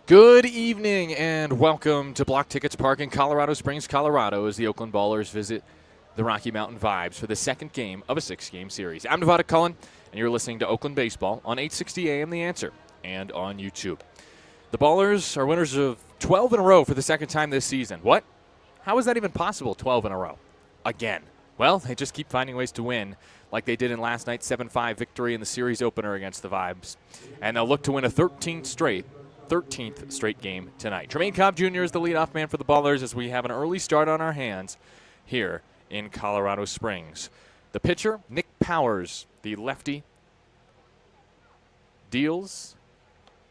Good evening and welcome to Block Tickets Park in Colorado Springs, Colorado, as the Oakland Ballers visit the Rocky Mountain Vibes for the second game of a 6-game series. I'm Nevada Cullen, and you're listening to Oakland Baseball on 860 AM The Answer and on YouTube. The Ballers are winners of 12 in a row for the second time this season. What? How is that even possible, 12 in a row? Again. Well, they just keep finding ways to win, like they did in last night's 7-5 victory in the series opener against the Vibes. And they'll look to win a 13th straight game tonight. Tremaine Cobb Jr. is the leadoff man for the Ballers as we have an early start on our hands here in Colorado Springs. The pitcher, Nick Powers, the lefty, deals,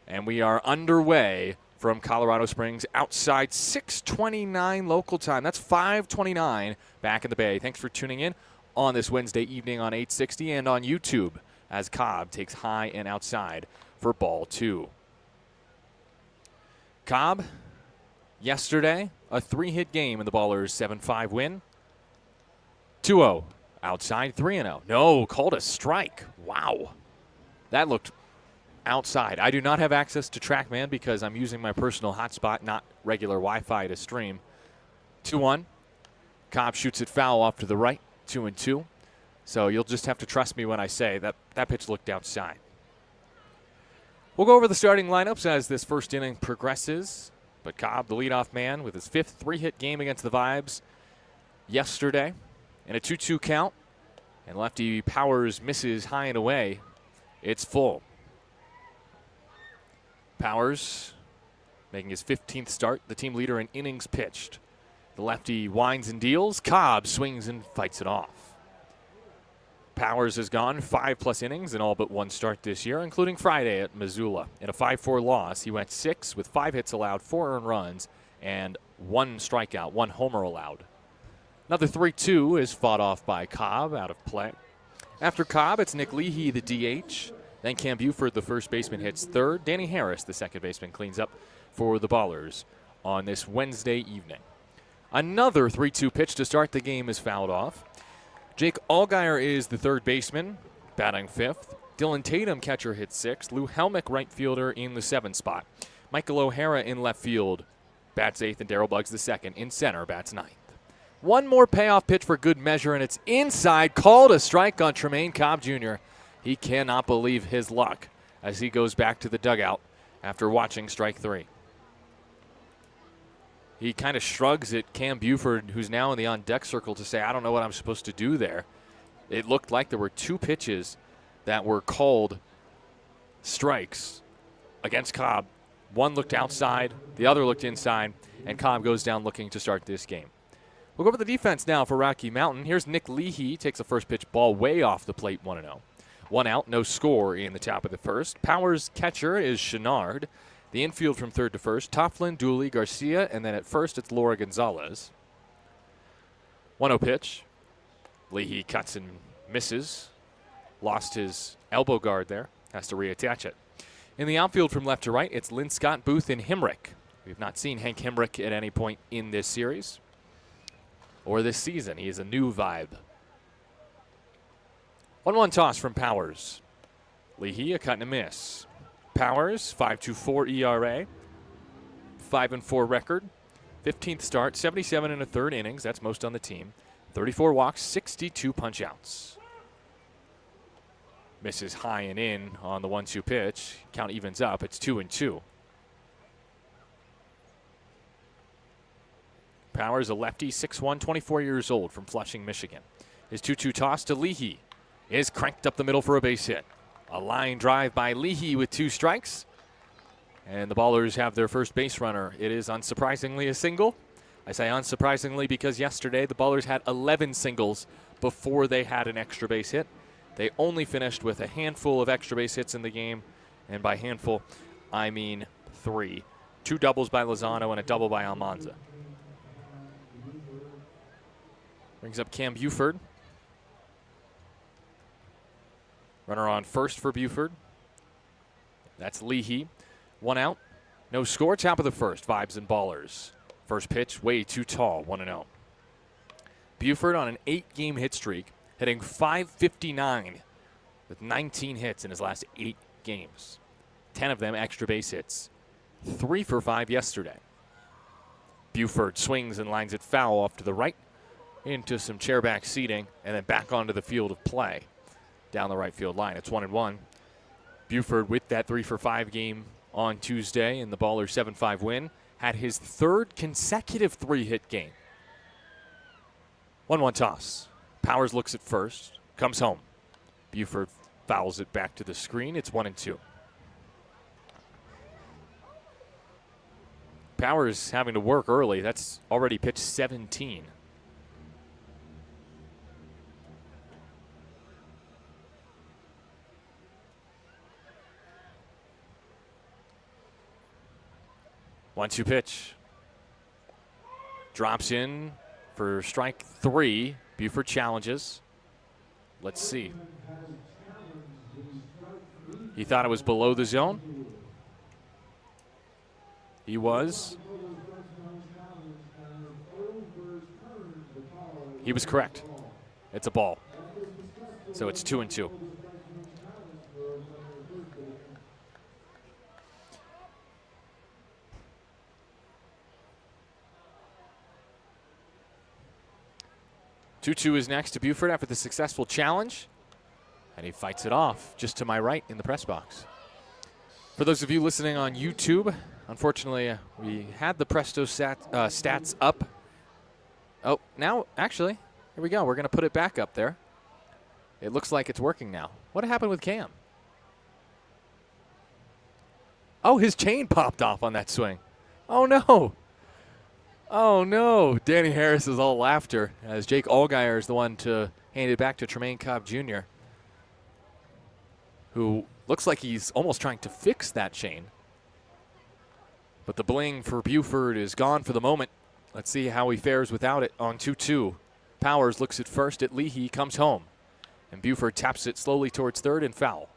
and we are underway from Colorado Springs outside 6:29 local time. That's 5:29 back in the Bay. Thanks for tuning in on this Wednesday evening on 860 and on YouTube as Cobb takes high and outside for ball 2. Cobb, yesterday, a 3-hit game in the Ballers' 7-5 win. 2-0 outside, 3-0. No, called a strike. Wow. That looked outside. I do not have access to TrackMan because I'm using my personal hotspot, not regular Wi-Fi to stream. 2-1. Cobb shoots it foul off to the right, 2-2. So you'll just have to trust me when I say that pitch looked outside. We'll go over the starting lineups as this first inning progresses. But Cobb, the leadoff man, with his 5th 3-hit game against the Vibes yesterday in a 2-2 count. And lefty Powers misses high and away. It's full. Powers making his 15th start, the team leader in innings pitched. The lefty winds and deals. Cobb swings and fights it off. Powers has gone 5+ innings in all but one start this year, including Friday at Missoula. In a 5-4 loss, he went 6 with 5 hits allowed, 4 earned runs, and 1 strikeout, 1 homer allowed. Another 3-2 is fought off by Cobb out of play. After Cobb, it's Nick Leahy, the DH. Then Cam Buford, the first baseman, hits third. Danny Harris, the second baseman, cleans up for the Ballers on this Wednesday evening. Another 3-2 pitch to start the game is fouled off. Jake Allgaier is the third baseman, batting 5th. Dylan Tatum, catcher, hits 6th. Lou Helmick, right fielder, in the 7th spot. Michael O'Hara in left field, bats 8th, and Darrell Buggs the second. In center, bats 9th. One more payoff pitch for good measure, and it's inside. Called a strike on Tremaine Cobb Jr. He cannot believe his luck as he goes back to the dugout after watching strike 3. He kind of shrugs at Cam Buford, who's now in the on-deck circle, to say, I don't know what I'm supposed to do there. It looked like there were 2 pitches that were called strikes against Cobb. One looked outside, the other looked inside, and Cobb goes down looking to start this game. We'll go over the defense now for Rocky Mountain. Here's Nick Leahy, takes a first pitch ball way off the plate, 1-0. 1 out, no score in the top of the first. Powers' catcher is Chenard. The infield from third to first, Tofflin, Dooley, Garcia, and then at first it's Laura Gonzalez. 1-0 pitch. Leahy cuts and misses. Lost his elbow guard there. Has to reattach it. In the outfield from left to right, it's Linscott, Booth, and Hemrick. We've not seen Hank Hemrick at any point in this series or this season. He is a new vibe. 1-1 toss from Powers. Leahy, a cut and a miss. Powers, 5.24 ERA, 5-4 record, 15th start, 77 1/3 innings. That's most on the team. 34 walks, 62 punch-outs. Misses high and in on the 1-2 pitch. Count evens up. It's 2-2. Powers, a lefty, 6'1", 24 years old, from Flushing, Michigan. His 2-2 toss to Leahy is cranked up the middle for a base hit. A line drive by Leahy with 2 strikes. And the Ballers have their first base runner. It is unsurprisingly a single. I say unsurprisingly because yesterday the Ballers had 11 singles before they had an extra base hit. They only finished with a handful of extra base hits in the game. And by handful, I mean 3. 2 doubles by Lozano and a double by Almanza. Brings up Cam Buford. Runner on first for Buford. That's Leahy. 1 out. No score. Top of the first. Vibes and Ballers. First pitch way too tall. 1-0. Buford on an 8-game hit streak, hitting .559 with 19 hits in his last 8 games. 10 of them extra base hits. 3 for 5 yesterday. Buford swings and lines it foul off to the right into some chairback seating and then back onto the field of play down the right field line. It's 1-1. Buford with that 3 for 5 game on Tuesday in the Ballers 7-5 win had his third consecutive 3-hit game. 1-1 toss. Powers looks at first, comes home. Buford fouls it back to the screen. It's 1-2. Powers having to work early. That's already pitch 17. One-two pitch. Drops in for strike 3. Buford challenges. Let's see. He thought it was below the zone. He was. He was correct. It's a ball. So it's 2-2. Two is next to Buford after the successful challenge. And he fights it off just to my right in the press box. For those of you listening on YouTube, unfortunately, we had the Presto stats up. Oh, now, actually, here we go. We're going to put it back up there. It looks like it's working now. What happened with Cam? Oh, his chain popped off on that swing. Oh, no. Oh, no. Danny Harris is all laughter as Jake Allgaier is the one to hand it back to Tremaine Cobb Jr., who looks like he's almost trying to fix that chain. But the bling for Buford is gone for the moment. Let's see how he fares without it on 2-2. Powers looks at first at Leahy, comes home. And Buford taps it slowly towards third and foul.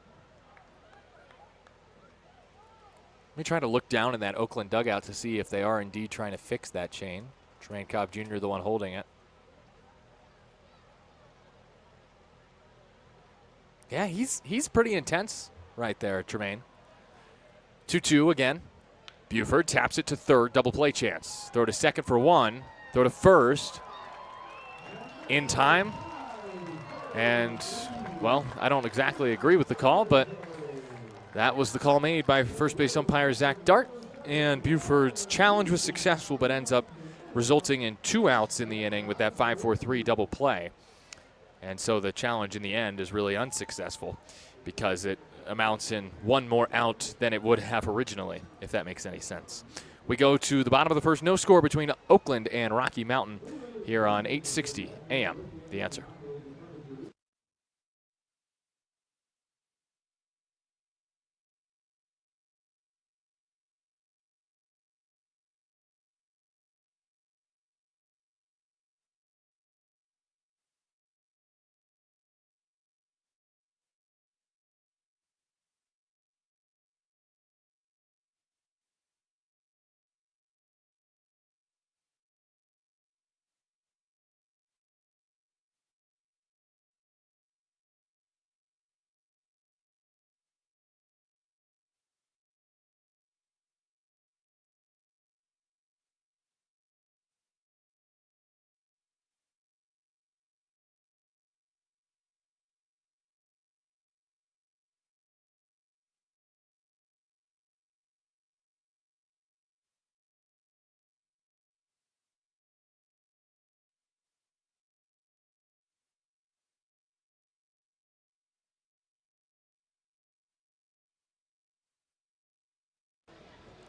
Let me try to look down in that Oakland dugout to see if they are indeed trying to fix that chain. Tremaine Cobb Jr., the one holding it. Yeah, he's pretty intense right there, Tremaine. 2-2 again. Buford taps it to third, double play chance. Throw to second for one. Throw to first. In time. And, well, I don't exactly agree with the call, but that was the call made by first base umpire Zach Dart. And Buford's challenge was successful, but ends up resulting in 2 outs in the inning with that 5-4-3 double play. And so the challenge in the end is really unsuccessful because it amounts in 1 more out than it would have originally, if that makes any sense. We go to the bottom of the first, no score between Oakland and Rocky Mountain here on 860 AM. The Answer.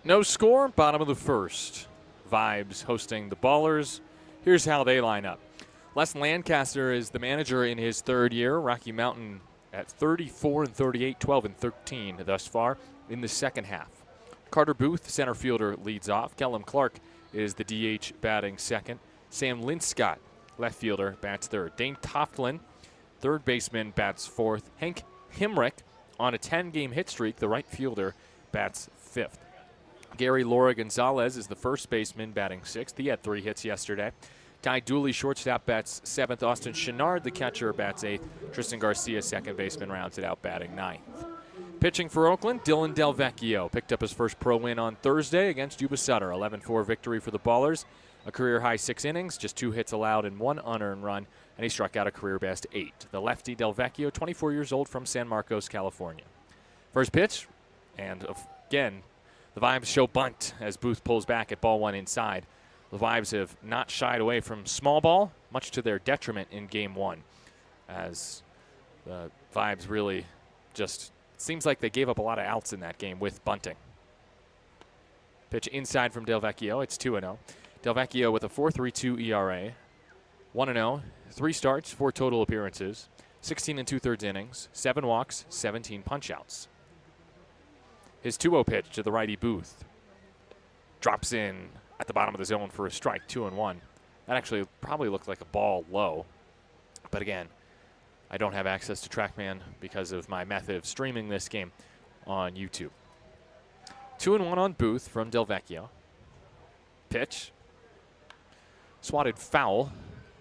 No score, bottom of the first. Vibes hosting the Ballers. Here's how they line up. Les Lancaster is the manager in his third year. Rocky Mountain at 34-38, 12-13 thus far in the second half. Carter Booth, center fielder, leads off. Kellum Clark is the DH batting second. Sam Linscott, left fielder, bats third. Dane Toftlin, third baseman, bats fourth. Hank Himrick, on a 10-game hit streak, the right fielder, bats fifth. Gary Laura Gonzalez is the first baseman, batting sixth. He had 3 hits yesterday. Ty Dooley, shortstop, bats seventh. Austin Chenard, the catcher, bats eighth. Tristan Garcia, second baseman, rounds it out, batting ninth. Pitching for Oakland, Dylan Delvecchio picked up his first pro win on Thursday against Yuba Sutter. 11-4 victory for the Ballers. A career-high 6 innings, just 2 hits allowed and 1 unearned run, and he struck out a career-best 8. The lefty Delvecchio, 24 years old, from San Marcos, California. First pitch, and again, the Vibes show bunt as Booth pulls back at ball 1 inside. The Vibes have not shied away from small ball, much to their detriment in Game 1, as the Vibes really just seems like they gave up a lot of outs in that game with bunting. Pitch inside from Delvecchio. It's 2-0. Delvecchio with a 4.32 ERA, 1-0, 3 starts, 4 total appearances, 16 2/3 innings, 7 walks, 17 punchouts. His 2-0 pitch to the righty Booth drops in at the bottom of the zone for a strike, 2-1. That actually probably looked like a ball low, but again, I don't have access to TrackMan because of my method of streaming this game on YouTube. 2-1 on Booth from Delvecchio. Pitch. Swatted foul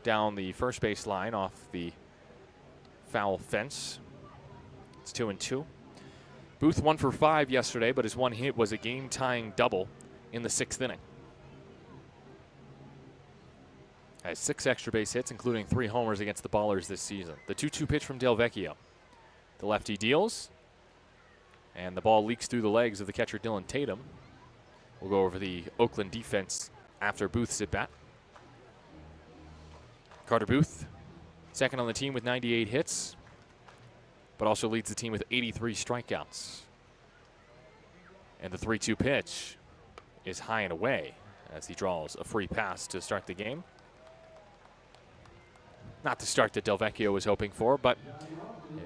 down the first base line off the foul fence. It's 2-2. Booth 1 for 5 yesterday, but his one hit was a game-tying double in the 6th inning. Has 6 extra base hits, including 3 homers against the Ballers this season. The 2-2 pitch from Delvecchio. The lefty deals, and the ball leaks through the legs of the catcher Dylan Tatum. We'll go over the Oakland defense after Booth's at bat. Carter Booth, second on the team with 98 hits, but also leads the team with 83 strikeouts. And the 3-2 pitch is high and away as he draws a free pass to start the game. Not the start that Delvecchio was hoping for, but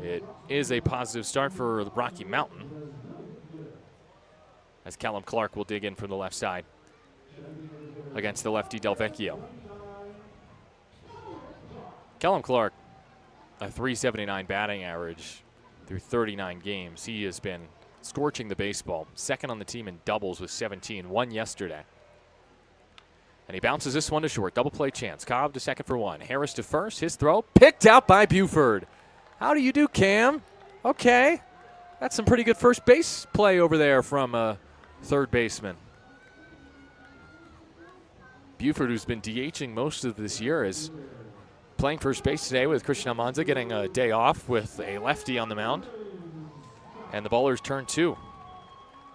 it is a positive start for Rocky Mountain, as Callum Clark will dig in from the left side against the lefty Delvecchio. Callum Clark, a .379 batting average through 39 games. He has been scorching the baseball. Second on the team in doubles with 17, 1 yesterday. And he bounces this one to short. Double play chance. Cobb to second for 1. Harris to first. His throw picked out by Buford. How do you do, Cam? Okay. That's some pretty good first base play over there from a third baseman. Buford, who's been DHing most of this year, is playing first base today with Christian Almanza getting a day off with a lefty on the mound. And the Ballers turn 2.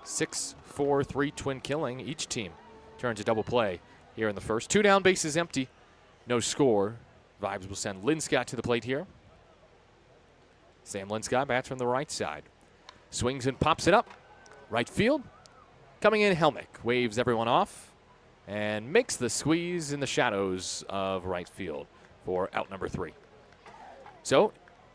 6-4-3 twin killing. Each team turns a double play here in the first. 2 down, bases empty. No score. Vibes will send Linscott to the plate here. Sam Linscott bats from the right side. Swings and pops it up. Right field. Coming in, Helmick waves everyone off and makes the squeeze in the shadows of right field for out number 3. So,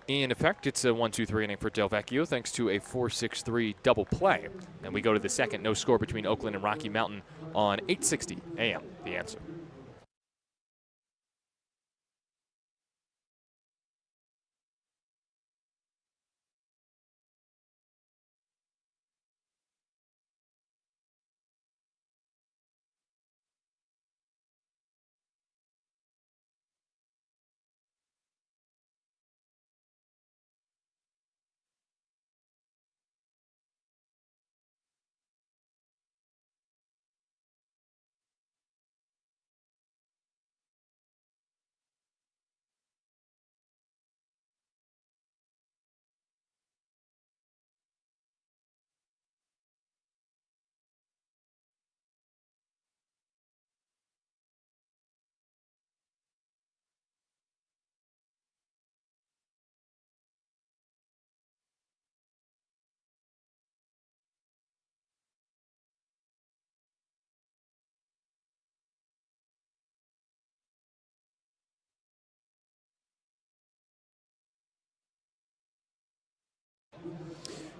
in effect, it's a 1-2-3 inning for Delvecchio thanks to a 4-6-3 double play. And we go to the second. No score between Oakland and Rocky Mountain on 860 AM. The Answer.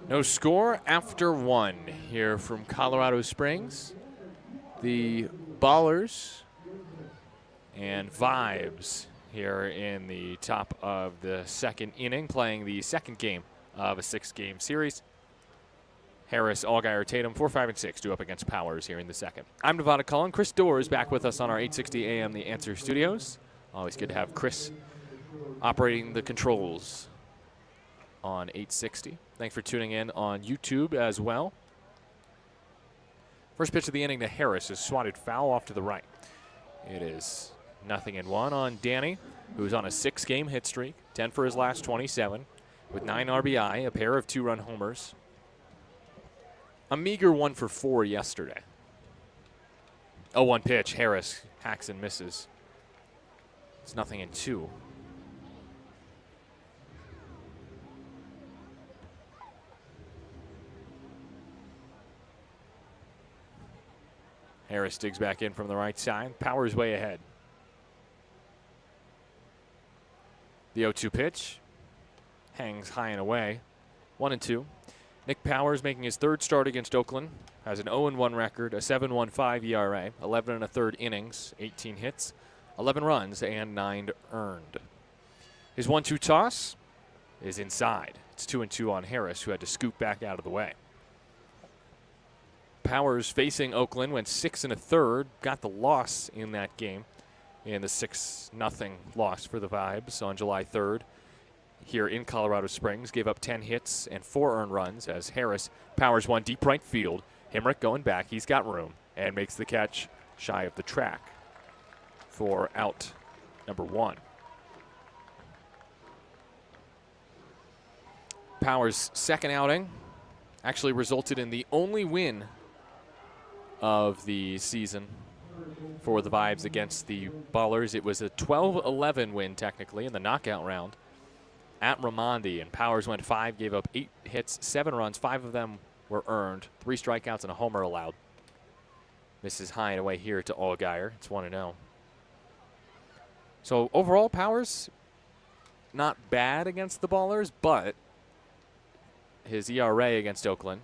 No score after 1 here from Colorado Springs. The Ballers and Vibes here in the top of the second inning, playing the second game of a 6-game series. Harris, Allgaier, Tatum, 4, 5, and 6 due up against Powers here in the second. I'm Nevada Cullen. Chris Dorr is back with us on our 860 AM The Answer studios. Always good to have Chris operating the controls. on 860. Thanks for tuning in on YouTube as well. First pitch of the inning to Harris is swatted foul off to the right. It is 0-1 on Danny, who's on a 6-game hit streak, 10 for his last 27, with 9 RBI, a pair of 2-run homers. A meager 1 for 4 yesterday. 0-1 pitch, Harris hacks and misses. It's 0-2. Harris digs back in from the right side. Powers way ahead. The 0-2 pitch hangs high and away. 1-2. Nick Powers making his 3rd start against Oakland. Has an 0-1 record, a 7.15 ERA, 11 1/3 innings, 18 hits, 11 runs, and 9 earned. His 1-2 toss is inside. It's 2-2 on Harris, who had to scoop back out of the way. Powers facing Oakland went 6 1/3, got the loss in that game in the 6-0 loss for the Vibes on July 3rd here in Colorado Springs. Gave up 10 hits and 4 earned runs as Harris powers one deep right field. Hemrick going back. He's got room and makes the catch shy of the track for out number 1. Powers' second outing actually resulted in the only win of the season for the Vibes against the Ballers. It was a 12-11 win technically in the knockout round at Raimondi, and Powers went 5, gave up 8 hits, 7 runs, 5 of them were earned, 3 strikeouts and a homer allowed. Misses high and away here to Allgaier. It's 1-0. So overall, Powers not bad against the Ballers, but his ERA against Oakland,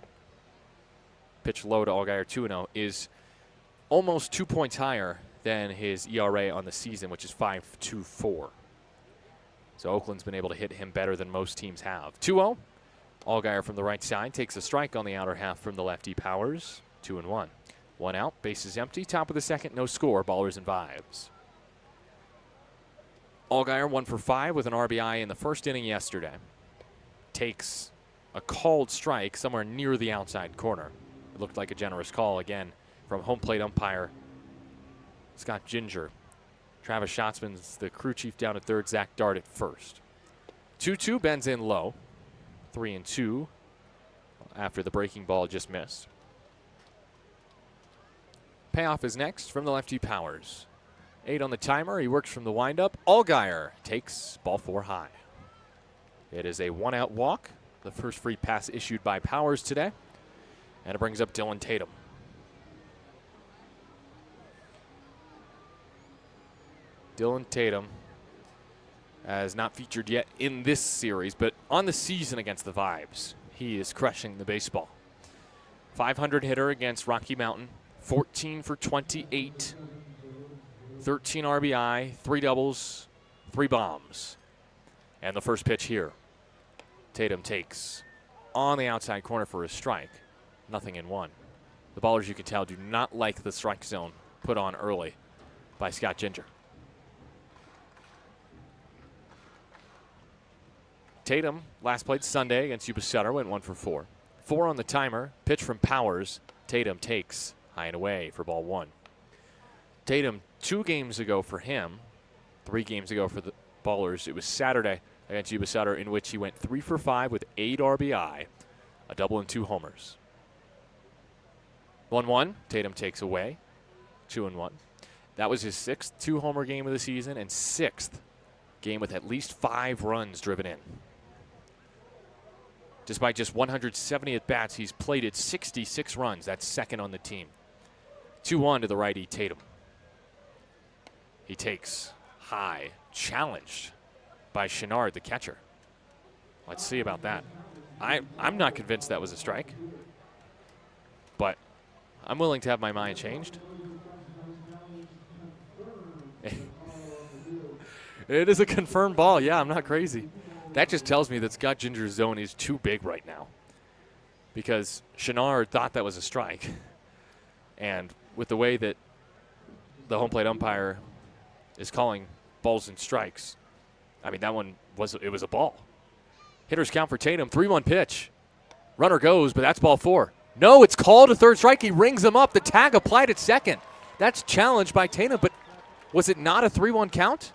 pitch low to Allgaier, 2-0, is almost 2 points higher than his ERA on the season, which is 5.24. So Oakland's been able to hit him better than most teams have. 2-0. Allgaier from the right side takes a strike on the outer half from the lefty Powers. 2-1. 1 out, bases empty. Top of the second, no score. Ballers and Vibes. Allgaier 1 for 5 with an RBI in the first inning yesterday. Takes a called strike somewhere near the outside corner. It looked like a generous call again from home plate umpire Scott Ginger. Travis Schatzman's the crew chief down at third. Zach Dart at first. 2-2 bends in low. 3-2 after the breaking ball just missed. Payoff is next from the lefty Powers. 8 on the timer. He works from the windup. Allgaier takes ball 4 high. It is a 1-out walk. The first free pass issued by Powers today. And it brings up Dylan Tatum. Dylan Tatum has not featured yet in this series, but on the season against the Vibes, he is crushing the baseball. 500 hitter against Rocky Mountain, 14 for 28, 13 RBI, 3 doubles, 3 bombs. And the first pitch here. Tatum takes on the outside corner for a strike. 0-1. The Ballers, you can tell, do not like the strike zone put on early by Scott Ginger. Tatum last played Sunday against Yuba Sutter, went 1 for 4. 4 on the timer. Pitch from Powers. Tatum takes high and away for ball 1. Tatum 2 games ago for him, 3 games ago for the Ballers. It was Saturday against Yuba Sutter, in which he went 3 for 5 with 8 RBI, a double and 2 homers. 1-1, Tatum takes away, 2-1. That was his 6th 2-homer game of the season and 6th game with at least 5 runs driven in. Despite just 170 at-bats, he's plated 66 runs. That's second on the team. 2-1 to the righty Tatum. He takes high, challenged by Chenard, the catcher. Let's see about that. I'm not convinced that was a strike, but I'm willing to have my mind changed. It is a confirmed ball. Yeah, I'm not crazy. That just tells me that Scott Ginger's zone is too big right now, because Chenard thought that was a strike. And with the way that the home plate umpire is calling balls and strikes, I mean, that one was a ball. Hitters count for Tatum. 3-1 pitch. Runner goes, but that's ball 4. No, it's called a third strike. He rings him up. The tag applied at second. That's challenged by Tatum, but was it not a 3-1 count?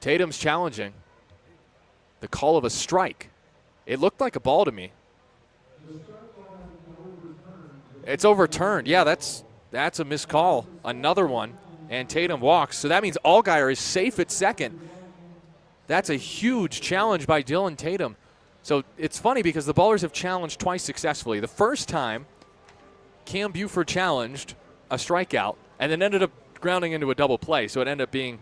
Tatum's challenging the call of a strike. It looked like a ball to me. It's overturned. Yeah, that's a missed call. Another one, and Tatum walks. So that means Allgaier is safe at second. That's a huge challenge by Dylan Tatum. So it's funny because the Ballers have challenged twice successfully. The first time, Cam Buford challenged a strikeout and then ended up grounding into a double play. So it ended up being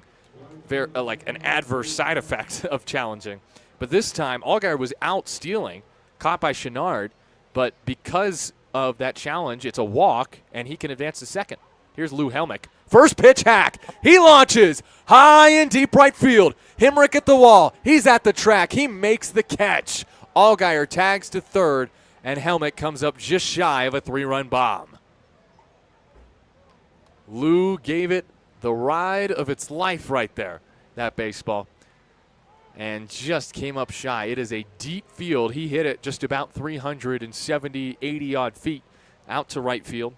like an adverse side effect of challenging. But this time, Allgaier was out stealing, caught by Chenard, but because of that challenge, it's a walk, and he can advance to second. Here's Lou Helmick. First pitch hack. He launches high and deep right field. Himrick at the wall. He's at the track. He makes the catch. Allgaier tags to third, and Helmick comes up just shy of a 3-run bomb. Lou gave it the ride of its life right there, that baseball, and just came up shy. It is a deep field. He hit it just about 370, 80-odd feet out to right field.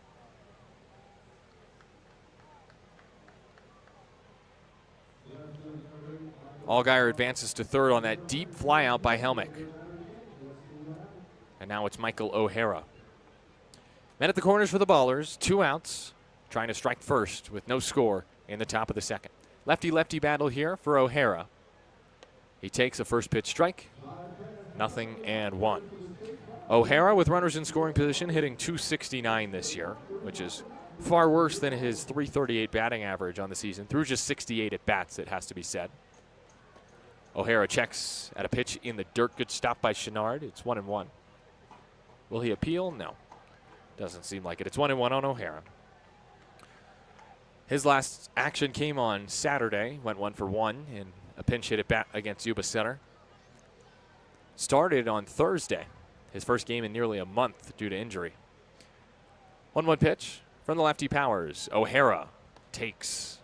Allgaier advances to third on that deep flyout by Helmick. And now it's Michael O'Hara. Men at the corners for the Ballers, 2 outs, trying to strike first with no score in the top of the second. Lefty-lefty battle here for O'Hara. He takes a first pitch strike, 0-1. O'Hara with runners in scoring position hitting .269 this year, which is far worse than his .338 batting average on the season, through just 68 at bats, it has to be said. O'Hara checks at a pitch in the dirt. Good stop by Chenard. It's 1-1. Will he appeal? No. Doesn't seem like it. It's 1-1 on O'Hara. His last action came on Saturday. Went 1 for 1 in a pinch hit at bat against Yuba Center. Started on Thursday. His first game in nearly a month due to injury. 1-1 pitch from the lefty Powers. O'Hara takes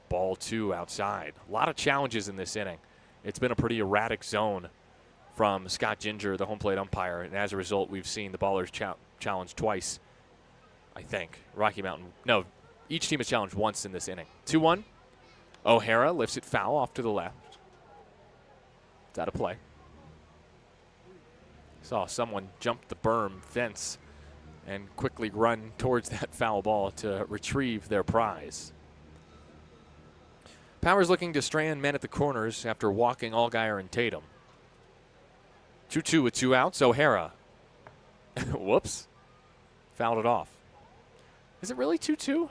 ball 2 outside. A lot of challenges in this inning. It's been a pretty erratic zone from Scott Ginger, the home plate umpire, and as a result, we've seen the Ballers challenge twice, I think. Rocky Mountain, no, each team has challenged once in this inning. 2-1. O'Hara lifts it foul off to the left. It's out of play. Saw someone jump the berm fence and quickly run towards that foul ball to retrieve their prize. Powers looking to strand men at the corners after walking Allgaier and Tatum. 2-2 with 2 outs. O'Hara. Whoops. Fouled it off. Is it really 2-2?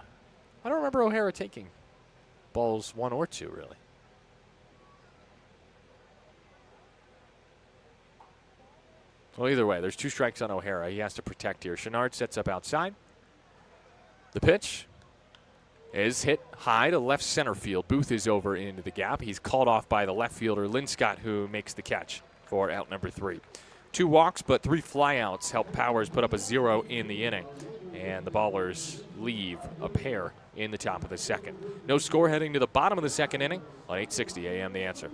I don't remember O'Hara taking balls 1 or 2, really. Well, either way, there's 2 strikes on O'Hara. He has to protect here. Chenard sets up outside. The pitch is hit high to left center field. Booth is over into the gap. He's called off by the left fielder, Linscott, who makes the catch for out number 3. 2 walks, but 3 flyouts help Powers put up a 0 in the inning. And the Ballers leave a pair in the top of the second. No score heading to the bottom of the second inning on 860 AM The Answer.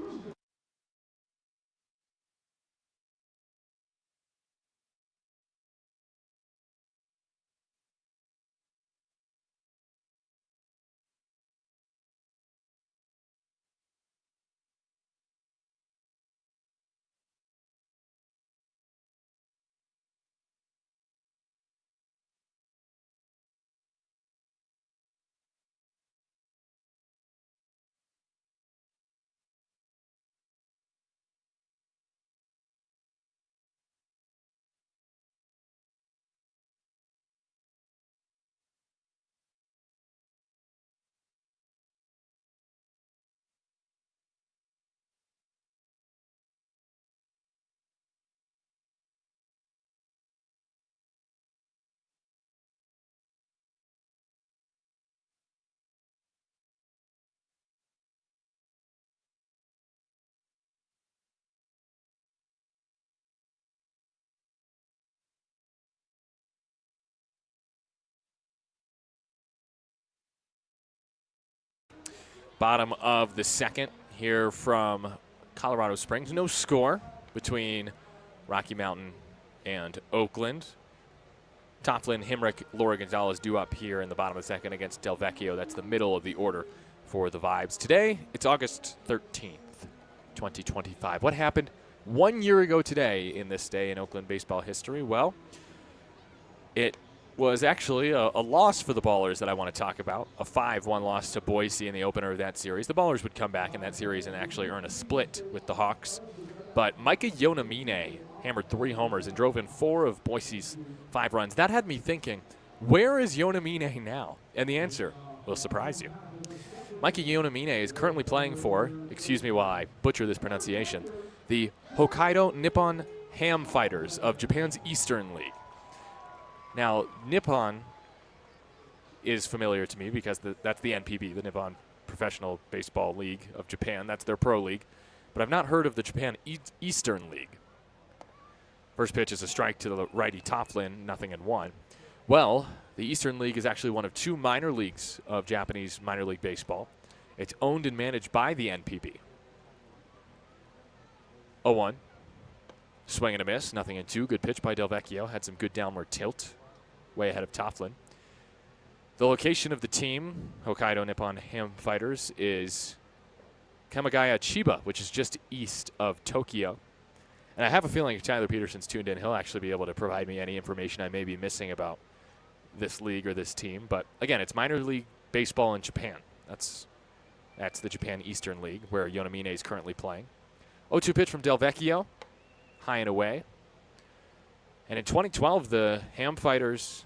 Bottom of the second here from Colorado Springs. No score between Rocky Mountain and Oakland. Tofflin, Hemrick, Laura Gonzalez due up here in the bottom of the second against Del Vecchio. That's the middle of the order for the Vibes. Today, it's August 13th, 2025. What happened 1 year ago today in this day in Oakland baseball history? Well, it was actually a loss for the Ballers that I want to talk about. A 5-1 loss to Boise in the opener of that series. The Ballers would come back in that series and actually earn a split with the Hawks. But Micah Yonamine hammered 3 homers and drove in 4 of Boise's 5 runs. That had me thinking, where is Yonamine now? And the answer will surprise you. Micah Yonamine is currently playing for, excuse me while I butcher this pronunciation, the Hokkaido Nippon Ham Fighters of Japan's Eastern League. Now, Nippon is familiar to me because that's the NPB, the Nippon Professional Baseball League of Japan. That's their pro league. But I've not heard of the Japan Eastern League. First pitch is a strike to the righty Tofflin, 0-1. Well, the Eastern League is actually one of 2 minor leagues of Japanese minor league baseball. It's owned and managed by the NPB. 0-1. Swing and a miss, 0-2. Good pitch by Del Vecchio. Had some good downward tilt. Way ahead of Tofflin. The location of the team, Hokkaido Nippon Ham Fighters, is Kamagaya Chiba, which is just east of Tokyo. And I have a feeling if Tyler Peterson's tuned in, he'll actually be able to provide me any information I may be missing about this league or this team. But again, it's minor league baseball in Japan. That's the Japan Eastern League, where Yonamine is currently playing. 0-2 pitch from Del Vecchio, high and away. And in 2012, the Ham Fighters,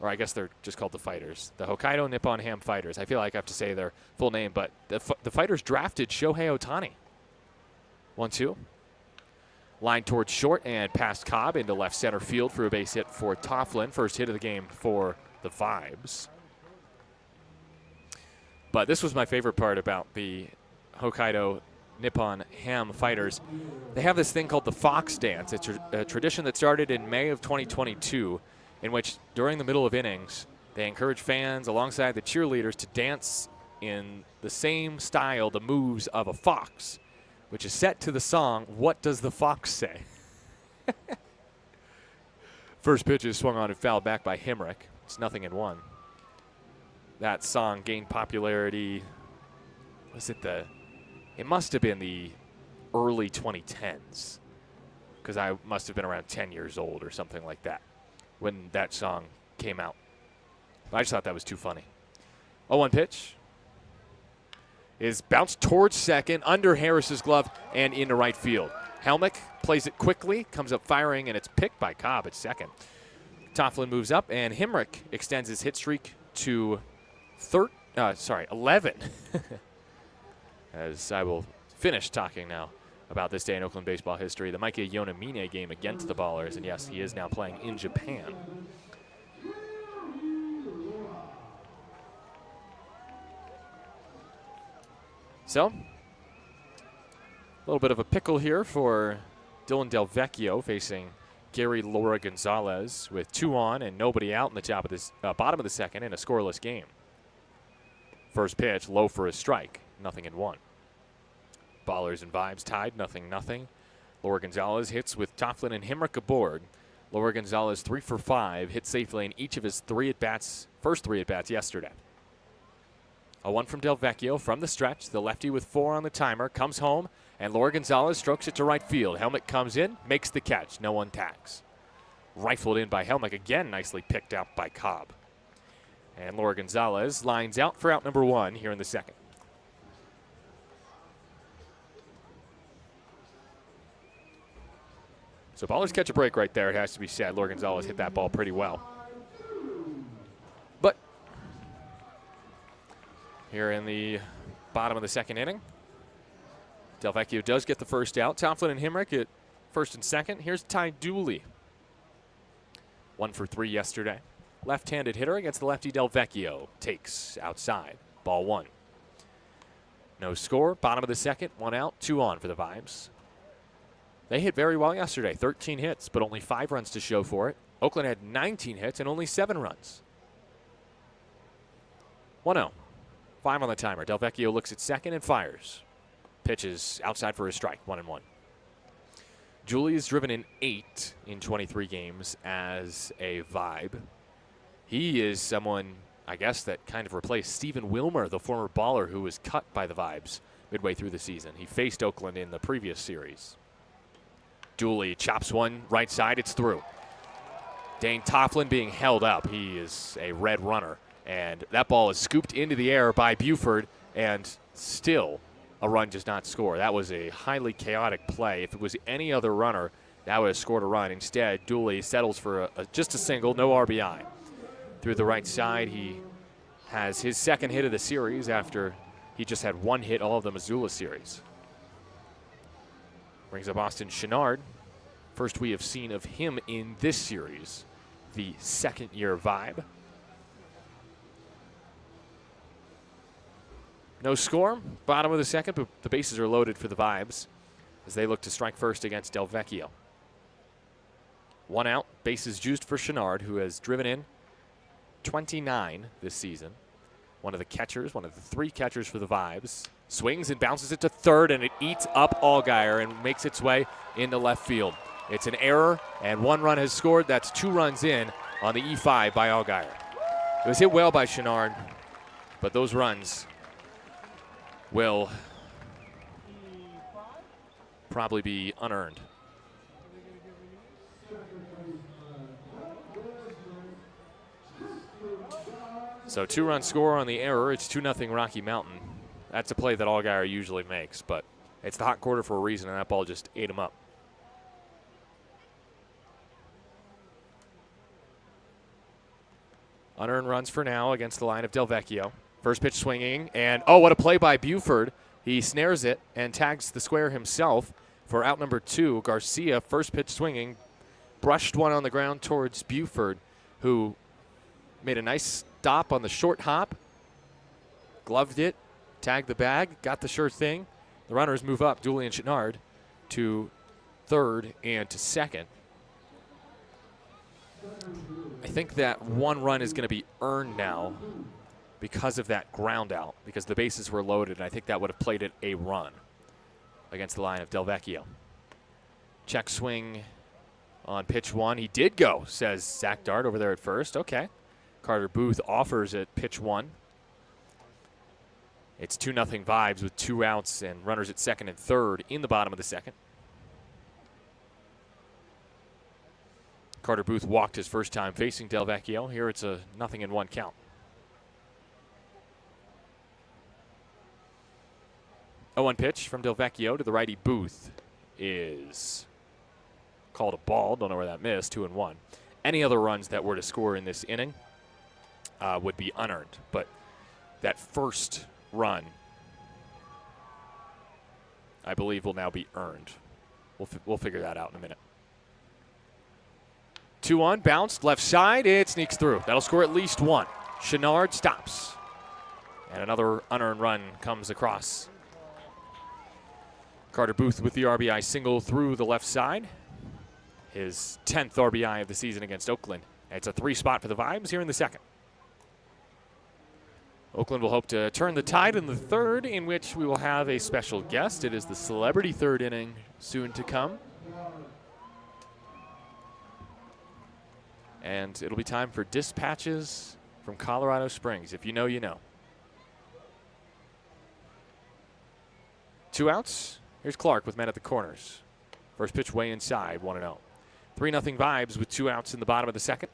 or I guess they're just called the Fighters, the Hokkaido Nippon Ham Fighters. I feel like I have to say their full name, but the Fighters drafted Shohei Ohtani. 1-2. Line towards short and past Cobb into left center field for a base hit for Tofflin. First hit of the game for the Vibes. But this was my favorite part about the Hokkaido Nippon Ham Fighters. They have this thing called the Fox Dance. It's a tradition that started in May of 2022, in which during the middle of innings, they encourage fans alongside the cheerleaders to dance in the same style, the moves of a fox, which is set to the song, What Does the Fox Say? First pitch is swung on and fouled back by Hemrick. It's 0-1. That song gained popularity, it must have been the early 2010s, because I must have been around 10 years old or something like that when that song came out. I just thought that was too funny. 0-1 pitch is bounced towards second, under Harris's glove, and into right field. Helmick plays it quickly, comes up firing, and it's picked by Cobb at second. Tofflin moves up, and Hemrick extends his hit streak to 11. As I will finish talking now about this day in Oakland baseball history, the Micah Yonamine game against the Ballers, and yes, he is now playing in Japan. So, a little bit of a pickle here for Dylan Del Vecchio facing Gary Laura Gonzalez with 2 on and nobody out in the top of this bottom of the second in a scoreless game. First pitch, low for a strike, 0-1. Ballers and Vibes tied, 0-0. Laura Gonzalez hits with Tofflin and Hemrick aboard. Laura Gonzalez 3 for 5, hit safely in each of his first 3 at-bats yesterday. A 1 from Del Vecchio from the stretch. The lefty with 4 on the timer comes home, and Laura Gonzalez strokes it to right field. Helmick comes in, makes the catch. No one tags. Rifled in by Helmick, again nicely picked out by Cobb. And Laura Gonzalez lines out for out number 1 here in the second. So Ballers catch a break right there, it has to be said. Laura Gonzalez hit that ball pretty well. But here in the bottom of the second inning, Del Vecchio does get the first out. Tofflin and Hemrick at first and second. Here's Ty Dooley. 1 for 3 yesterday. Left-handed hitter against the lefty Del Vecchio. Takes outside. Ball 1. No score. Bottom of the second. 1 out. 2 on for the Vibes. They hit very well yesterday. 13 hits, but only 5 runs to show for it. Oakland had 19 hits and only 7 runs. 1-0. 5 on the timer. Delvecchio looks at second and fires. Pitch is outside for a strike, 1-1. Julie has driven in 8 in 23 games as a Vibe. He is someone, I guess, that kind of replaced Stephen Wilmer, the former baller who was cut by the Vibes midway through the season. He faced Oakland in the previous series. Dooley chops one right side. It's through. Dane Tofflin being held up. He is a red runner. And that ball is scooped into the air by Buford, and still a run does not score. That was a highly chaotic play. If it was any other runner, that would have scored a run. Instead, Dooley settles for just a single, no RBI. Through the right side, he has his second hit of the series after he just had one hit all of the Missoula series. Brings up Austin Chenard. First we have seen of him in this series, the second-year Vibe. No score, bottom of the second, but the bases are loaded for the Vibes as they look to strike first against Delvecchio. 1 out, bases juiced for Chenard, who has driven in 29 this season. One of the catchers, one of the 3 catchers for the Vibes. Swings and bounces it to third, and it eats up Allgaier and makes its way into left field. It's an error, and 1 run has scored. That's 2 runs in on the E5 by Allgaier. It was hit well by Chenard, but those runs will probably be unearned. So 2-run score on the error. It's 2-0 Rocky Mountain. That's a play that Allgaier usually makes, but it's the hot quarter for a reason, and that ball just ate him up. Unearned runs for now against the line of Delvecchio. First pitch swinging, and oh, what a play by Buford. He snares it and tags the square himself for out number 2. Garcia, first pitch swinging, brushed one on the ground towards Buford, who made a nice stop on the short hop, gloved it, tagged the bag, got the sure thing. The runners move up, Dooley and Chenard, to third and to second. I think that 1 run is going to be earned now because of that ground out, because the bases were loaded, and I think that would have played it a run against the line of Delvecchio. Check swing on pitch 1. He did go, says Zach Dart over there at first. Okay. Carter Booth offers at pitch 1. It's 2-0 Vibes with 2 outs and runners at second and third in the bottom of the second. Carter Booth walked his first time facing Delvecchio. Here it's a 0-1 count. 0-1 pitch from Delvecchio to the righty. Booth is called a ball. Don't know where that missed. 2-1. Any other runs that were to score in this inning would be unearned. But that first run, I believe, will now be earned. We'll figure that out in a minute. 2-1, bounced left side. It sneaks through. That'll score at least 1. Chenard stops. And another unearned run comes across. Carter Booth with the RBI single through the left side. His 10th RBI of the season against Oakland. It's a 3 spot for the Vibes here in the second. Oakland will hope to turn the tide in the third, in which we will have a special guest. It is the celebrity third inning soon to come. And it'll be time for dispatches from Colorado Springs. If you know, you know. 2 outs. Here's Clark with men at the corners. First pitch way inside, 1-0. 3-0 Vibes with 2 outs in the bottom of the second.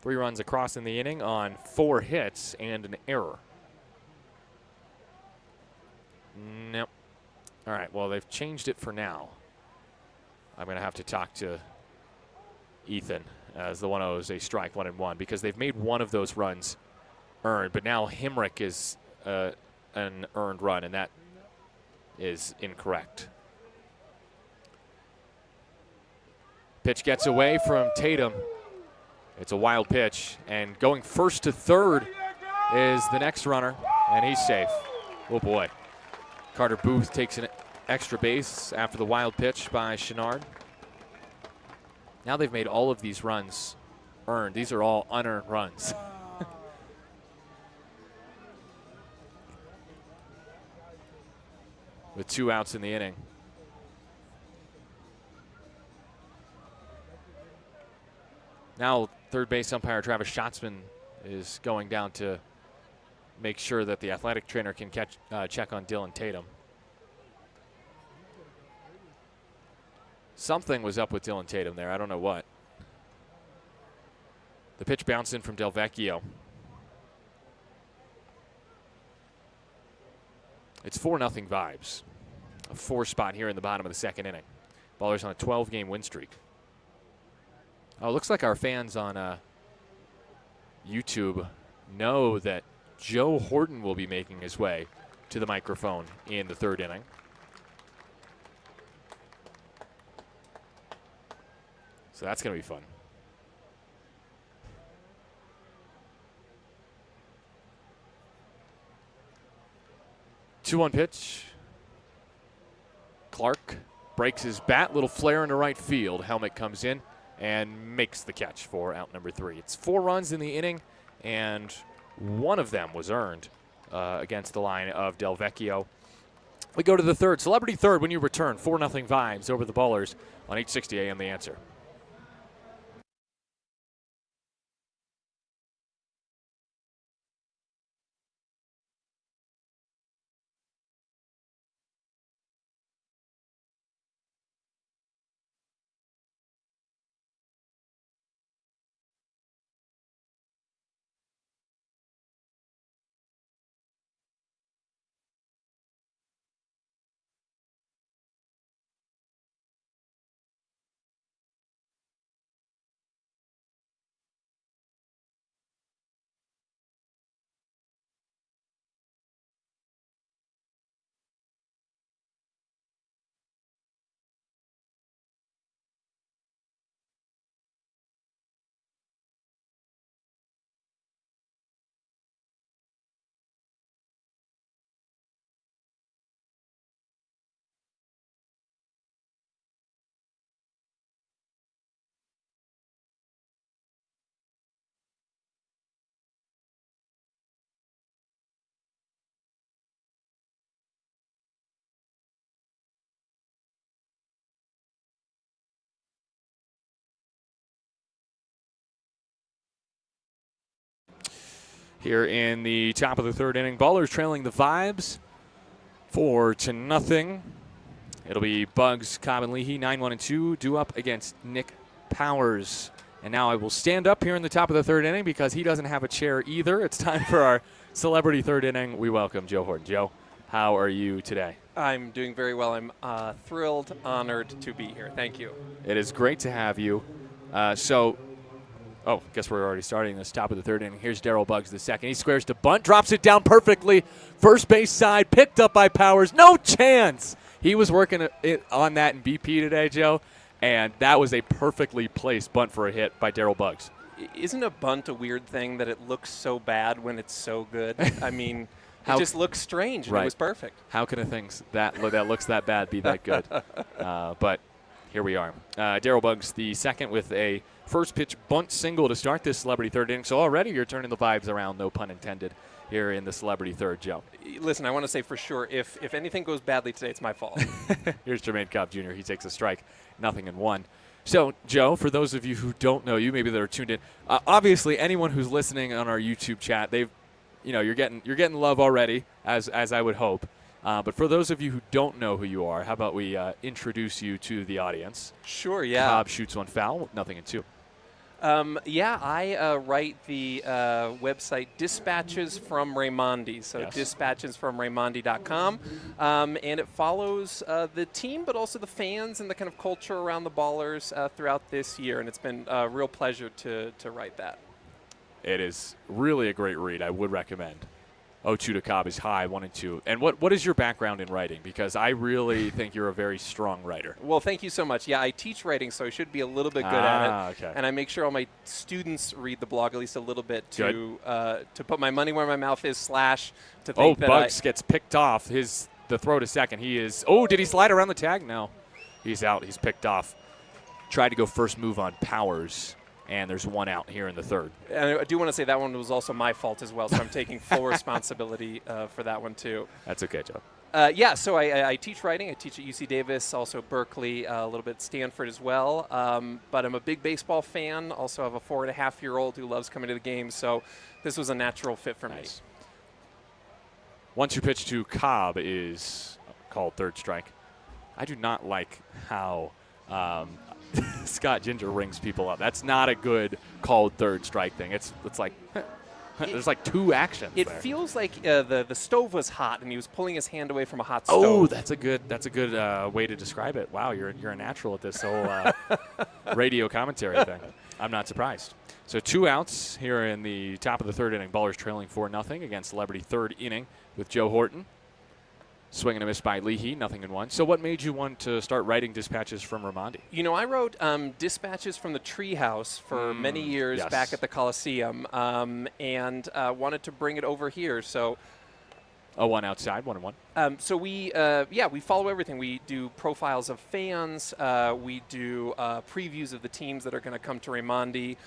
3 runs across in the inning on 4 hits and an error. Nope. All right, well, they've changed it for now. I'm going to have to talk to Ethan as the 1-0 is a strike, 1-1, because they've made one of those runs earned, but now Himrick is an earned run, and that is incorrect. Pitch gets away from Tatum. It's a wild pitch, and going first to third is the next runner, and he's safe. Oh boy. Carter Booth takes an extra base after the wild pitch by Chenard. Now they've made all of these runs earned. These are all unearned runs. with 2 outs in the inning. Now third base umpire Travis Schatzman is going down to make sure that the athletic trainer can check on Dylan Tatum. Something was up with Dylan Tatum there. I don't know what. The pitch bounced in from Del Vecchio. It's 4-0 Vibes. A 4 spot here in the bottom of the second inning. Ballers on a 12-game win streak. Oh, it looks like our fans on YouTube know that Joe Horton will be making his way to the microphone in the third inning. So that's going to be fun. 2-1 pitch. Clark breaks his bat. Little flare into right field. Helmet comes in and makes the catch for out number 3. It's 4 runs in the inning, and one of them was earned against the line of Del Vecchio. We go to the third. Celebrity third when you return. 4-0 Vibes over the Ballers on 860 AM The Answer. Here in the top of the third inning, Ballers trailing the Vibes 4-0. It'll be Bugs, Cobb, and Leahy, 9-1-2, due up against Nick Powers. And now I will stand up here in the top of the third inning because he doesn't have a chair either. It's time for our celebrity third inning. We welcome Joe Horton. Joe, how are you today? I'm doing very well. I'm thrilled, honored to be here. Thank you. It is great to have you. Guess we're already starting this top of the third inning. Here's Darryl Buggs the second. He squares to bunt, drops it down perfectly. First base side, picked up by Powers. No chance. He was working on that in BP today, Joe, and that was a perfectly placed bunt for a hit by Darryl Buggs. Isn't a bunt a weird thing that it looks so bad when it's so good? I mean, it just looks strange, and right. It was perfect. How can a thing that looks that bad be that good? But here we are. Darryl Buggs the second with a first pitch bunt single to start this celebrity third inning. So already you're turning the vibes around, no pun intended, here in the celebrity third, Joe. Listen, I want to say for sure, if anything goes badly today, it's my fault. Here's Jermaine Cobb Jr. He takes a strike, 0-1. So, Joe, for those of you who don't know you, maybe that are tuned in, obviously anyone who's listening on our YouTube chat, you're getting love already, as I would hope. But for those of you who don't know who you are, how about we introduce you to the audience? Sure, yeah. Cobb shoots one foul, 0-2. I write the website Dispatches from Raimondi, so yes. dispatchesfromraimondi.com, and it follows the team, but also the fans and the kind of culture around the Ballers throughout this year, and it's been a real pleasure to write that. It is really a great read. I would recommend. 0-2 to Cobb is high, 1-2. And what is your background in writing? Because I really think you're a very strong writer. Well, thank you so much. Yeah, I teach writing, so I should be a little bit good at it. Okay. And I make sure all my students read the blog at least a little bit to put my money where my mouth is / to think that Buggs gets picked off. The throw to second. Did he slide around the tag? No. He's out. He's picked off. Tried to go first move on Powers. And there's one out here in the third. And I do want to say that one was also my fault as well, so I'm taking full responsibility for that one too. That's okay, Joe. Yeah, so I teach writing. I teach at UC Davis, also Berkeley, a little bit Stanford as well. But I'm a big baseball fan. Also have a 4.5-year-old who loves coming to the games. So this was a natural fit for me. Once you pitch to Cobb is called third strike. I do not like how Scott Ginger rings people up. That's not a good called third strike thing. It's like there's like two actions. It there. feels like the stove was hot and he was pulling his hand away from a hot stove. Oh, that's a good way to describe it. Wow, you're a natural at this whole radio commentary thing. I'm not surprised. So 2 outs here in the top of the third inning. Ballers trailing 4-0 against Celebrity third inning with Joe Horton. Swing and a miss by Leahy, 0-1. So what made you want to start writing dispatches from Raimondi? You know, I wrote dispatches from the treehouse for many years back at the Coliseum and wanted to bring it over here. So 0-1 outside, 1-1. So we follow everything. We do profiles of fans. We do previews of the teams that are going to come to Raimondi.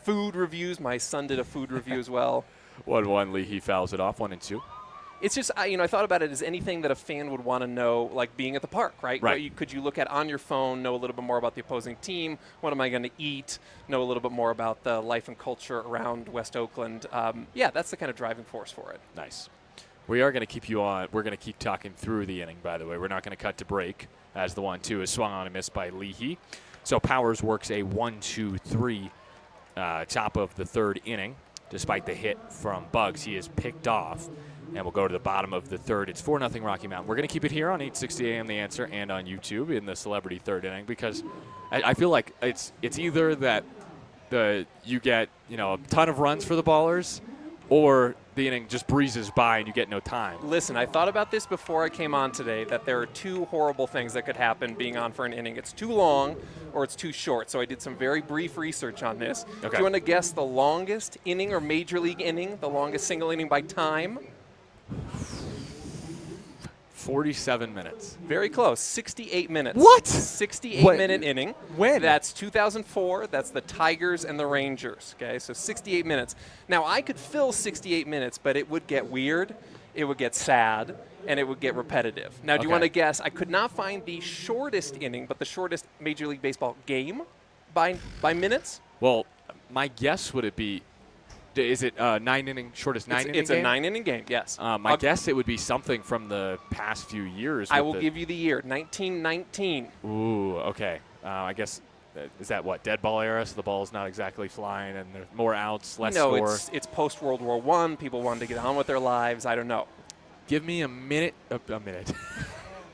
Food reviews. My son did a food review as well. 1-1, Leahy fouls it off, 1-2. It's just, I thought about it as anything that a fan would want to know, like being at the park, right? Right. Could you look at on your phone, know a little bit more about the opposing team? What am I going to eat? Know a little bit more about the life and culture around West Oakland. That's the kind of driving force for it. Nice. We are going to keep you on. We're going to keep talking through the inning, by the way. We're not going to cut to break as the 1-2 is swung on and missed by Leahy. So Powers works a 1-2-3 top of the third inning. Despite the hit from Bugs, he is picked off. And we'll go to the bottom of the third. It's 4-0 Rocky Mountain. We're going to keep it here on 860 AM The Answer and on YouTube in the Celebrity third inning because I feel like it's either that you get a ton of runs for the Ballers or the inning just breezes by and you get no time. Listen, I thought about this before I came on today, that there are two horrible things that could happen being on for an inning. It's too long or it's too short. So I did some very brief research on this. Okay. Do you want to guess the longest inning or major league inning, the longest single inning by time? 47 minutes. Very close. 68 minutes. What? 68-minute inning. When? That's 2004. That's the Tigers and the Rangers. Okay, so 68 minutes. Now, I could fill 68 minutes, but it would get weird, it would get sad, and it would get repetitive. Now, do you want to guess? I could not find the shortest inning, but the shortest Major League Baseball game by minutes? Well, my guess would it be, is it shortest 9-inning game? It's a 9-inning game, yes. My guess it would be something from the past few years. I will give you the year, 1919. Ooh, okay. I guess, is that what, dead ball era? So the ball's not exactly flying and there's more outs, less score? No, it's post-World War I. People wanted to get on with their lives. I don't know. Give me a minute. A minute.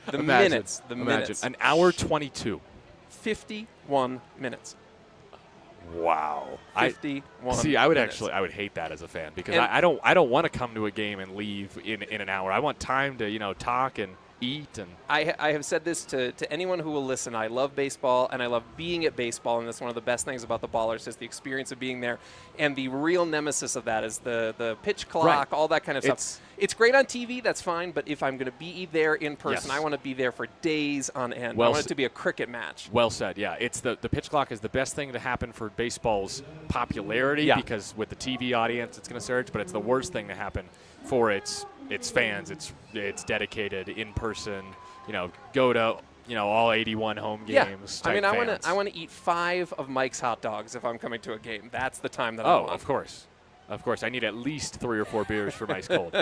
The Imagine. minutes. An hour 22. 51 minutes. Wow. 51 I minutes. I would hate that as a fan because I don't want to come to a game and leave in an hour. I want time to, talk and eat. And I have said this to anyone who will listen. I love baseball and I love being at baseball, and that's one of the best things about the Ballers is the experience of being there. And the real nemesis of that is the pitch clock, all that kind of stuff. It's great on TV, that's fine, but if I'm going to be there in person, I want to be there for days on end. I want it to be a cricket match. Well said, yeah. It's the pitch clock is the best thing to happen for baseball's popularity because with the TV audience it's going to surge, but it's the worst thing to happen for its fans. It's dedicated in person, go to all 81 home games. I mean, fans. I want to eat 5 of Mike's hot dogs if I'm coming to a game. That's the time that I want. Oh, of course. Of course, I need at least 3 or 4 beers for ice cold.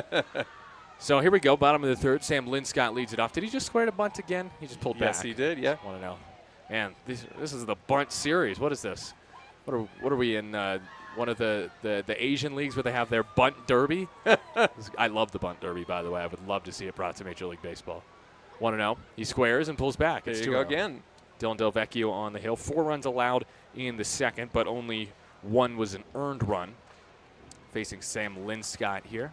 So here we go, bottom of the third. Sam Linscott leads it off. Did he just square a bunt again? He just pulled back. Yes, he did, yeah. Want to know. Man, this is the bunt series. What is this? What are we in one of the Asian leagues where they have their bunt derby? I love the bunt derby, by the way. I would love to see it brought to Major League Baseball. 1-0. He squares and pulls back. There it's you 2-0. go again. Dylan Delvecchio on the hill. 4 runs allowed in the second, but only 1 was an earned run. Facing Sam Linscott here.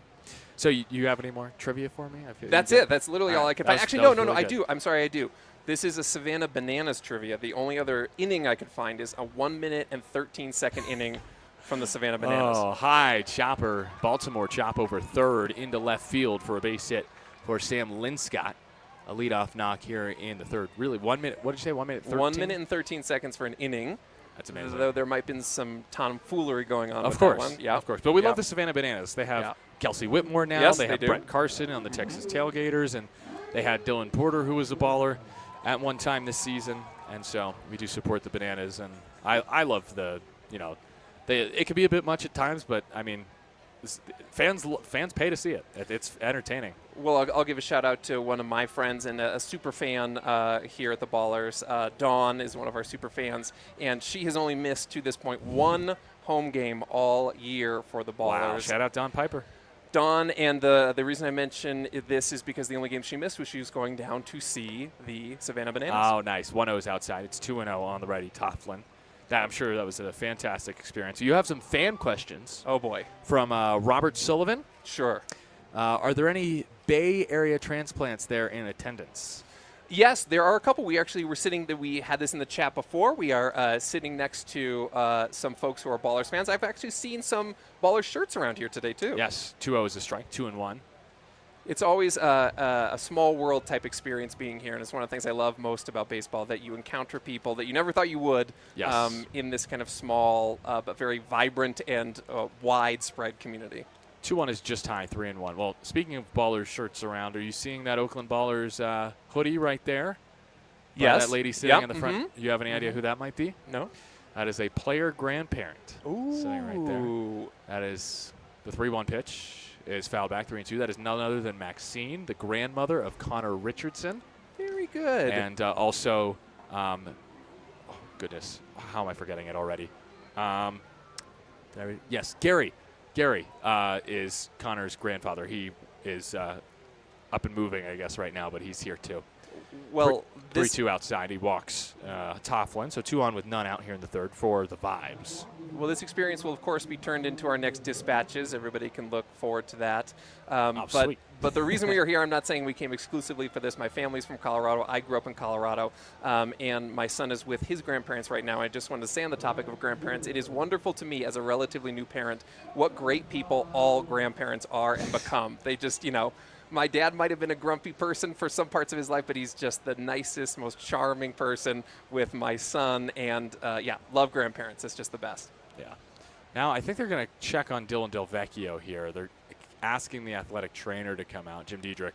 So you have any more trivia for me? That's it. That's literally all I could find. Actually, no. really I good. do. I'm sorry, I do. This is a Savannah Bananas trivia. The only other inning I could find is a 1-minute and 13-second inning from the Savannah Bananas. Oh, high chopper. Baltimore chop over third into left field for a base hit for Sam Linscott. A leadoff knock here in the third. Really, 1 minute. What did you say? 1 minute 13? 1 minute and 13 seconds for an inning. That's amazing. Though there might have been some tomfoolery going on with course. that one. Yeah, of course. But we love the Savannah Bananas. They have Kelsey Whitmore now. Yes, they have do. Brett Carson on the Texas Tailgaters. And They had Dylan Porter, who was a baller at one time this season, and so we do support the Bananas. And I love the, it can be a bit much at times, but I mean, fans pay to see it. It's entertaining. Well, I'll give a shout out to one of my friends and a super fan here at the Ballers. Dawn is one of our super fans, and she has only missed to this point one home game all year for the Ballers. Wow! Shout out Dawn Piper. Dawn, and the reason I mention this is because the only game she missed was she was going down to see the Savannah Bananas. Oh, nice. 1-0's outside. It's 2-0 on the ready. Toughlin. I'm sure that was a fantastic experience. You have some fan questions. Oh, boy. From Robert Sullivan. Sure. Are there any Bay Area transplants there in attendance? Yes, there are a couple. We actually were sitting, we had this in the chat before. We are sitting next to some folks who are Ballers fans. I've actually seen some Ballers shirts around here today, too. Yes, 2-0 is a strike, 2-1. It's always a small world type experience being here, and it's one of the things I love most about baseball, that you encounter people that you never thought you would in this kind of small but very vibrant and widespread community. 2-1 is just high, 3-1. Well, speaking of Ballers shirts around, are you seeing that Oakland Ballers hoodie right there? Yes. That lady sitting in the front. You have any idea who that might be? No. That is a player grandparent. Ooh. Sitting right there. That is the 3-1 pitch. Is foul back, 3-2. That is none other than Maxine, the grandmother of Connor Richardson. Very good. And also, goodness, how am I forgetting it already? Yes, Gary. Gary is Connor's grandfather. He is up and moving, I guess, right now, but he's here too. Well, 3-2 outside. He walks Toughlin, so 2 on with none out here in the third for the Vibes. Well, this experience will, of course, be turned into our next dispatches. Everybody can look forward to that. Sweet. But the reason we are here, I'm not saying we came exclusively for this. My family's from Colorado. I grew up in Colorado, and my son is with his grandparents right now. I just wanted to say on the topic of grandparents, it is wonderful to me as a relatively new parent what great people all grandparents are and become. They just, my dad might have been a grumpy person for some parts of his life, but he's just the nicest, most charming person with my son. And, love grandparents. It's just the best. Yeah. Now, I think they're going to check on Dylan Delvecchio here. They're asking the athletic trainer to come out. Jim Diedrich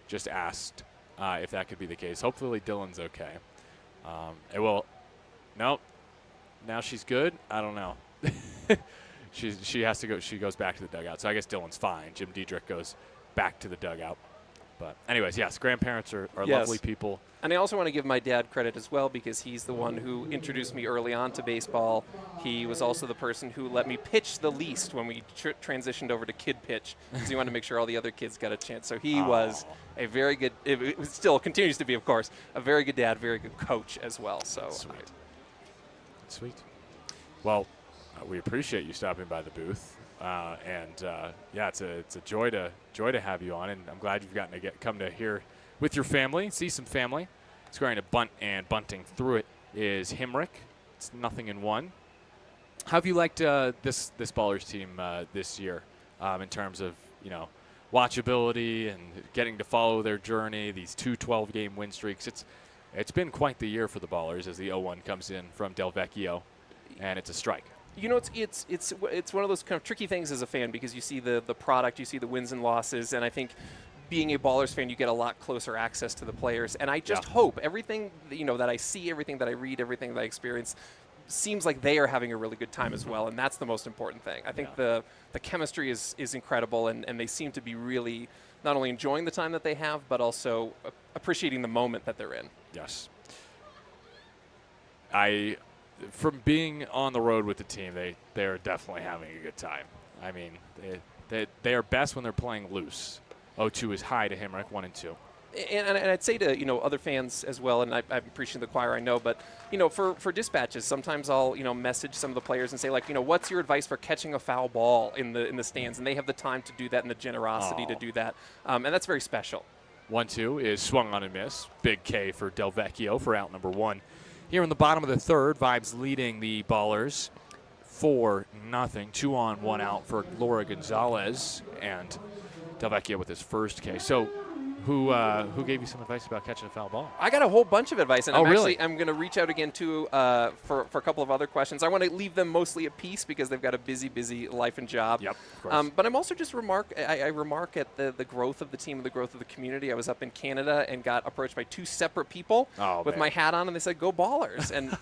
just asked if that could be the case. Hopefully Dylan's okay. Nope. Now she's good. I don't know. She has to go. She goes back to the dugout. So I guess Dylan's fine. Jim Diedrich goes back to the dugout. But anyways, yes, grandparents are lovely people. And I also want to give my dad credit as well, because he's the one who introduced me early on to baseball. He was also the person who let me pitch the least when we transitioned over to kid pitch, because he wanted to make sure all the other kids got a chance. So he was a very good, it still continues to be, of course, a very good dad, very good coach as well. So Sweet. Sweet. Well, we appreciate you stopping by the booth. It's a joy to have you on, and I'm glad you've gotten to come to here with your family, see some family. Scoring a bunt and bunting through it is Himrick. It's 0-1. How have you liked this Ballers team this year in terms of watchability and getting to follow their journey? These 2 12-game win streaks. It's been quite the year for the Ballers as the 0-1 comes in from Delvecchio, and it's a strike. It's one of those kind of tricky things as a fan, because you see the product, you see the wins and losses, and I think being a Ballers fan, you get a lot closer access to the players. And I just hope everything that I see, everything that I read, everything that I experience seems like they are having a really good time as well, and that's the most important thing. I think the chemistry is incredible, and they seem to be really not only enjoying the time that they have, but also appreciating the moment that they're in. Yes. From being on the road with the team, they're definitely having a good time. I mean, they are best when they're playing loose. 0-2 is high to Himrick, 1-2. And I'd say to other fans as well, and I'm preaching to the choir, I know, but for dispatches, sometimes I'll message some of the players and say, like, what's your advice for catching a foul ball in the stands? And they have the time to do that and the generosity to do that, and that's very special. 1-2 is swung on and miss. Big K for Delvecchio for out number 1. Here in the bottom of the third, Vibes leading the Ballers 4-0. 2 on, 1 out for Laura Gonzalez, and Delvecchio with his first K. So Who gave you some advice about catching a foul ball? I got a whole bunch of advice, and Oh, really? I'm going to reach out again too for a couple of other questions. I want to leave them mostly at peace because they've got a busy life and job. Yep, of course. But I'm also just I remark at the growth of the team and the growth of the community. I was up in Canada and got approached by 2 separate people with my hat on, and they said, "Go Ballers!" And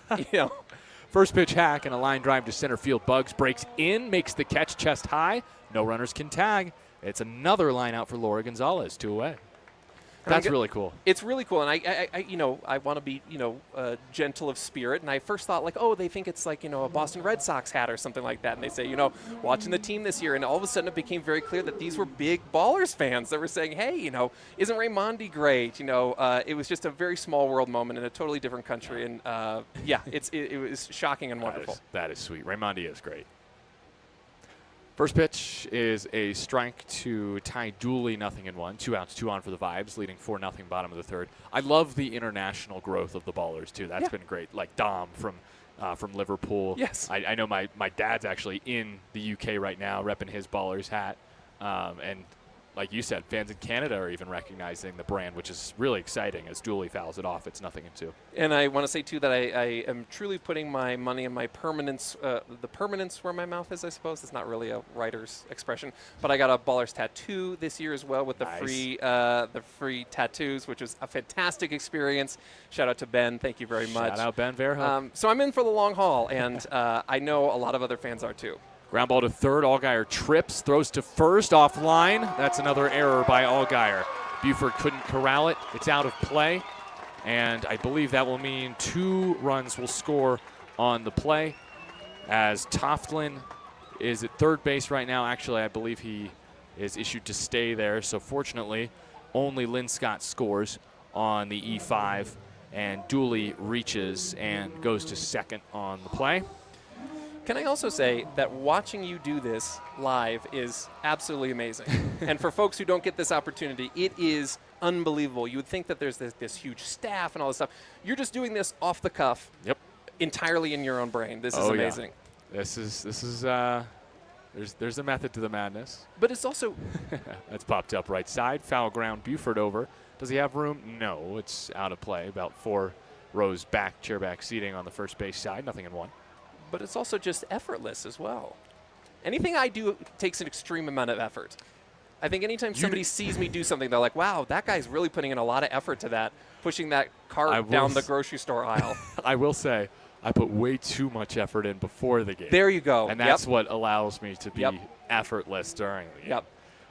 First pitch hack and a line drive to center field. Bugs breaks in, makes the catch chest high. No runners can tag. It's another line out for Laura Gonzalez, 2 away. That's really cool. It's really cool, and I want to be gentle of spirit, and I first thought like, oh, they think it's like a Boston Red Sox hat or something like that, and they say watching the team this year, and all of a sudden it became very clear that these were big Ballers fans that were saying, hey, isn't Raimondi great? It was just a very small world moment in a totally different country, and it was shocking and wonderful. That is sweet. Raimondi is great. First pitch is a strike to Ty Dooley, 0-1. 2 outs, 2 on for the Vibes, leading 4-0 bottom of the third. I love the international growth of the Ballers, too. That's been great. Like Dom from Liverpool. Yes. I know my dad's actually in the UK right now, repping his Ballers hat. And like you said, fans in Canada are even recognizing the brand, which is really exciting as Dooley fouls it off. It's 0-2. And I want to say, too, that I am truly putting my money in my permanence, the permanence where my mouth is, I suppose. It's not really a writer's expression. But I got a Ballers tattoo this year as well with the free tattoos, which was a fantastic experience. Shout out to Ben. Thank you very much. Shout out Ben Verhoek. So I'm in for the long haul, and I know a lot of other fans are, too. Ground ball to third. Allgaier trips, throws to first, offline. That's another error by Allgaier. Buford couldn't corral it. It's out of play. And I believe that will mean 2 runs will score on the play as Toftlin is at third base right now. Actually, I believe he is issued to stay there. So fortunately, only Lynn Scott scores on the E5, and Dooley reaches and goes to second on the play. Can I also say that watching you do this live is absolutely amazing. And for folks who don't get this opportunity, it is unbelievable. You would think that there's this huge staff and all this stuff. You're just doing this off the cuff. Yep. Entirely in your own brain. This is amazing. Yeah. This is there's a method to the madness. But it's also that's popped up right side. Foul ground. Buford over. Does he have room? No, it's out of play. About 4 rows back, chair back seating on the first base side. 0-1. But it's also just effortless as well. Anything I do takes an extreme amount of effort. I think anytime somebody sees me do something, they're like, wow, that guy's really putting in a lot of effort to that, pushing that cart down the grocery store aisle. I will say, I put way too much effort in before the game. There you go. And that's what allows me to be effortless during the game. Yep.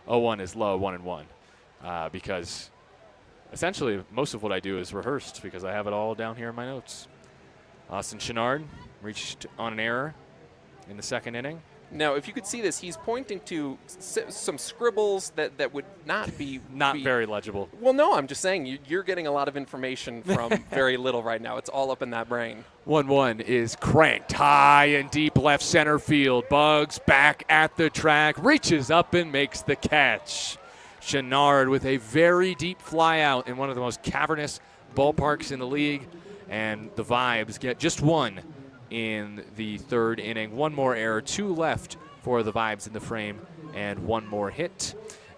0-1 is low, 1-1. Because essentially most of what I do is rehearsed because I have it all down here in my notes. Austin Chenard reached on an error in the second inning. Now, if you could see this, he's pointing to some scribbles that would not be very legible. Well, no, I'm just saying you're getting a lot of information from very little right now. It's all up in that brain. 1-1 is cranked high and deep left center field. Bugs back at the track, reaches up and makes the catch. Chenard with a very deep fly out in one of the most cavernous ballparks in the league. And the Vibes get just 1 in the third inning. 1 more error, 2 left for the Vibes in the frame, and 1 more hit.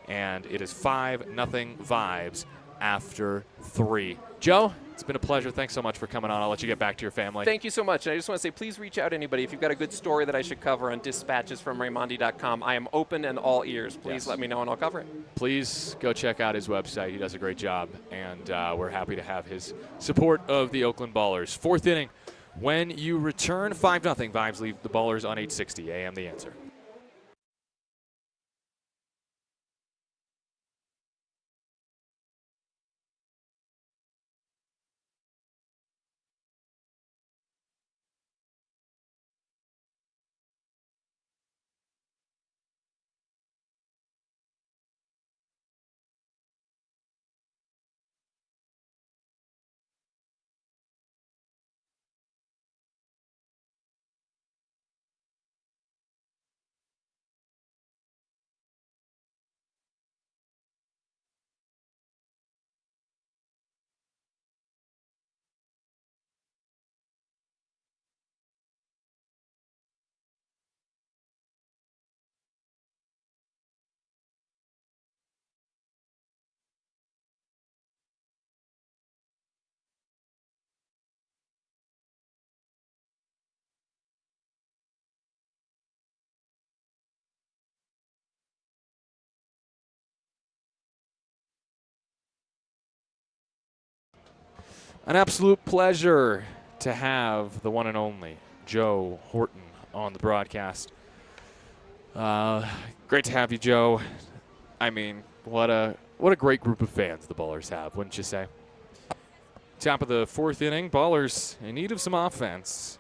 And it is 5-0 Vibes after 3. Joe, it's been a pleasure. Thanks so much for coming on. I'll let you get back to your family. Thank you so much. And I just want to say, please reach out to anybody. If you've got a good story that I should cover on dispatchesfromraimondi.com, I am open and all ears. Please let me know and I'll cover it. Please go check out his website. He does a great job, and we're happy to have his support of the Oakland Ballers. 4th inning. When you return, 5-0 Vibes leave the Ballers on 860 AM The Answer. An absolute pleasure to have the one and only Joe Horton on the broadcast. Great to have you, Joe. I mean, what a great group of fans the Ballers have, wouldn't you say? Top of the fourth inning, Ballers in need of some offense,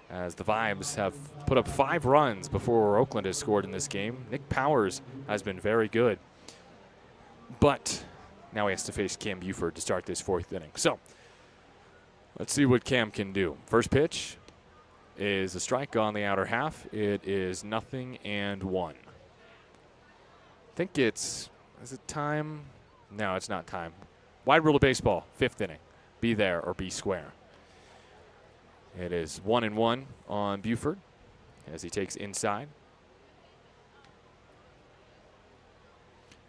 as the Vibes have put up 5 runs before Oakland has scored in this game. Nick Powers has been very good, but now he has to face Cam Buford to start this fourth inning. So let's see what Cam can do. First pitch is a strike on the outer half. It is 0-1. I think is it time? No, it's not time. Wide rule of baseball, 5th inning. Be there or be square. It is 1-1 on Buford as he takes inside.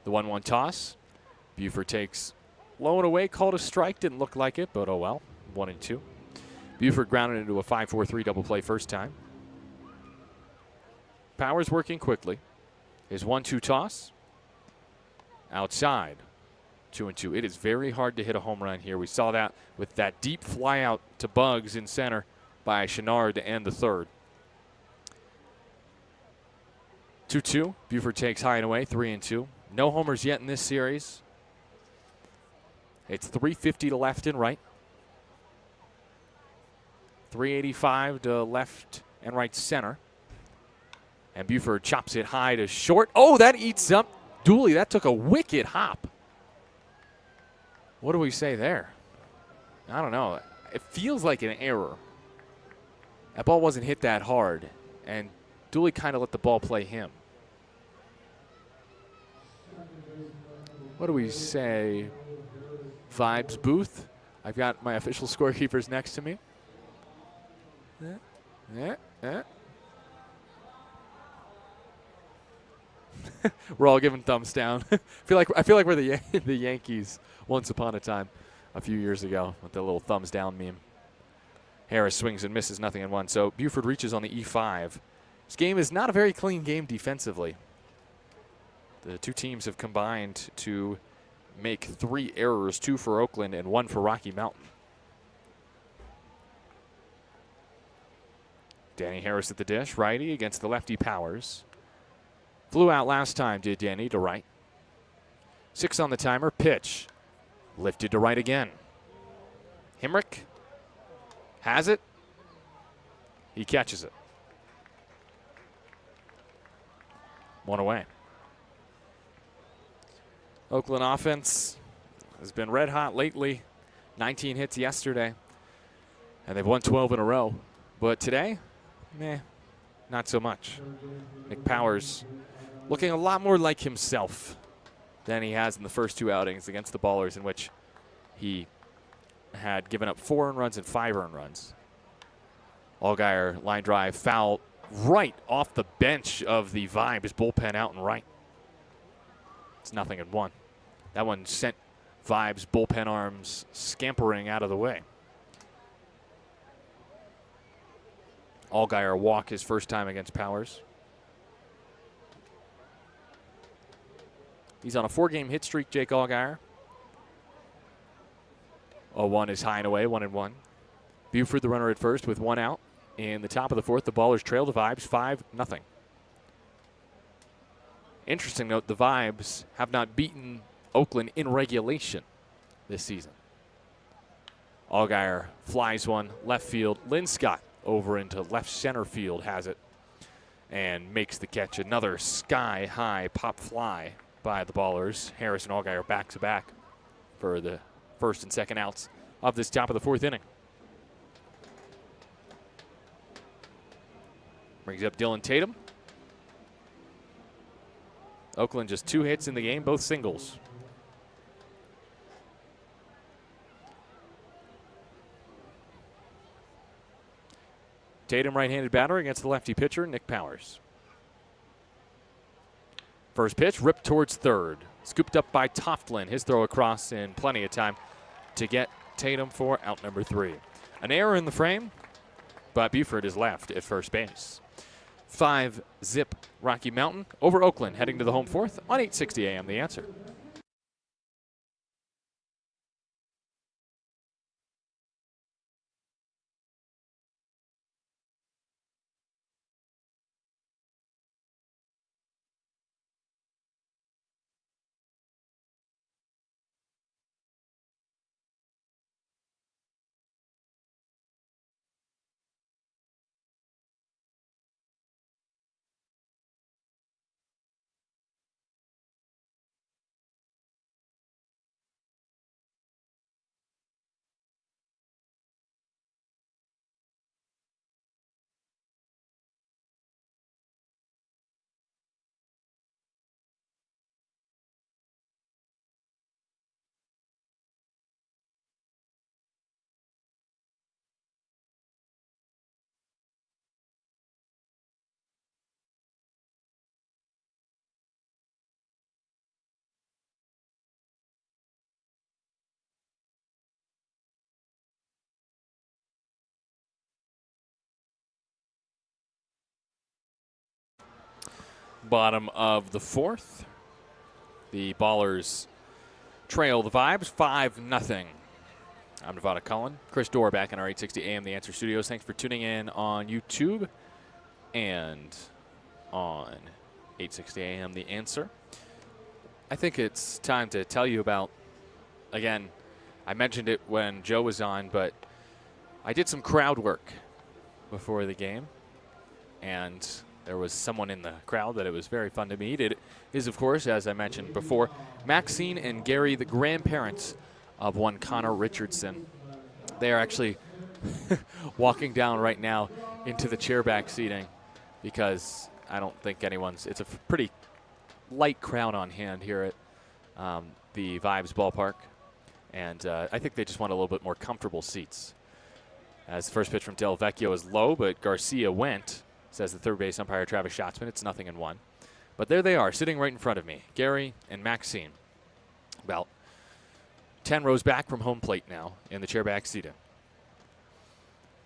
The 1-1 toss. Buford takes low and away, called a strike. Didn't look like it, but oh well. 1-2. Buford grounded into a 5-4-3 double play first time. Powers working quickly. His 1-2 toss. Outside. 2-2. It is very hard to hit a home run here. We saw that with that deep fly out to Bugs in center by Chenard to end the third. 2-2. Buford takes high and away, 3-2. No homers yet in this series. It's 350 to left and right. 385 to left and right center. And Buford chops it high to short. Oh, that eats up Dooley. That took a wicked hop. What do we say there? I don't know. It feels like an error. That ball wasn't hit that hard, and Dooley kind of let the ball play him. What do we say? Vibes booth. I've got my official scorekeepers next to me. We're all giving thumbs down. I feel like we're the Yankees once upon a time, a few years ago, with the little thumbs down meme. Harris swings and misses, 0-1. So Buford reaches on the E5. This game is not a very clean game defensively. The two teams have combined to make 3 errors, 2 for Oakland and 1 for Rocky Mountain. Danny Harris at the dish, righty against the lefty Powers. Flew out last time, did Danny, to right. 6 on the timer, pitch. Lifted to right again. Himrick has it. He catches it. 1 away. Oakland offense has been red hot lately. 19 hits yesterday. And they've won 12 in a row. But today, not so much. Nick Powers looking a lot more like himself than he has in the first 2 outings against the Ballers, in which he had given up 4 earned runs and 5 earned runs. Allgaier line drive foul right off the bench of the Vibes bullpen out and right. It's 0-1. That one sent Vibes bullpen arms scampering out of the way. Allgaier walk his first time against Powers. He's on a 4-game hit streak, Jake Allgaier. 0-1 is high and away, 1-1. Buford the runner at first with 1 out. In the top of the fourth, the Ballers trail the Vibes 5-0. Interesting note, the Vibes have not beaten Oakland in regulation this season. Allgaier flies one left field. Linscott over into left center field has it and makes the catch. Another sky-high pop fly by the Ballers. Harris and Allgaier back-to-back for the first and second outs of this top of the fourth inning. Brings up Dylan Tatum. Oakland just 2 hits in the game, both singles. Tatum right-handed batter against the lefty pitcher, Nick Powers. First pitch, ripped towards third. Scooped up by Toftlin. His throw across in plenty of time to get Tatum for out number 3. An error in the frame, but Buford is left at first base. 5-0 Rocky Mountain over Oakland, heading to the home fourth on 860 AM The Answer. Bottom of the fourth. The Ballers trail the Vibes 5-0. I'm Nevada Cullen. Chris Dorr back in our 860 AM The Answer Studios. Thanks for tuning in on YouTube and on 860 AM The Answer. I think it's time to tell you about, again, I mentioned it when Joe was on, but I did some crowd work before the game, and there was someone in the crowd that it was very fun to meet. It is, of course, as I mentioned before, Maxine and Gary, the grandparents of one Connor Richardson. They are actually walking down right now into the chairback seating because I don't think it's a pretty light crowd on hand here at the Vibes ballpark. And I think they just want a little bit more comfortable seats. As the first pitch from Del Vecchio is low, but Garcia went, says the third base umpire Travis Schatzman. It's 0-1. But there they are, sitting right in front of me, Gary and Maxine. About 10 rows back from home plate now in the chairback seating.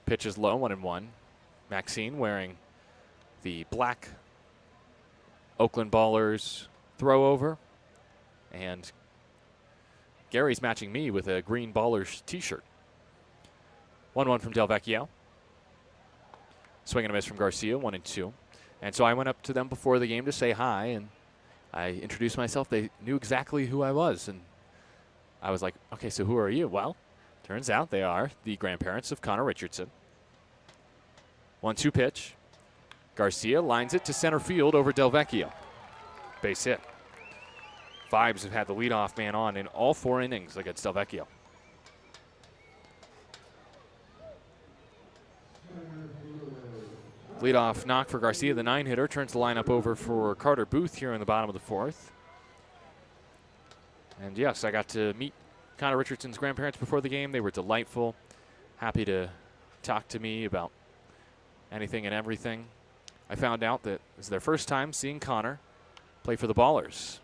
Pitch is low, 1-1. Maxine wearing the black Oakland Ballers throw over. And Gary's matching me with a green Ballers t-shirt. 1-1 from Del Vecchio. Swing and a miss from Garcia, 1-2. And so I went up to them before the game to say hi, and I introduced myself. They knew exactly who I was, and I was like, okay, so who are you? Well, turns out they are the grandparents of Connor Richardson. 1-2 pitch. Garcia lines it to center field over Del Vecchio. Base hit. Vibes have had the leadoff man on in all 4 innings against Del Vecchio. Leadoff knock for Garcia, the 9-hitter, turns the lineup over for Carter Booth here in the bottom of the 4th. And yes, I got to meet Connor Richardson's grandparents before the game. They were delightful, happy to talk to me about anything and everything. I found out that it was their first time seeing Connor play for the Ballers.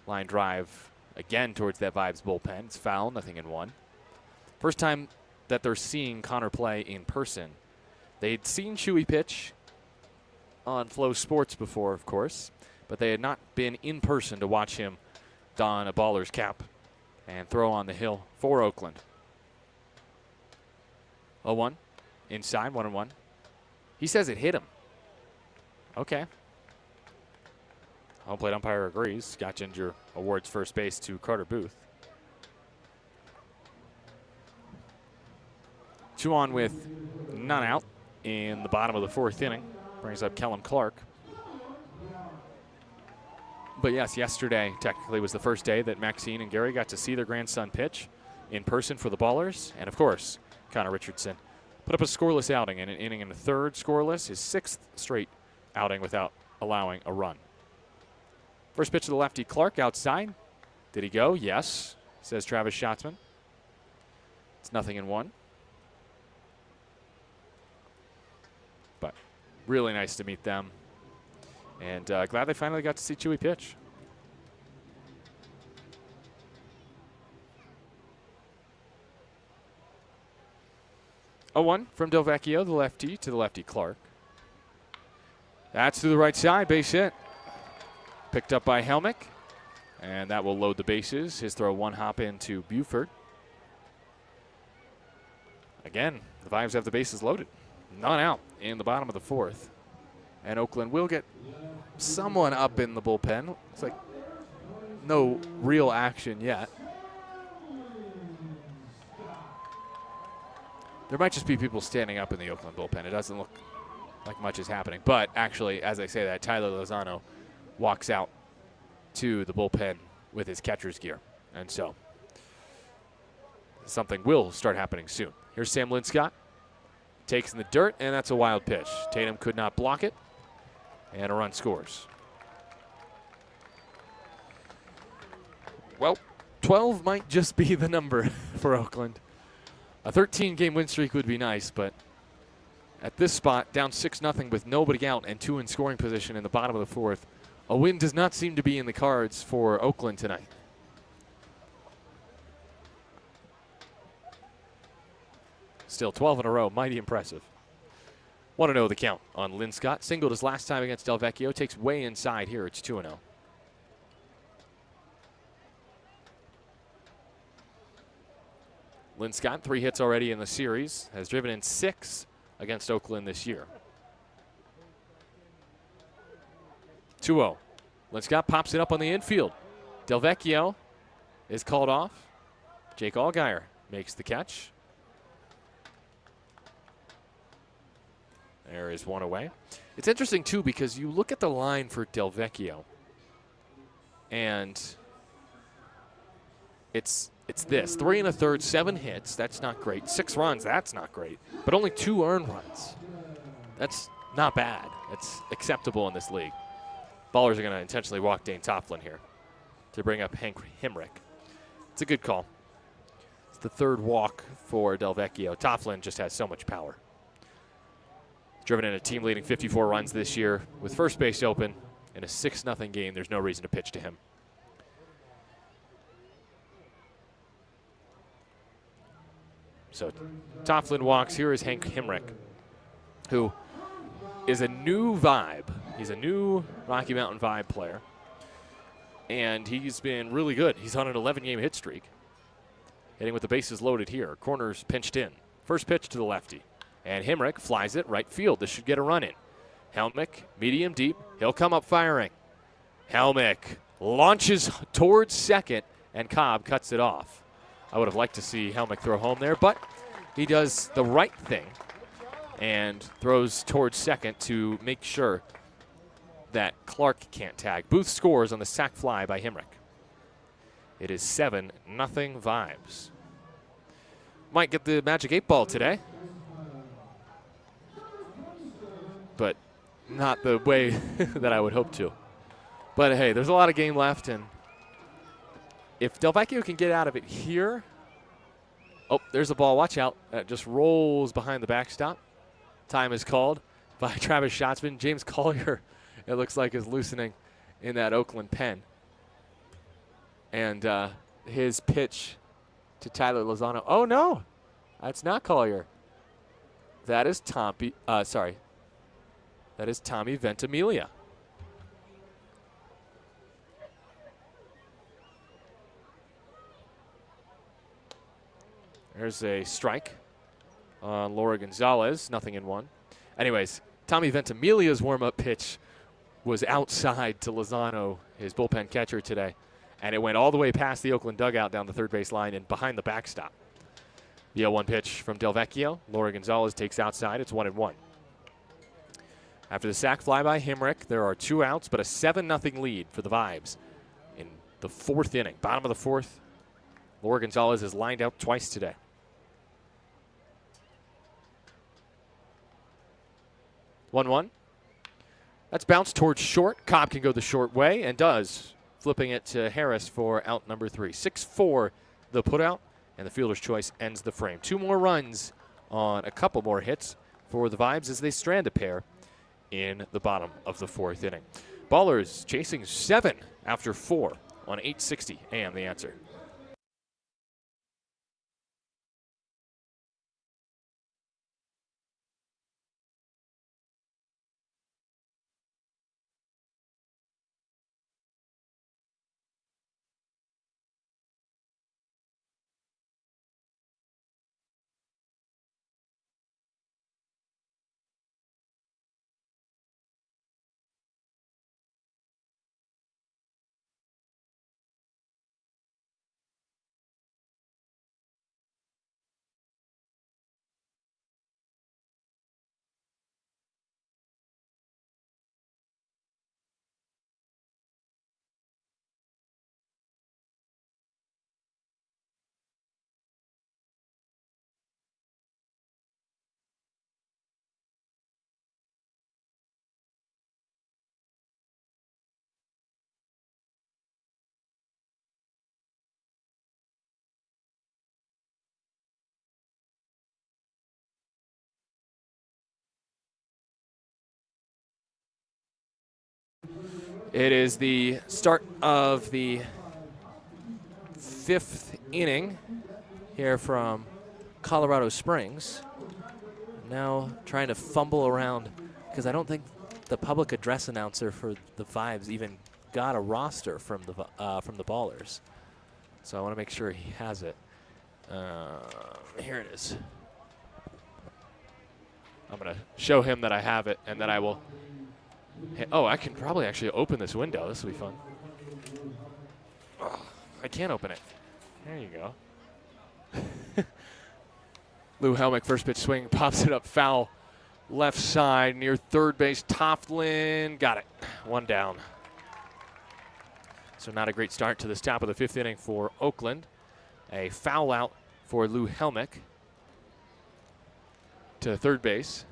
Line drive again towards that Vibes bullpen. It's foul, 0-1. First time that they're seeing Connor play in person. They'd seen Chewy pitch on Flow Sports before, of course, but they had not been in person to watch him don a Baller's cap and throw on the hill for Oakland. 0-1, inside, 1-1. He says it hit him. Okay. Home plate umpire agrees. Scott Ginger awards first base to Carter Booth. 2 on with none out in the bottom of the 4th inning. Brings up Kellum Clark. But yes, yesterday technically was the first day that Maxine and Gary got to see their grandson pitch in person for the Ballers. And of course, Connor Richardson put up a scoreless outing in an inning and a third scoreless, his 6th straight outing without allowing a run. First pitch to the lefty, Clark outside. Did he go? Yes, says Travis Schatzman. It's 0-1. But really nice to meet them. And glad they finally got to see Chewy pitch. A 1 from Del Vecchio, the lefty, to the lefty Clark. That's to the right side, base hit. Picked up by Helmick, and that will load the bases. His throw 1 hop into Buford. Again, the Vibes have the bases loaded. None out in the bottom of the 4th. And Oakland will get someone up in the bullpen. It's like no real action yet. There might just be people standing up in the Oakland bullpen. It doesn't look like much is happening. But actually, as I say that, Tyler Lozano walks out to the bullpen with his catcher's gear. And so something will start happening soon. Here's Sam Linscott. Takes in the dirt, and that's a wild pitch. Tatum could not block it, and a run scores. Well, 12 might just be the number for Oakland. A 13-game win streak would be nice, but at this spot, down 6-0 with nobody out and 2 in scoring position in the bottom of the 4th, a win does not seem to be in the cards for Oakland tonight. Still 12 in a row, mighty impressive. 1-0 the count on Lynn Scott. Singled his last time against Del Vecchio. Takes way inside here. It's 2-0. Lynn Scott, 3 hits already in the series. Has driven in 6 against Oakland this year. 2-0. Lynn Scott pops it up on the infield. Del Vecchio is called off. Jake Allgaier makes the catch. There is one away. It's interesting, too, because you look at the line for Del Vecchio, and it's this. 3 1/3, 7 hits. That's not great. 6 runs. That's not great. But only 2 earned runs. That's not bad. That's acceptable in this league. Ballers are going to intentionally walk Dane Tofflin here to bring up Hank Himrick. It's a good call. It's the 3rd walk for Del Vecchio. Tofflin just has so much power. Driven in a team-leading 54 runs this year with first base open in a 6-0 game. There's no reason to pitch to him. So Tofflin walks. Here is Hank Himrick, who is a new vibe. He's a new Rocky Mountain Vibe player. And he's been really good. He's on an 11-game hit streak. Hitting with the bases loaded here. Corners pinched in. First pitch to the lefty. And Himrick flies it right field. This should get a run in. Helmick, medium deep. He'll come up firing. Helmick launches towards second, and Cobb cuts it off. I would have liked to see Helmick throw home there, but he does the right thing and throws towards second to make sure that Clark can't tag. Booth scores on the sac fly by Himrick. It is 7-0 Vibes. Might get the magic 8 ball today, but not the way that I would hope to. But hey, there's a lot of game left, and if Del Vecchio can get out of it here. Oh, there's the ball. Watch out. That just rolls behind the backstop. Time is called by Travis Schatzman. James Collier, it looks like, is loosening in that Oakland pen. And his pitch to Tyler Lozano. Oh, no. That's not Collier. That is Tommy. That is Tommy Ventimiglia. There's a strike on Laura Gonzalez, 0-1. Anyways, Tommy Ventimiglia's warm-up pitch was outside to Lozano, his bullpen catcher today, and it went all the way past the Oakland dugout down the third base line and behind the backstop. The 0-1 pitch from Del Vecchio. Laura Gonzalez takes outside. It's 1-1. After the sac fly by Himrick, there are 2 outs, but a 7-0 lead for the Vibes in the 4th inning. Bottom of the 4th. Laura Gonzalez is lined out twice today. 1-1. That's bounced towards short. Cobb can go the short way and does, flipping it to Harris for out number 3. 6-4 the putout, and the fielder's choice ends the frame. 2 more runs on a couple more hits for the Vibes as they strand a pair in the bottom of the 4th inning. Ballers chasing 7 after 4 on 860 AM The Answer. It is the start of the 5th inning here from Colorado Springs. now trying to fumble around because I don't think the public address announcer for the Vibes even got a roster from the Ballers. So I want to make sure he has it. Here it is. I'm going to show him that I have it and that I will. Oh, I can probably actually open this window. This will be fun. Oh, I can't open it. There you go. Lou Helmick, first pitch swing, pops it up foul left side near third base. Toughlin got it. One down. So not a great start to this top of the fifth inning for Oakland. A foul out for Lou Helmick to third base.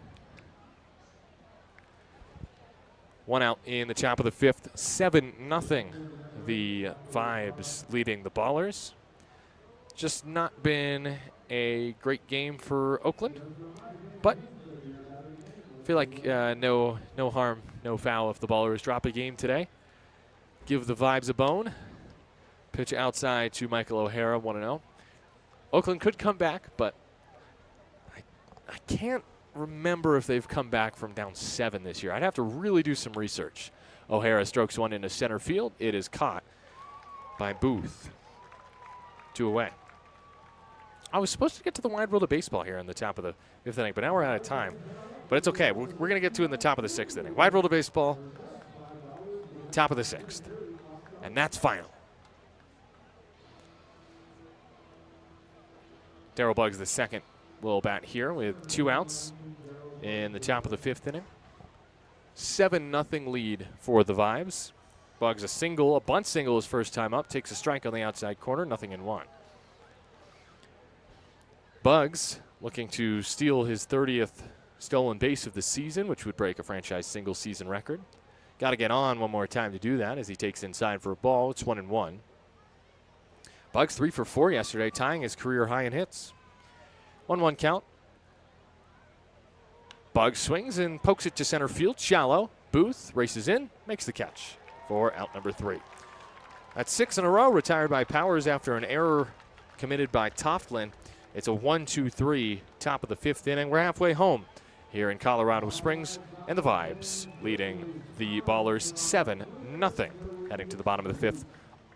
One out in the top of the fifth, 7-0. The Vibes leading the Ballers. Just not been a great game for Oakland, but I feel like no harm, no foul if the Ballers drop a game today. Give the Vibes a bone. Pitch outside to Michael O'Hara, 1-0. Oakland could come back, but I can't remember if they've come back from down 7 this year. I'd have to really do some research. O'Hara strokes one into center field. It is caught by Booth. 2 away. I was supposed to get to the wide world of baseball here in the top of the fifth inning, but now we're out of time. But it's okay. We're going to get to it in the top of the sixth inning. Wide world of baseball, top of the sixth. And that's final. Darryl Buggs, the second, will bat here with 2 outs in the top of the fifth inning. 7-0 lead for the Vibes. Buggs a bunt single his first time up, takes a strike on the outside corner, 0-1. Buggs looking to steal his 30th stolen base of the season, which would break a franchise single season record. Got to get on one more time to do that as he takes inside for a ball. It's 1-1. Buggs 3 for 4 yesterday, tying his career high in hits. 1-1 count. Buggs swings and pokes it to center field, shallow. Booth races in, makes the catch for out number 3. That's 6 in a row, retired by Powers after an error committed by Toughlin. It's a 1-2-3, top of the fifth inning. We're halfway home here in Colorado Springs, and the Vibes leading the Ballers 7-0, heading to the bottom of the fifth.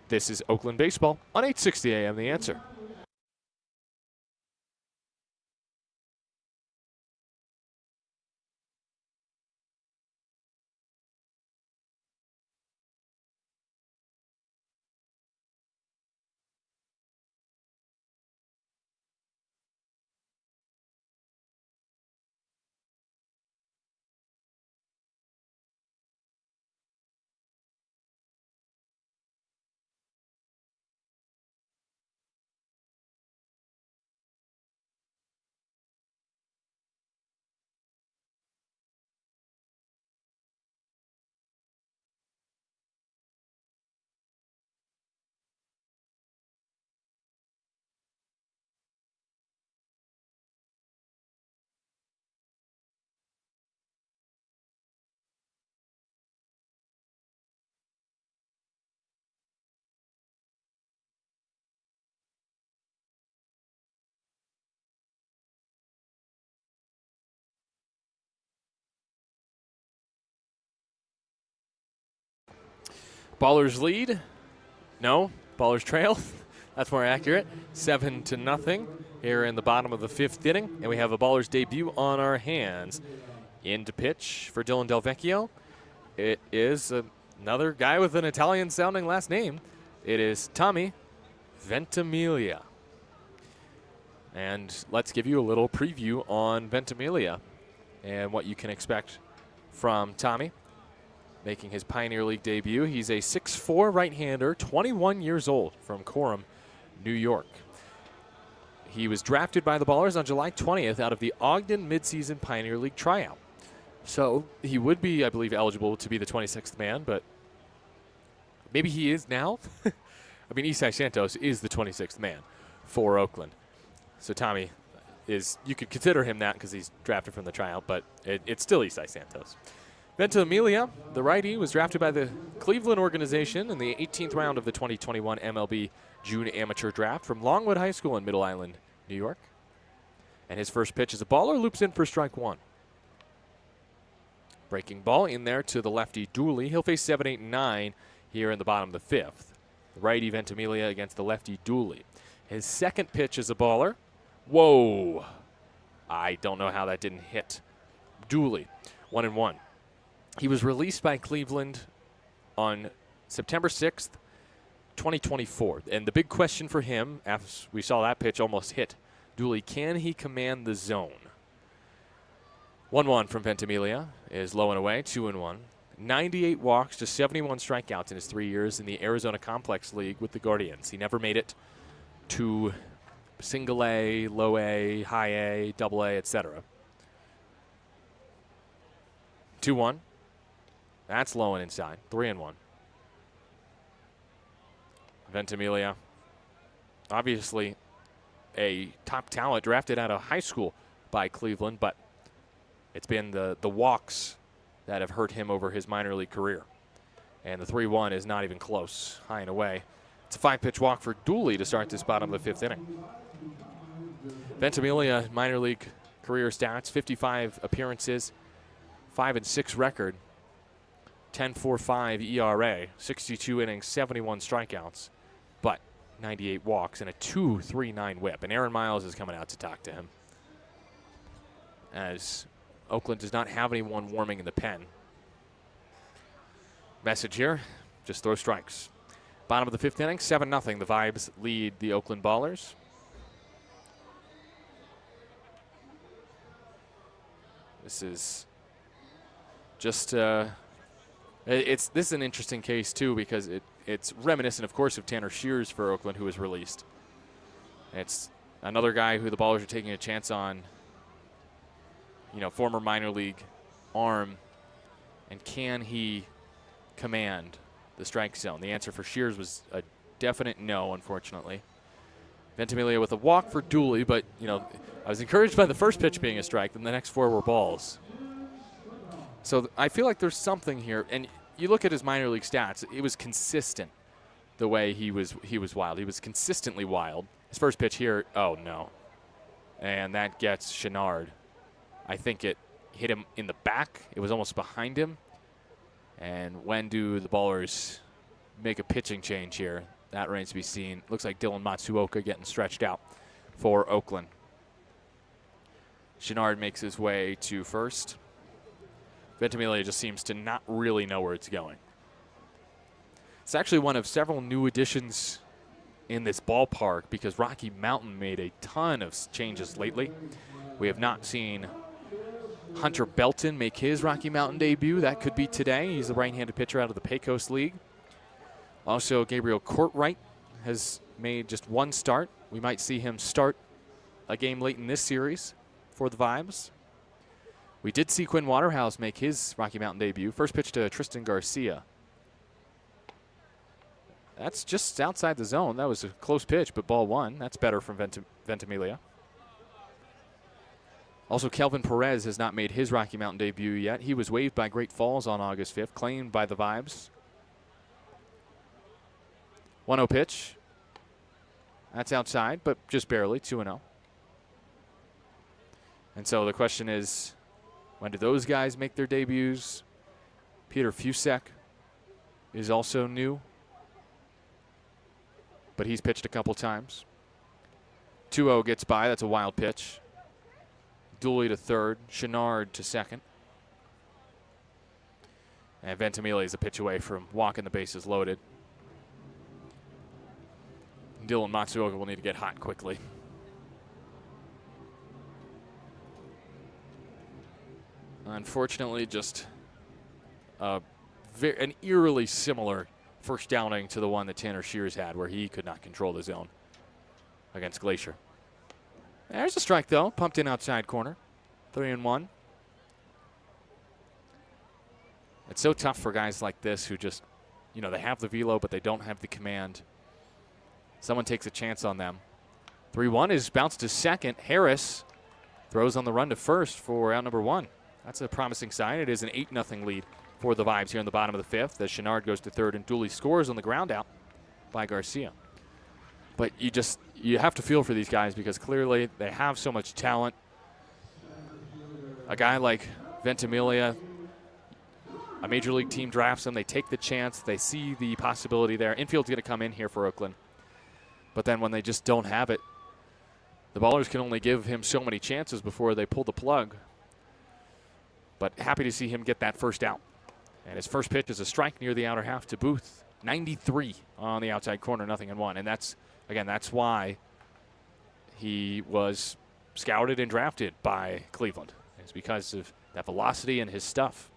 This is Oakland Baseball on 860 AM The Answer. Ballers lead. No, Ballers trail. That's more accurate. 7-0 here in the bottom of the fifth inning. And we have a Ballers debut on our hands. In to pitch for Dylan Delvecchio. It is another guy with an Italian-sounding last name. It is Tommy Ventimiglia. And let's give you a little preview on Ventimiglia and what you can expect from Tommy. Making his Pioneer League debut. He's a 6'4" right-hander, 21 years old, from Coram, New York. He was drafted by the Ballers on July 20th out of the Ogden midseason Pioneer League tryout. So he would be, I believe, eligible to be the 26th man, but maybe he is now. I mean, Isai Santos is the 26th man for Oakland. So Tommy is, you could consider him that because he's drafted from the tryout, but it's still Isai Santos. Ventimiglia, the righty, was drafted by the Cleveland organization in the 18th round of the 2021 MLB June Amateur Draft from Longwood High School in Middle Island, New York. And his first pitch is a baller, loops in for strike one. Breaking ball in there to the lefty Dooley. He'll face 7, 8, and 9 here in the bottom of the fifth. Righty Ventimiglia against the lefty Dooley. His second pitch is a baller. Whoa. I don't know how that didn't hit. Dooley, 1-1. He was released by Cleveland on September 6th, 2024. And the big question for him, after we saw that pitch almost hit Dooley, can he command the zone? 1-1 from Ventimiglia is low and away, 2-1. 98 walks to 71 strikeouts in his 3 years in the Arizona Complex League with the Guardians. He never made it to single A, low A, high A, double A, etc. 2-1. That's low and inside. 3-1. Ventimiglia, obviously a top talent drafted out of high school by Cleveland, but it's been the walks that have hurt him over his minor league career. And the 3-1 is not even close. High and away. It's a 5-pitch walk for Dooley to start this bottom of the fifth inning. Ventimiglia minor league career stats, 55 appearances, 5-6 record, 10.45 ERA, 62 innings, 71 strikeouts, but 98 walks and a 2.39 whip. And Aaron Miles is coming out to talk to him, as Oakland does not have anyone warming in the pen. Message here, just throw strikes. Bottom of the fifth inning, 7-0. The Vibes lead the Oakland Ballers. This is just this is an interesting case too, because it's reminiscent, of course, of Tanner Shears for Oakland, who was released. It's another guy who the Ballers are taking a chance on. You know, former minor league arm, and can he command the strike zone? The answer for Shears was a definite no, unfortunately. Ventimiglia with a walk for Dooley, but, you know, I was encouraged by the first pitch being a strike, then the next 4 were balls. So I feel like there's something here, and you look at his minor league stats, it was consistent the way he was wild. He was consistently wild. His first pitch here, oh no. And that gets Chenard. I think it hit him in the back. It was almost behind him. And when do the Ballers make a pitching change here? That remains to be seen. Looks like Dylan Matsuoka getting stretched out for Oakland. Chenard makes his way to first. Ventimiglia just seems to not really know where it's going. It's actually one of several new additions in this ballpark, because Rocky Mountain made a ton of changes lately. We have not seen Hunter Belton make his Rocky Mountain debut. That could be today. He's the right-handed pitcher out of the Pecos League. Also, Gabriel Courtwright has made just one start. We might see him start a game late in this series for the Vibes. We did see Quinn Waterhouse make his Rocky Mountain debut. First pitch to Tristan Garcia. That's just outside the zone. That was a close pitch, but ball one. That's better from Ventimiglia. Also, Kelvin Perez has not made his Rocky Mountain debut yet. He was waived by Great Falls on August 5th, claimed by the Vibes. 1-0 pitch. That's outside, but just barely, 2-0. And so the question is, when do those guys make their debuts? Peter Fusek is also new, but he's pitched a couple times. 2-0 gets by. That's a wild pitch. Dooley to third, Chenard to second. And Ventimiglia is a pitch away from walking the bases loaded. Dylan Matsuoka will need to get hot quickly. Unfortunately, just an eerily similar first downing to the one that Tanner Shears had, where he could not control the zone against Glacier. There's a strike, though. Pumped in outside corner. 3-1. It's so tough for guys like this who just, you know, they have the velo, but they don't have the command. Someone takes a chance on them. 3-1 is bounced to second. Harris throws on the run to first for out number 1. That's a promising sign. It is an 8-0 lead for the Vibes here in the bottom of the fifth, as Chenard goes to third and Dooley scores on the ground out by Garcia. But you have to feel for these guys because clearly they have so much talent. A guy like Ventimiglia, a major league team drafts him. They take the chance. They see the possibility there. Infield's going to come in here for Oakland. But then when they just don't have it, the Ballers can only give him so many chances before they pull the plug. But happy to see him get that first out. And his first pitch is a strike near the outer half to Booth. 93 on the outside corner, 0-1. And that's, again, that's why he was scouted and drafted by Cleveland. It's because of that velocity and his stuff.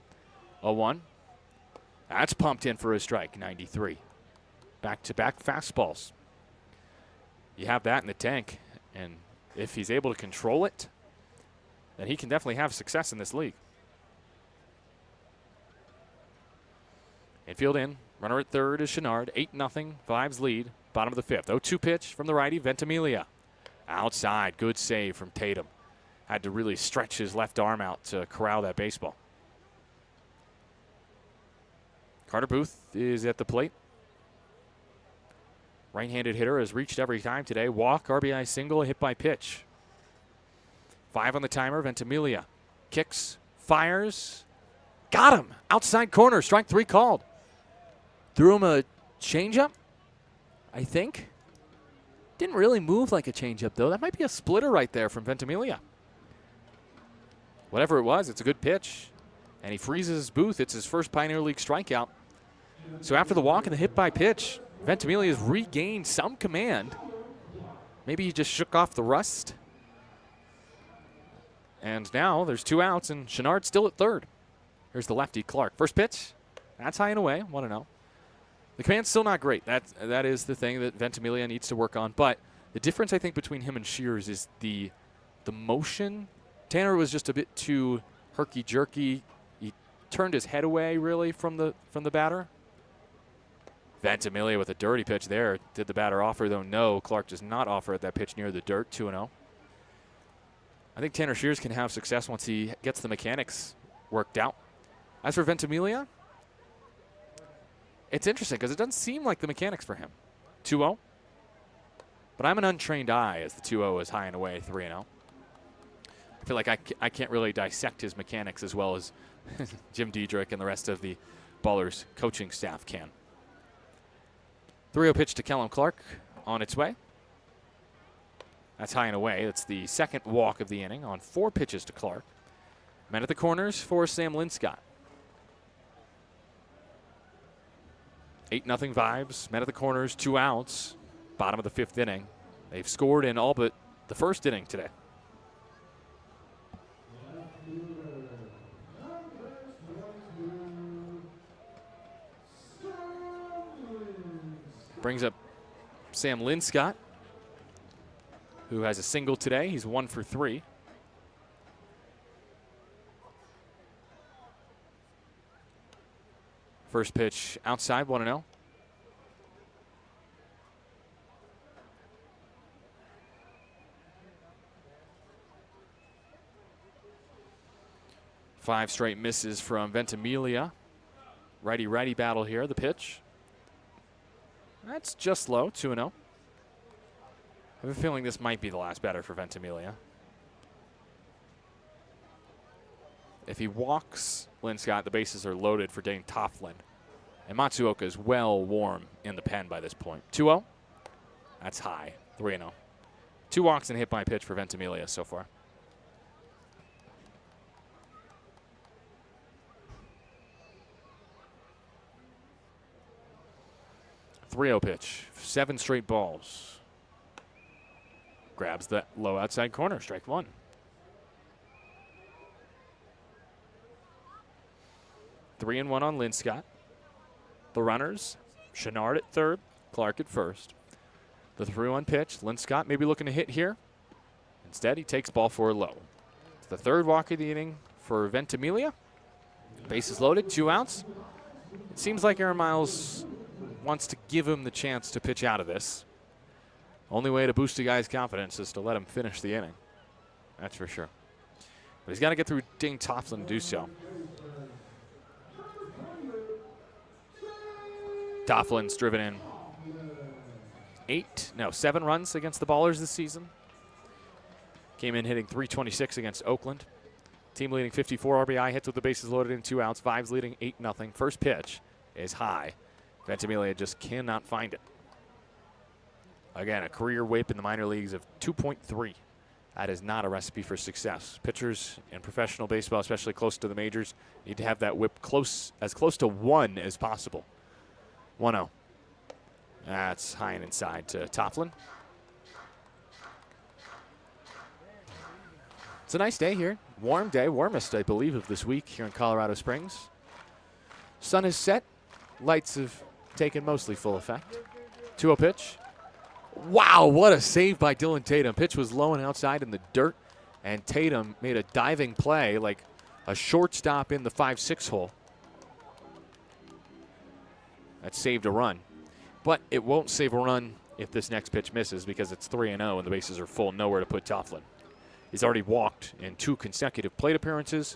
0-1. That's pumped in for a strike, 93. Back-to-back fastballs. You have that in the tank, and if he's able to control it, then he can definitely have success in this league. Infield in. Runner at third is Chenard. 8-0. Vibes lead. Bottom of the fifth. 0-2 pitch from the righty, Ventimiglia. Outside. Good save from Tatum. Had to really stretch his left arm out to corral that baseball. Carter Booth is at the plate. Right-handed hitter has reached every time today. Walk, RBI single, hit by pitch. 5 on the timer. Ventimiglia kicks, fires. Got him. Outside corner. Strike 3 called. Threw him a changeup, I think. Didn't really move like a changeup, though. That might be a splitter right there from Ventimiglia. Whatever it was, it's a good pitch. And he freezes Booth. It's his first Pioneer League strikeout. So after the walk and the hit by pitch, Ventimiglia has regained some command. Maybe he just shook off the rust. And now there's 2 outs, and Chenard's still at third. Here's the lefty, Clark. First pitch. That's high and away. 1-0. The command's still not great. That is the thing that Ventimiglia needs to work on. But the difference, I think, between him and Shears is the motion. Tanner was just a bit too herky-jerky. He turned his head away, really, from the batter. Ventimiglia with a dirty pitch there. Did the batter offer, though? No. Clark does not offer at that pitch near the dirt. 2-0. I think Tanner Shears can have success once he gets the mechanics worked out. As for Ventimiglia, it's interesting because it doesn't seem like the mechanics for him. 2-0. But I'm an untrained eye as the 2-0 is high and away, 3-0. I feel like I can't really dissect his mechanics as well as Jim Diedrich and the rest of the Ballers coaching staff can. 3-0 pitch to Kellum Clark on its way. That's high and away. That's the second walk of the inning on 4 pitches to Clark. Men at the corners for Sam Linscott. 8-0 Vibes. Men at the corners, 2 outs. Bottom of the 5th inning. They've scored in all but the first inning today. Brings up Sam Linscott, who has a single today. He's 1 for 3. First pitch outside, 1-0. Five straight misses from Ventimiglia. Righty-righty battle here, the pitch. That's just low, 2-0. I have a feeling this might be the last batter for Ventimiglia. If he walks Linscott, the bases are loaded for Dane Tofflin. And Matsuoka is well warm in the pen by this point. 2-0. That's high, 3-0. 2 walks and hit by pitch for Ventimiglia so far. .30 pitch, 7 straight balls. Grabs that low outside corner, strike 1. Three and 1 on Linscott. The runners, Chenard at third, Clark at first. The 3-1 pitch, Linscott maybe looking to hit here. Instead, he takes ball 4 low. It's the 3rd walk of the inning for Ventimiglia. Bases loaded, 2 outs. It seems like Aaron Miles wants to give him the chance to pitch out of this. Only way to boost a guy's confidence is to let him finish the inning. That's for sure. But he's got to get through Dane Tofflin to do so. Tofflin's driven in 7 runs against the Ballers this season. Came in hitting .326 against Oakland. Team leading 54 RBI hits with the bases loaded in 2 outs. Vibes leading 8-0. First pitch is high. Ventimiglia just cannot find it. Again, a career whip in the minor leagues of 2.3. That is not a recipe for success. Pitchers in professional baseball, especially close to the majors, need to have that whip as close to 1 as possible. 1-0. That's high and inside to Tofflin. It's a nice day here. Warm day, warmest, I believe, of this week here in Colorado Springs. Sun is set. Lights have taken mostly full effect. 2-0 pitch. Wow, what a save by Dylan Tatum. Pitch was low and outside in the dirt, and Tatum made a diving play like a shortstop in the 5-6 hole. That saved a run. But it won't save a run if this next pitch misses because it's 3-0 and the bases are full, nowhere to put Tofflin. He's already walked in 2 consecutive plate appearances.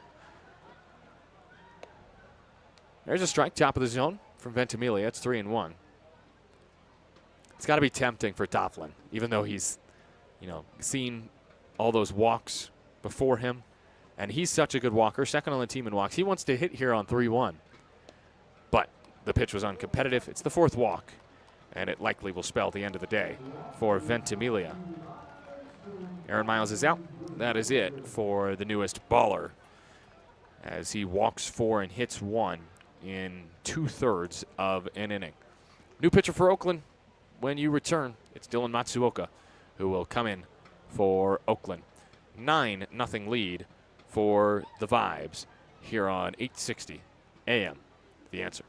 There's a strike, top of the zone from Ventimiglia. It's 3-1. It's got to be tempting for Tofflin, even though he's, seen all those walks before him. And he's such a good walker, second on the team in walks. He wants to hit here on 3-1. But the pitch was uncompetitive. It's the 4th walk, and it likely will spell the end of the day for Ventimiglia. Aaron Miles is out. That is it for the newest baller as he walks 4 and hits 1 in 2/3 of an inning. New pitcher for Oakland. When you return, it's Dylan Matsuoka who will come in for Oakland. 9-0 lead for the Vibes here on 860 AM. The Answer.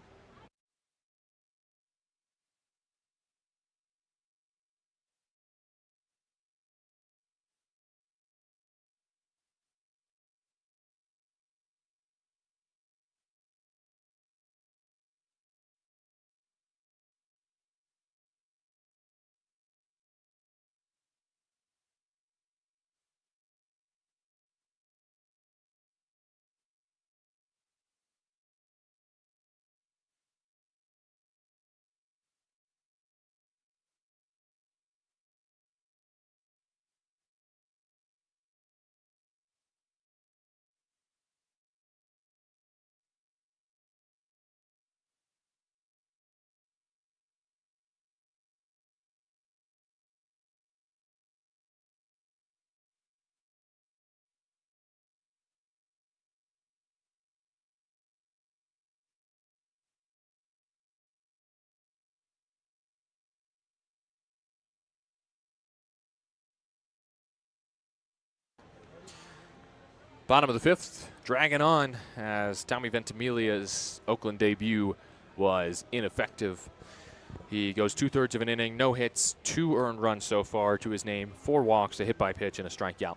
Bottom of the 5th, dragging on as Tommy Ventimiglia's Oakland debut was ineffective. He goes 2/3 of an inning, no hits, 2 earned runs so far to his name, 4 walks, a hit by pitch, and a strikeout.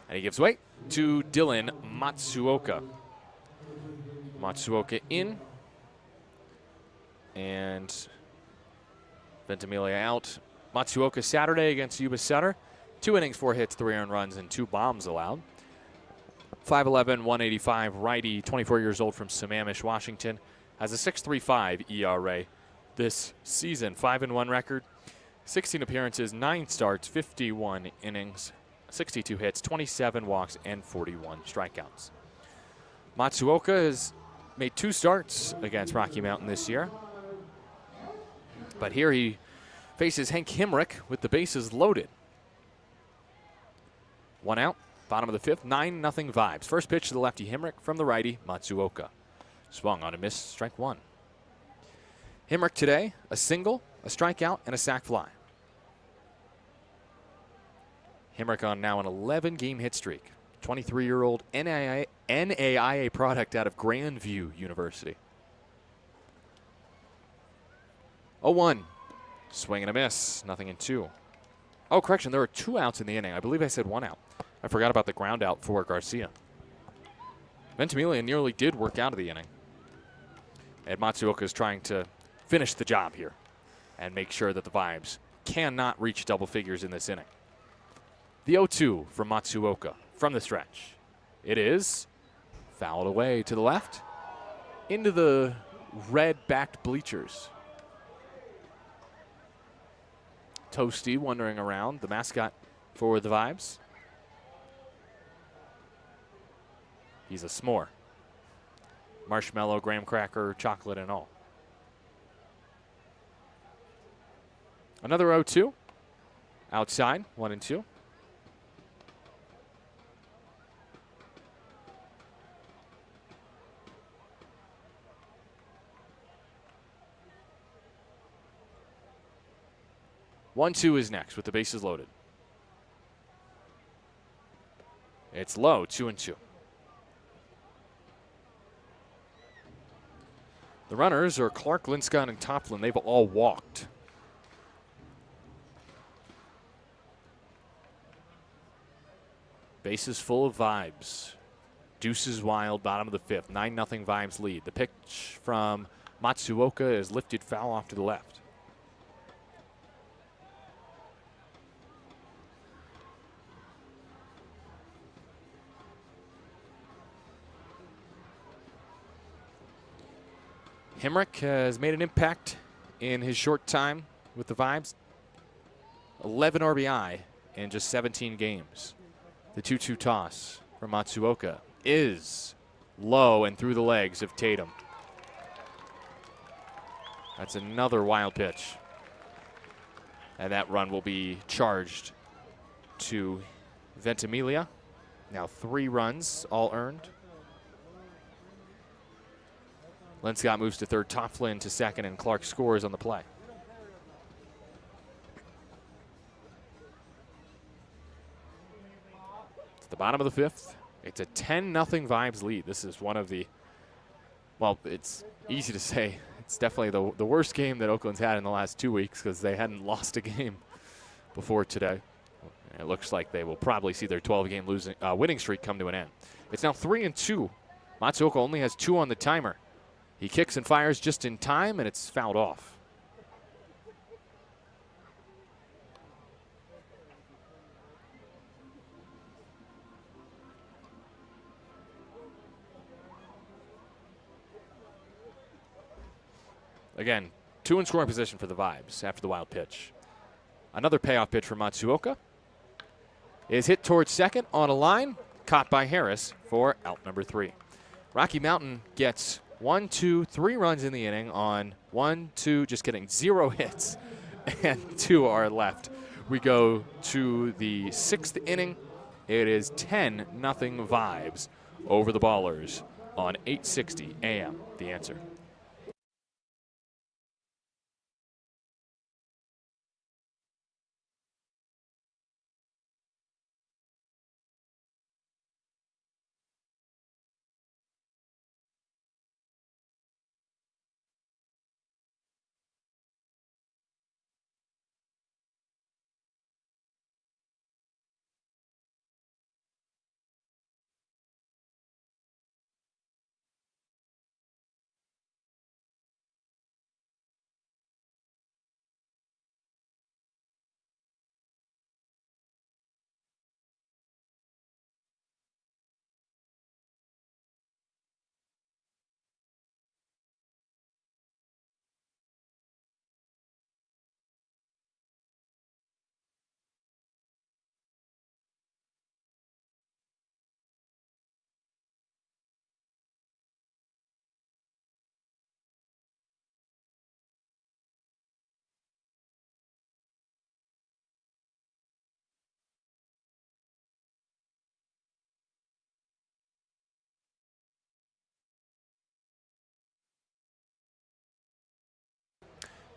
And he gives way to Dylan Matsuoka. Matsuoka in, and Ventimiglia out. Matsuoka Saturday against Yuba Sutter. 2 innings, 4 hits, 3 earned runs, and 2 bombs allowed. 5'11", 185 righty, 24 years old from Sammamish, Washington. Has a 6.35 ERA this season. 5-1 record, 16 appearances, 9 starts, 51 innings, 62 hits, 27 walks, and 41 strikeouts. Matsuoka has made 2 starts against Rocky Mountain this year. But here he faces Hank Himrick with the bases loaded. 1 out. Bottom of the 5th, 9-0 Vibes. First pitch to the lefty Himrick from the righty Matsuoka. Swung on a miss, strike 1. Himrick today, a single, a strikeout, and a sac fly. Himrick on now an 11-game hit streak. 23-year-old NAIA product out of Grandview University. 0-1. Swing and a miss, 0-2. Oh, correction, there were 2 outs in the inning. I believe I said 1 out. I forgot about the ground out for Garcia. Ventimiglia nearly did work out of the inning. And Matsuoka is trying to finish the job here and make sure that the Vibes cannot reach double figures in this inning. The 0-2 from Matsuoka from the stretch. It is fouled away to the left into the red-backed bleachers. Toasty wandering around, the mascot for the Vibes. He's a s'more. Marshmallow, graham cracker, chocolate, and all. Another 0-2. Outside, 1-2. One, two is next with the bases loaded. It's low, 2-2. The runners are Clark, Linscott, and Toplin. They've all walked. Bases full of Vibes. Deuces wild, bottom of the fifth. 9-0 Vibes lead. The pitch from Matsuoka is lifted foul off to the left. Hemrick has made an impact in his short time with the Vibes. 11 RBI in just 17 games. The 2-2 toss from Matsuoka is low and through the legs of Tatum. That's another wild pitch. And that run will be charged to Ventimiglia. Now 3 runs, all earned. Linscott moves to third, Toplin to second, and Clark scores on the play. It's the bottom of the fifth. It's a 10-0 Vibes lead. This is one of the, well, it's easy to say. It's definitely the worst game that Oakland's had in the last 2 weeks because they hadn't lost a game before today. It looks like they will probably see their 12-game winning streak come to an end. It's now 3-2. Matsuoka only has 2 on the timer. He kicks and fires just in time, and it's fouled off. Again, 2 in scoring position for the Vibes after the wild pitch. Another payoff pitch for Matsuoka is hit towards second on a line, caught by Harris for out number 3. Rocky Mountain gets 1, 2, 3 runs in the inning on 0 hits, and 2 are left. We go to the 6th inning. It is 10-0 Vibes over the Ballers on 860 AM. The Answer.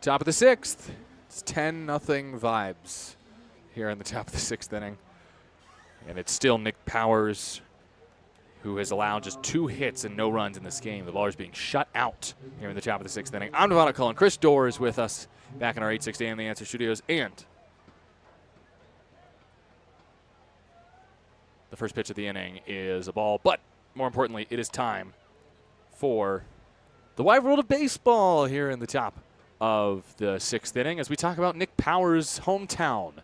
Top of the 6th. It's 10-0 Vibes here in the top of the 6th inning. And it's still Nick Powers who has allowed just 2 hits and no runs in this game. The Ballers being shut out here in the top of the 6th inning. I'm Nevada Cullen. Chris Dorr is with us back in our 860 AM The Answer studios. And the first pitch of the inning is a ball. But more importantly, it is time for the wide world of baseball here in the top of the 6th inning as we talk about Nick Powers' hometown.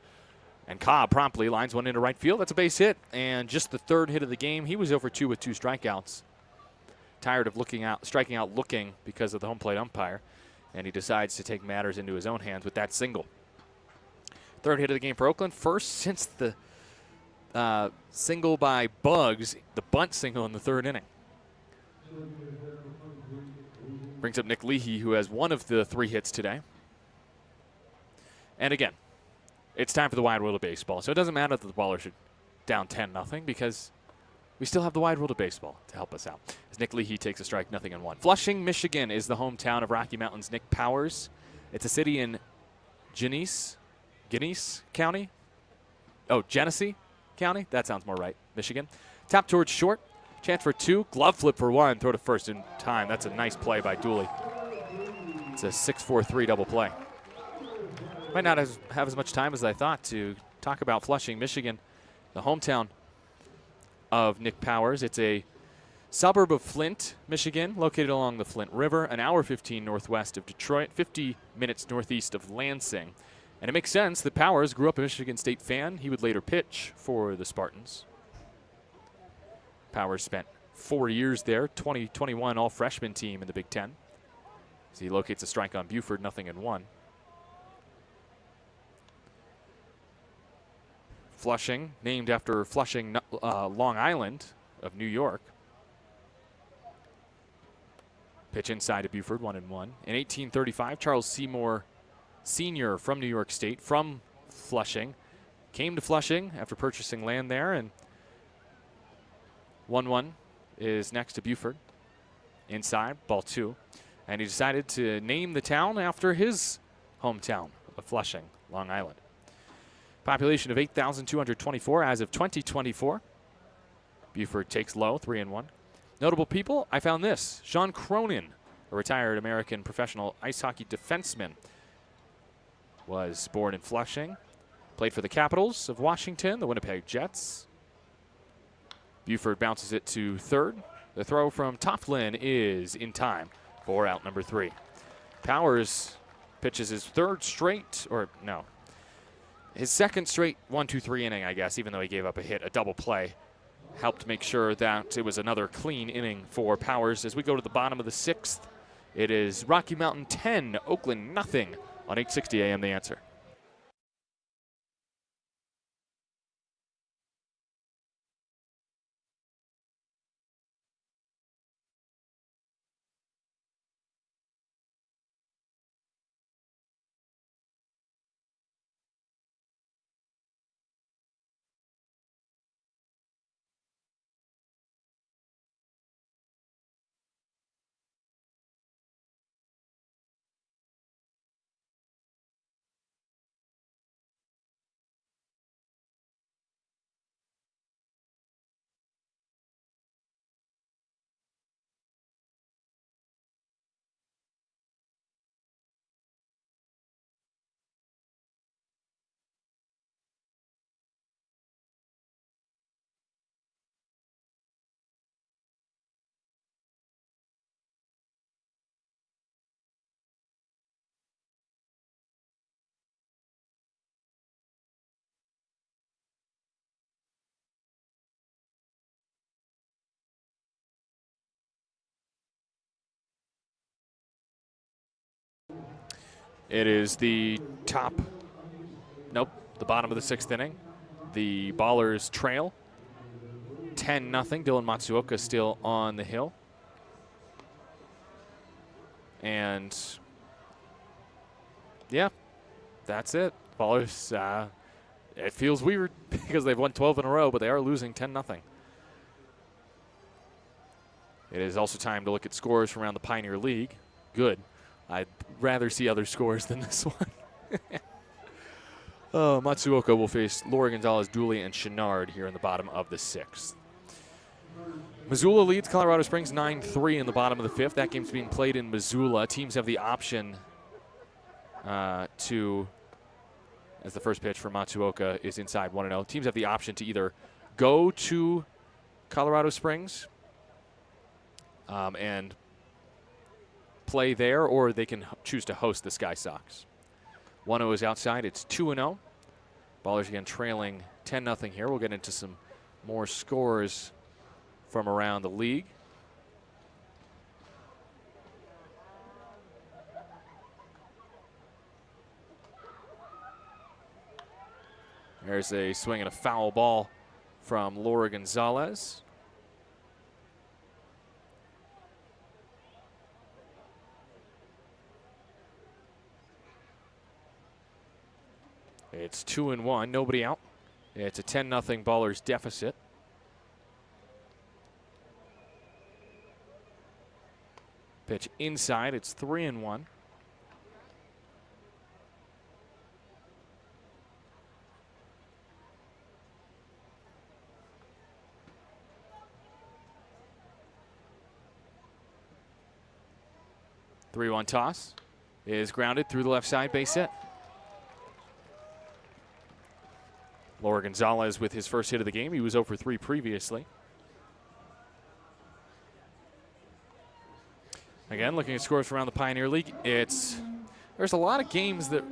And Cobb promptly lines one into right field. That's a base hit, and just the 3rd hit of the game. He was over 2 with 2 strikeouts. Tired of striking out looking because of the home plate umpire, and he decides to take matters into his own hands with that single. Third hit of the game for Oakland. First since the single by Bugs, the bunt single in the third inning. Brings up Nick Leahy, who has one of the 3 hits today. And again, it's time for the wide world of baseball. So it doesn't matter that the Ballers are down 10-0 because we still have the wide world of baseball to help us out. As Nick Leahy takes a strike, 0-1. Flushing, Michigan is the hometown of Rocky Mountain's Nick Powers. It's a city in Genesee County. Oh, Genesee County? That sounds more right. Michigan. Tap towards short. Chance for 2. Glove flip for 1. Throw to first in time. That's a nice play by Dooley. It's a 6-4-3 double play. Might not have as much time as I thought to talk about Flushing, Michigan, the hometown of Nick Powers. It's a suburb of Flint, Michigan, located along the Flint River, an hour 15 northwest of Detroit, 50 minutes northeast of Lansing. And it makes sense that Powers grew up a Michigan State fan. He would later pitch for the Spartans. Powers spent 4 years there, 2021 all-freshman team in the Big Ten. As he locates a strike on Buford, 0-1. Flushing, named after Flushing, Long Island of New York. Pitch inside to Buford, 1-1. In 1835, Charles Seymour Sr. from New York State, from Flushing, came to Flushing after purchasing land there, and 1-1 is next to Buford. Inside, ball 2. And he decided to name the town after his hometown of Flushing, Long Island. Population of 8,224 as of 2024. Buford takes low, 3-1. Notable people, I found this. Sean Cronin, a retired American professional ice hockey defenseman, was born in Flushing. Played for the Capitals of Washington, the Winnipeg Jets. Buford bounces it to third. The throw from Toughlin is in time for out number 3. Powers pitches his his second straight 1-2-3 inning, I guess, even though he gave up a hit, a double play. Helped make sure that it was another clean inning for Powers. As we go to the bottom of the 6th, it is Rocky Mountain 10, Oakland nothing on 860 AM The Answer. It is the bottom of the 6th inning. The Ballers trail 10-0. Dylan Matsuoka still on the hill. And yeah, that's it. Ballers, it feels weird because they've won 12 in a row, but they are losing 10-0. It is also time to look at scores from around the Pioneer League. Good. I'd rather see other scores than this one. Matsuoka will face Laura Gonzalez, Dooley, and Chenard here in the bottom of the 6th. Missoula leads Colorado Springs 9-3 in the bottom of the 5th. That game's being played in Missoula. Teams have the option as the first pitch for Matsuoka is inside 1-0. Teams have the option to either go to Colorado Springs and play there, or they can choose to host the Sky Sox. 1-0 is outside. It's 2-0. Ballers again trailing 10-0 here. We'll get into some more scores from around the league. There's a swing and a foul ball from Laura Gonzalez. It's 2-1, nobody out. It's a 10-0 Ballers deficit. Pitch inside, it's 3-1. Three-one toss is grounded through the left side, base hit. Laura Gonzalez with his first hit of the game. He was 0 for 3 previously. Again, looking at scores from around the Pioneer League, there's a lot of games that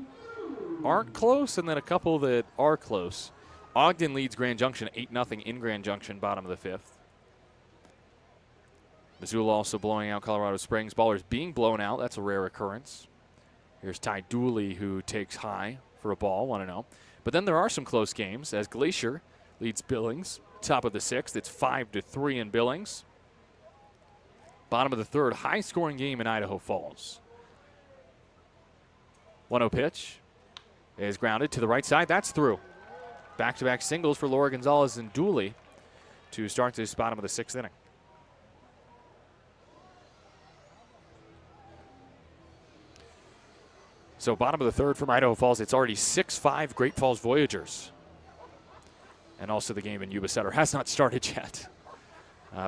aren't close and then a couple that are close. Ogden leads Grand Junction 8-0 in Grand Junction, bottom of the 5th. Missoula also blowing out Colorado Springs. Ballers being blown out. That's a rare occurrence. Here's Ty Dooley, who takes high for a ball, 1-0. But then there are some close games as Glacier leads Billings, top of the 6th. It's 5-3 in Billings. Bottom of the 3rd, high-scoring game in Idaho Falls. 1-0 pitch is grounded to the right side. That's through. Back-to-back singles for Laura Gonzalez and Dooley to start this bottom of the 6th inning. So bottom of the 3rd from Idaho Falls, it's already 6-5 Great Falls Voyagers. And also the game in Yuba Sutter has not started yet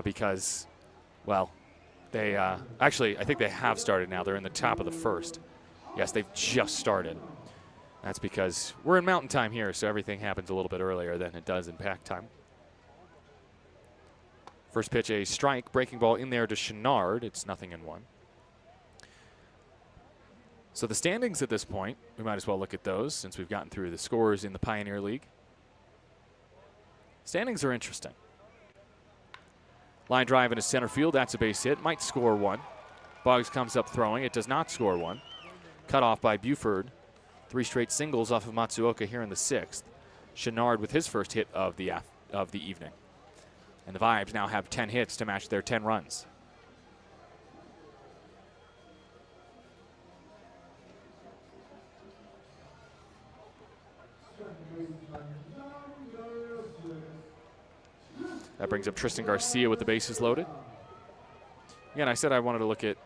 because, well, they actually, I think they have started now. They're in the top of the 1st. Yes, they've just started. That's because we're in mountain time here, so everything happens a little bit earlier than it does in pack time. First pitch, a strike. Breaking ball in there to Chenard. It's 0-1. So the standings at this point, we might as well look at those since we've gotten through the scores in the Pioneer League. Standings are interesting. Line drive into center field, that's a base hit, might score 1. Boggs comes up throwing, it does not score 1. Cut off by Buford. 3 straight singles off of Matsuoka here in the 6th. Chenard with his first hit of the evening. And the Vibes now have 10 hits to match their 10 runs. That brings up Tristan Garcia with the bases loaded. Again, I said I wanted to look at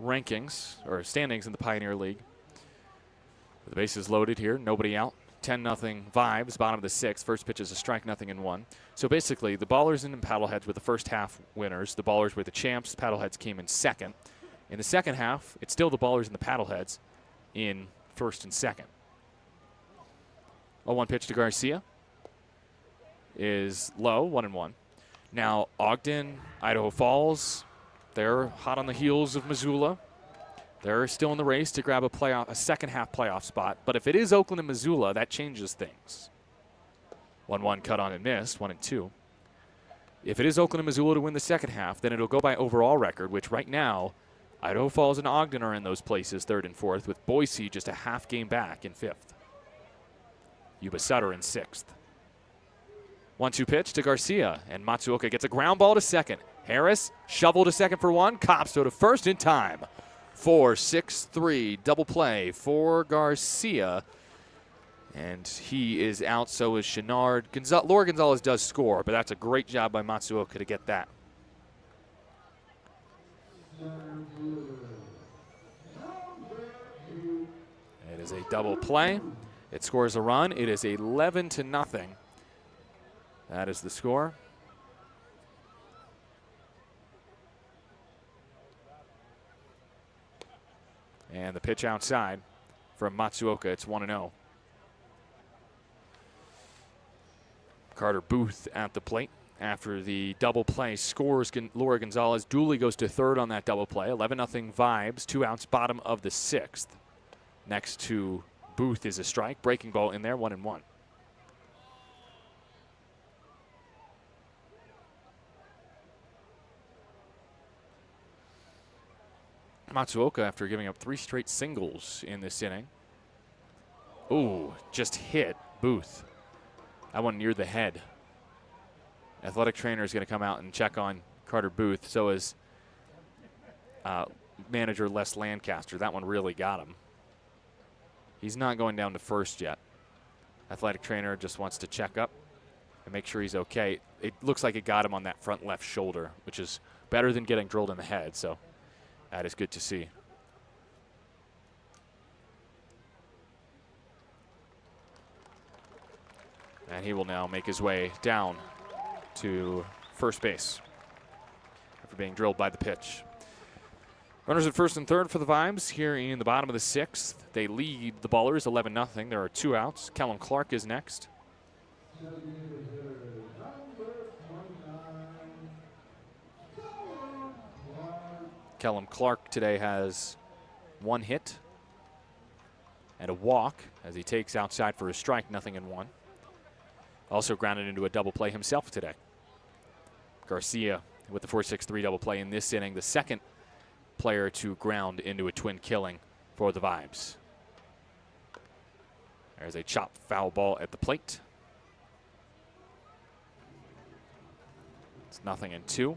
rankings or standings in the Pioneer League. The bases loaded here, nobody out. 10-0 Vibes, bottom of the 6th. First pitch is a strike, 0-1. So basically, the Ballers and Paddleheads were the first half winners. The Ballers were the champs. Paddleheads came in second. In the second half, it's still the Ballers and the Paddleheads in first and second. 0-1 pitch to Garcia is low, 1-1. Now, Ogden, Idaho Falls, they're hot on the heels of Missoula. They're still in the race to grab a second half playoff spot. But if it is Oakland and Missoula, that changes things. 1-1 cut on and missed, 1-2. If it is Oakland and Missoula to win the second half, then it'll go by overall record, which right now, Idaho Falls and Ogden are in those places, 3rd and 4th, with Boise just a half game back in 5th. Yuba Sutter in 6th. 1-2 pitch to Garcia, and Matsuoka gets a ground ball to second. Harris, shovel to second for 1, Copstow to first in time. 4-6-3, double play for Garcia. And he is out, so is Chenard. Laura Gonzalez does score, but that's a great job by Matsuoka to get that. It is a double play. It scores a run. It is 11-0. That is the score. And the pitch outside from Matsuoka. It's 1-0. Carter Booth at the plate after the double play scores Laura Gonzalez. Dooley goes to 3rd on that double play. 11-0 Vibes. 2 outs, bottom of the 6th. Next to Booth is a strike. Breaking ball in there, 1-1. Matsuoka, after giving up 3 straight singles in this inning. Ooh, just hit Booth. That one near the head. Athletic trainer is going to come out and check on Carter Booth. So is manager Les Lancaster. That one really got him. He's not going down to first yet. Athletic trainer just wants to check up and make sure he's okay. It looks like it got him on that front left shoulder, which is better than getting drilled in the head. So that is good to see. And he will now make his way down to first base after being drilled by the pitch. Runners at first and third for the Vibes here in the bottom of the sixth. They lead the Ballers 11-0. There are 2 outs. Kellum Clark is next. Kellum Clark today has 1 hit and a walk as he takes outside for a strike, 0-1. Also grounded into a double play himself today. Garcia with the 4-6-3 double play in this inning, the second player to ground into a twin killing for the Vibes. There's a chopped foul ball at the plate. It's 0-2.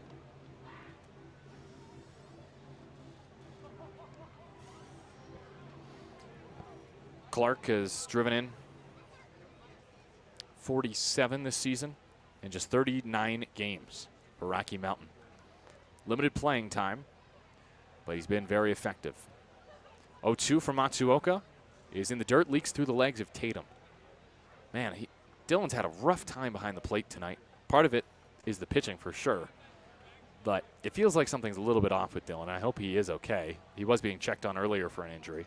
Clark has driven in 47 this season in just 39 games for Rocky Mountain. Limited playing time, but he's been very effective. 0-2 from Matsuoka is in the dirt, leaks through the legs of Tatum. Man, Dylan's had a rough time behind the plate tonight. Part of it is the pitching for sure, but it feels like something's a little bit off with Dylan. I hope he is okay. He was being checked on earlier for an injury.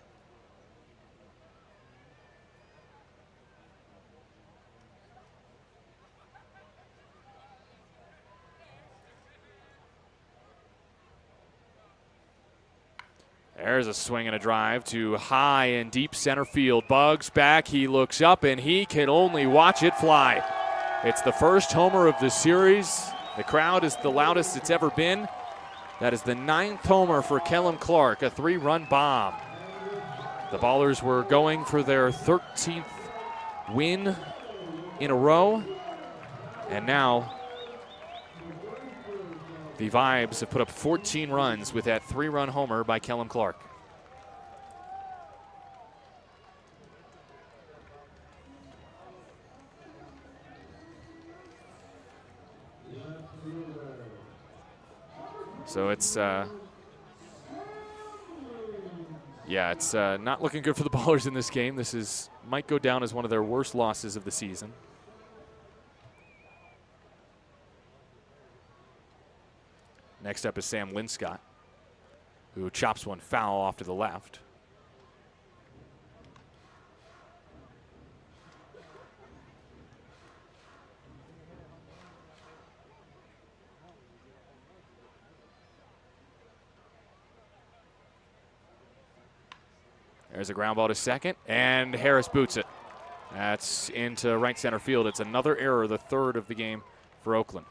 There's a swing and a drive to high and deep center field. Bugs back, he looks up, and he can only watch it fly. It's the first homer of the series. The crowd is the loudest it's ever been. That is the 9th homer for Kellum Clark, a 3-run bomb. The Ballers were going for their 13th win in a row, and now the Vibes have put up 14 runs with that 3-run homer by Kellum Clark. So it's not looking good for the Ballers in this game. This might go down as one of their worst losses of the season. Next up is Sam Linscott, who chops one foul off to the left. There's a ground ball to second, and Harris boots it. That's into right center field. It's another error, the 3rd of the game for Oakland.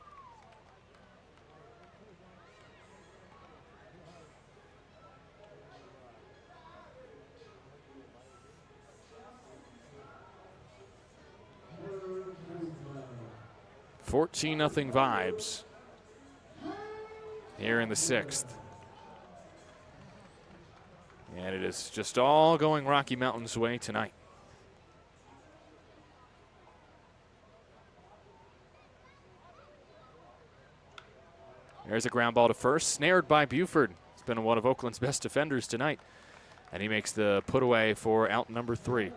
(14-0) Vibes here in the 6th. And it is just all going Rocky Mountain's way tonight. There's a ground ball to first, snared by Buford. He's been one of Oakland's best defenders tonight. And he makes the put away for out number 3.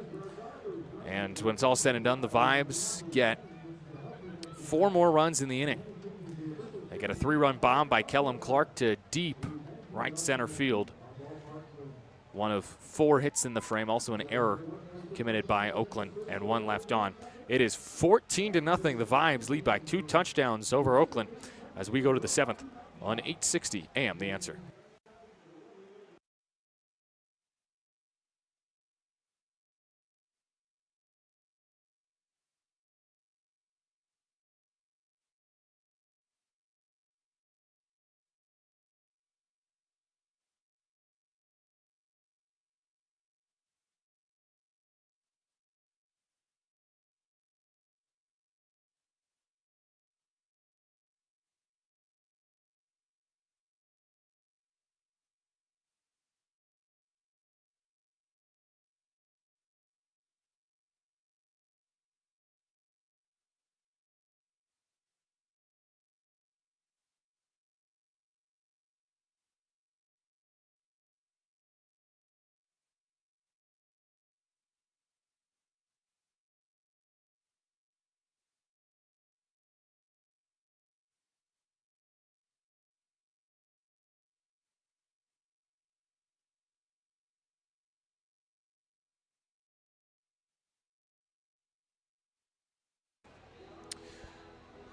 And when it's all said and done, the Vibes get 4 more runs in the inning. They get a 3-run bomb by Kellum Clark to deep right center field. One of 4 hits in the frame, also an error committed by Oakland, and 1 left on. It is 14-0. The Vibes lead by 2 touchdowns over Oakland as we go to the 7th on 860 AM The Answer.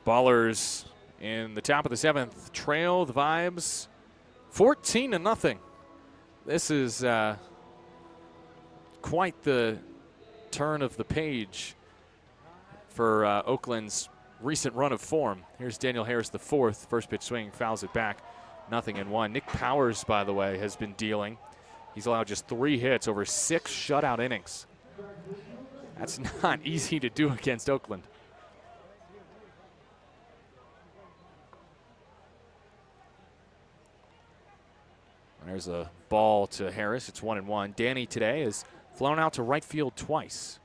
Ballers in the top of the 7th trail the Vibes 14-0. This is quite the turn of the page for Oakland's recent run of form. Here's Daniel Harris the fourth. First pitch swing, fouls it back. 0-1. Nick Powers, by the way, has been dealing. He's allowed just 3 hits over 6 shutout innings. That's not easy to do against Oakland. There's a ball to Harris. It's 1-1. Danny today has flown out to right field twice.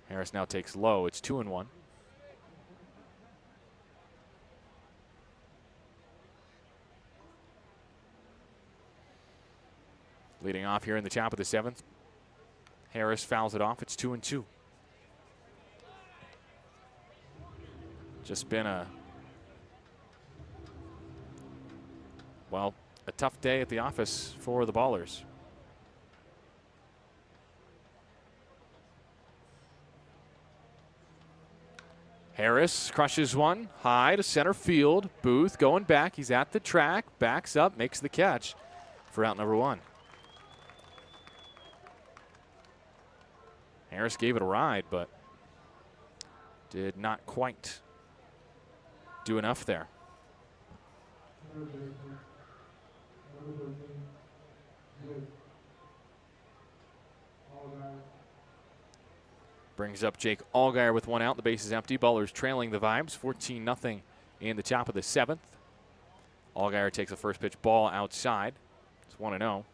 Harris now takes low. It's 2-1. Leading off here in the top of the 7th. Harris fouls it off. It's 2-2. Just been a tough day at the office for the Ballers. Harris crushes one high to center field. Booth going back. He's at the track. Backs up, makes the catch for out number 1. Harris gave it a ride, but did not quite do enough there. Brings up Jake Allgaier with 1 out. The base is empty. Ballers trailing the Vibes 14-0 in the top of the 7th. Allgaier takes a first pitch ball outside. It's 1-0.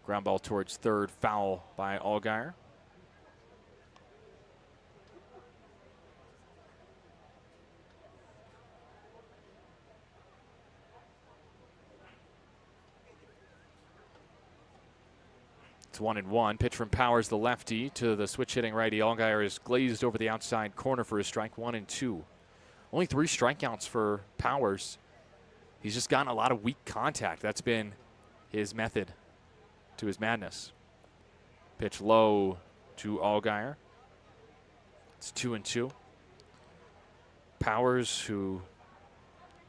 Ground ball towards third, foul by Allgaier. It's 1-1. Pitch from Powers, the lefty, to the switch hitting righty. Allgaier is glazed over the outside corner for a strike. 1-2. Only 3 strikeouts for Powers. He's just gotten a lot of weak contact. That's been his method to his madness. Pitch low to Allgaier. It's 2-2. Powers, who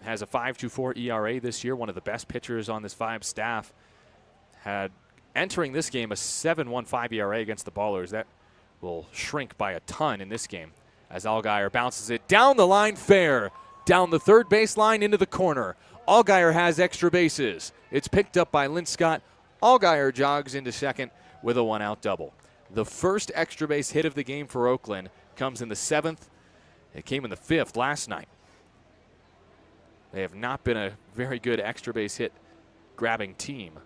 has a 5.24 ERA this year, one of the best pitchers on this Vibes staff, had entering this game a 7.15 ERA against the Ballers. That will shrink by a ton in this game as Allgaier bounces it down the line fair, down the third baseline into the corner. Allgaier has extra bases. It's picked up by Linscott. Allgaier jogs into second with a 1-out double. The first extra base hit of the game for Oakland comes in the 7th. It came in the 5th last night. They have not been a very good extra base hit grabbing team.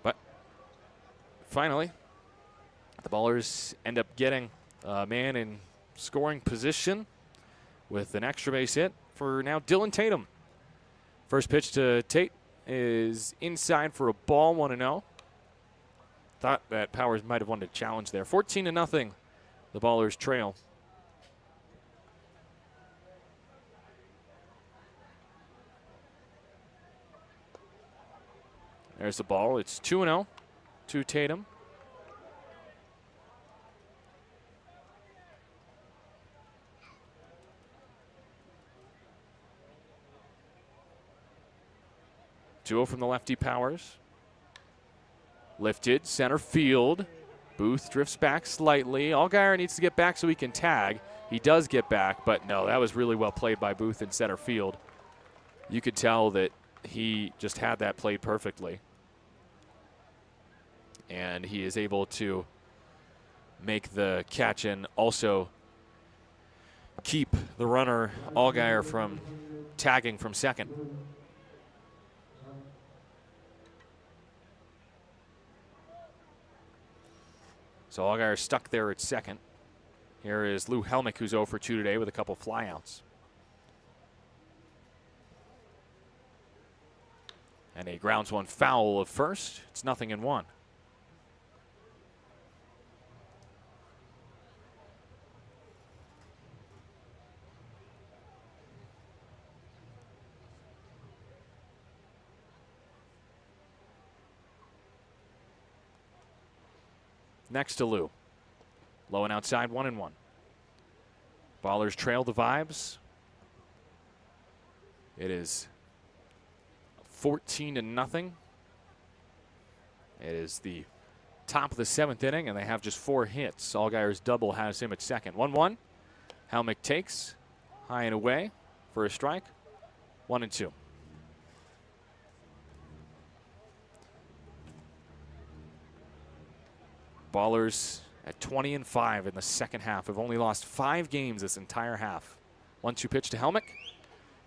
But finally, the Ballers end up getting a man in scoring position with an extra base hit for now Dylan Tatum. First pitch to Tate is inside for a ball, 1-0. Thought that Powers might have wanted to challenge there. 14-0, the Ballers trail. There's the ball. It's 2-0 to Tatum. Two from the lefty Powers. Lifted, center field. Booth drifts back slightly. Allgaier needs to get back so he can tag. He does get back, but no, that was really well played by Booth in center field. You could tell that he just had that played perfectly. And he is able to make the catch and also keep the runner Allgaier from tagging from second. So Allgaier stuck there at second. Here is Lou Helmick, who's 0 for 2 today with a couple flyouts. And a grounds one foul of first. It's 0-1. Next to Lou. Low and outside, 1-1. Ballers trail the Vibes. It is 14-0. It is the top of the 7th inning, and they have just 4 hits. Allgaier's double has him at second. 1-1. Helmick takes. High and away for a strike. 1-2. Ballers at 20-5 in the second half. Have only lost 5 games this entire half. 1-2 pitch to Helmick.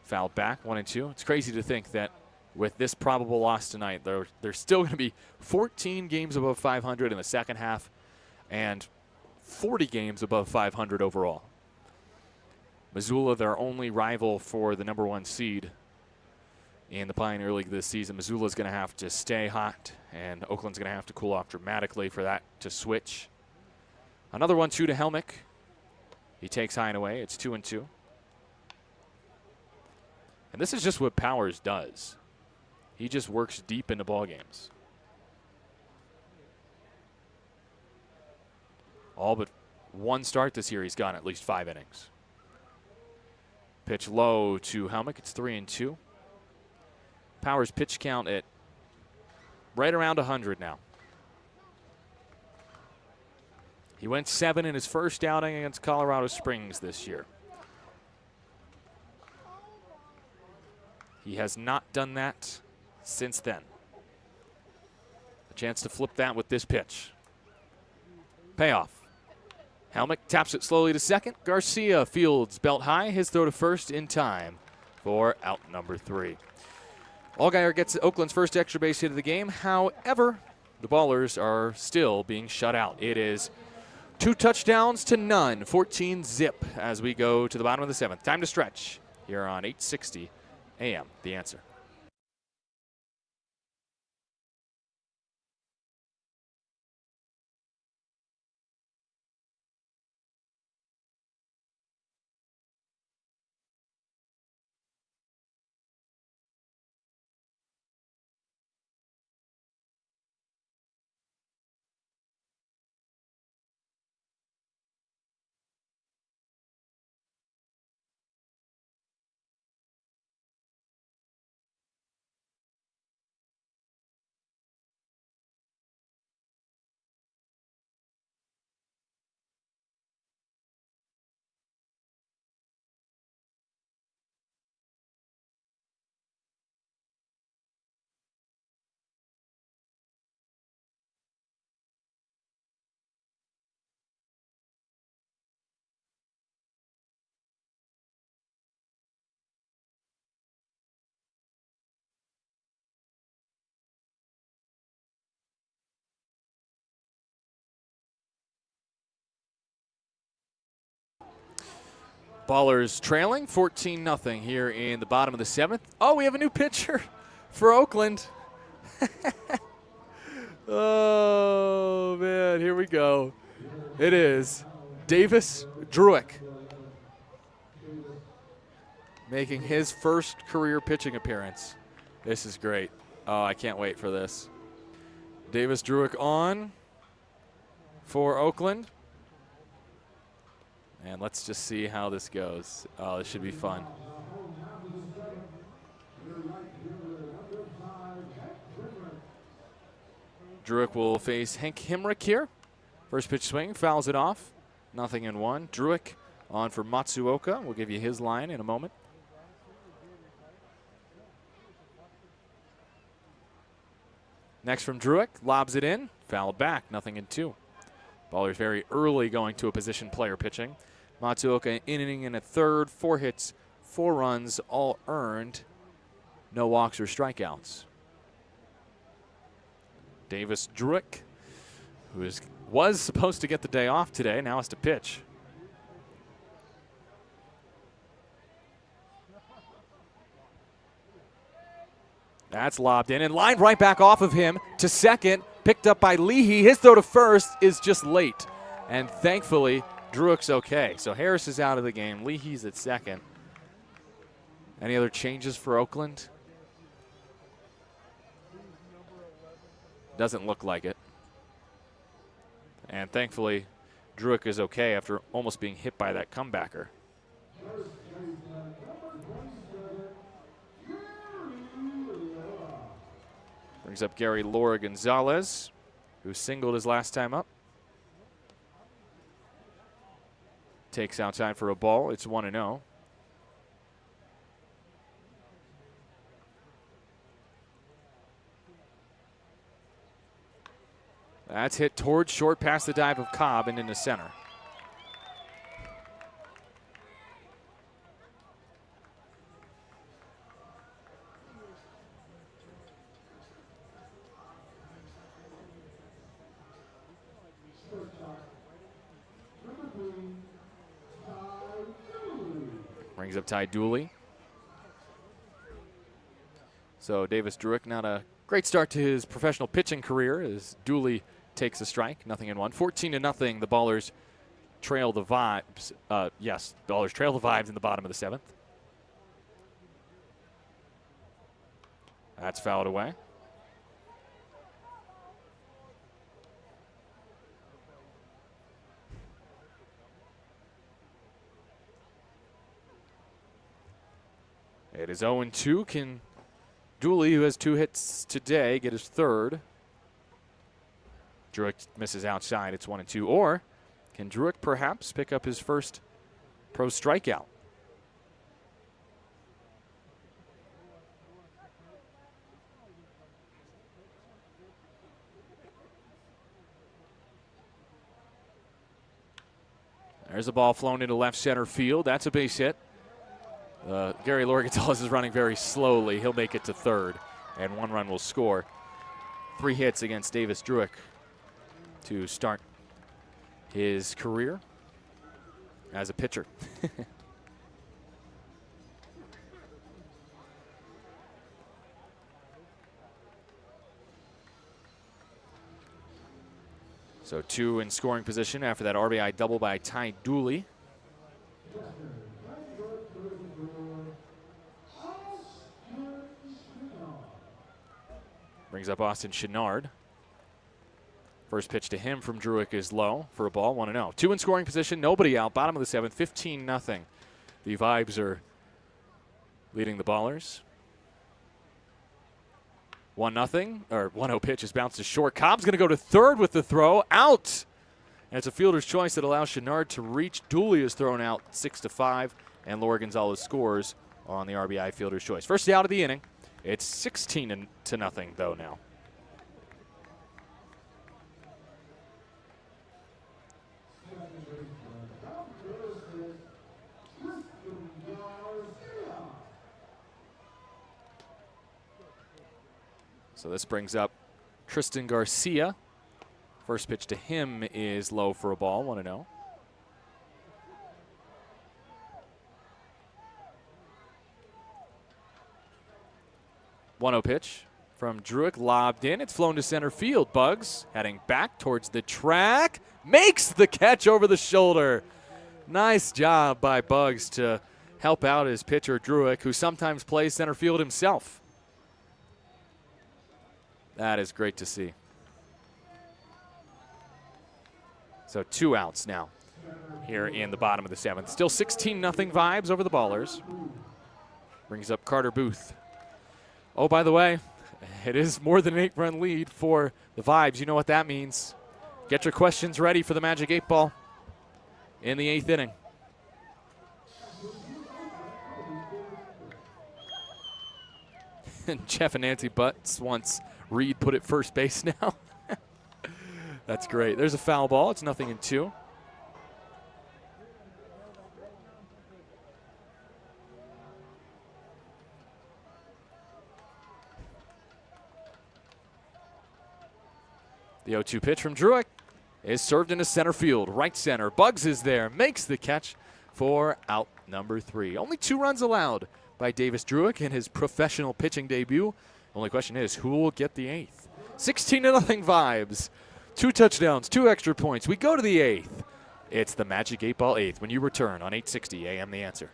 Fouled back, 1-2. It's crazy to think that with this probable loss tonight, there's still going to be 14 games above 500 in the second half and 40 games above 500 overall. Missoula, their only rival for the #1 seed in the Pioneer League this season. Missoula's going to have to stay hot, and Oakland's going to have to cool off dramatically for that to switch. Another 1-2 to Helmick. He takes high and away. It's 2-2. And this is just what Powers does. He just works deep into ball games. All but one start this year, he's gone at least 5 innings. Pitch low to Helmick. It's 3-2. Powers pitch count at right around 100 now. He went 7 in his first outing against Colorado Springs this year. He has not done that since then. A chance to flip that with this pitch. Payoff. Helmick taps it slowly to second. Garcia fields belt high. His throw to first in time for out number 3. Allgaier gets Oakland's first extra base hit of the game. However, the Ballers are still being shut out. It is 2 touchdowns to none. 14-zip as we go to the bottom of the 7th. Time to stretch here on 860 AM. The Answer. Ballers trailing 14-0 here in the bottom of the 7th. Oh, we have a new pitcher for Oakland. Oh, man, here we go. It is Davis Druick making his first career pitching appearance. This is great. Oh, I can't wait for this. Davis Druick on for Oakland. And let's just see how this goes. Oh, this should be fun. Druick will face Hank Himrick here. First pitch swing, fouls it off. 0-1. Druick on for Matsuoka. We'll give you his line in a moment. Next from Druick, lobs it in, fouled back, 0-2. Ballers very early going to a position player pitching. Matsuoka inning in a third, 4 hits, 4 runs, all earned. No walks or strikeouts. Davis Druick, who was supposed to get the day off today, now has to pitch. That's lobbed in and lined right back off of him to second. Picked up by Leahy. His throw to first is just late. And thankfully, Druick's okay. So Harris is out of the game. Leahy's at second. Any other changes for Oakland? Doesn't look like it. And thankfully, Druick is okay after almost being hit by that comebacker. Brings up Gary Laura Gonzalez, who singled his last time up. Takes outside for a ball. It's 1-0. That's hit towards short past the dive of Cobb and into center. Brings up Ty Dooley. So Davis Druick, not a great start to his professional pitching career as Dooley takes a strike, 0-1. 14-0, the Ballers trail the Vibes. Yes, Ballers trail the Vibes in the bottom of the 7th. That's fouled away. It is 0-2. Can Dooley, who has 2 hits today, get his 3rd? Druick misses outside. It's 1-2. Or can Druick perhaps pick up his first pro strikeout? There's a ball flown into left center field. That's a base hit. Gary Laura Gonzalez is running very slowly. He'll make it to 3rd, and 1 run will score. 3 hits against Davis Druick to start his career as a pitcher. So 2 in scoring position after that RBI double by Ty Dooley. Brings up Austin Chenard. First pitch to him from Druick is low for a ball, 1-0. 2 in scoring position, nobody out, bottom of the 7th, 15-0. The Vibes are leading the Ballers. 1-0, or 1-0 pitch is bounced to short. Cobb's going to go to 3rd with the throw, out. And it's a fielder's choice that allows Chenard to reach. Dooley is thrown out 6-5, and Laura Gonzalez scores on the RBI fielder's choice. First out of the inning. It's 16-0 though now. So this brings up Tristan Garcia. First pitch to him is low for a ball, 1-0. 1-0 pitch from Druick, lobbed in. It's flown to center field. Bugs heading back towards the track. Makes the catch over the shoulder. Nice job by Bugs to help out his pitcher, Druick, who sometimes plays center field himself. That is great to see. So 2 outs now here in the bottom of the 7th. Still 16-0 Vibes over the Ballers. Brings up Carter Booth. Oh, by the way, it is more than an 8-run lead for the Vibes. You know what that means. Get your questions ready for the Magic 8 Ball in the 8th inning. And Jeff and Nancy Butts wants Reed put at first base now. That's great. There's a foul ball. It's 0-2. The 0-2 pitch from Druick is served into center field. Right center. Bugs is there. Makes the catch for out number 3. Only 2 runs allowed by Davis Druick in his professional pitching debut Only question is, who will get the 8th? 16-0 Vibes. 2 touchdowns, 2 extra points. We go to the 8th. It's the Magic 8-Ball 8th when you return on 860 AM The Answer.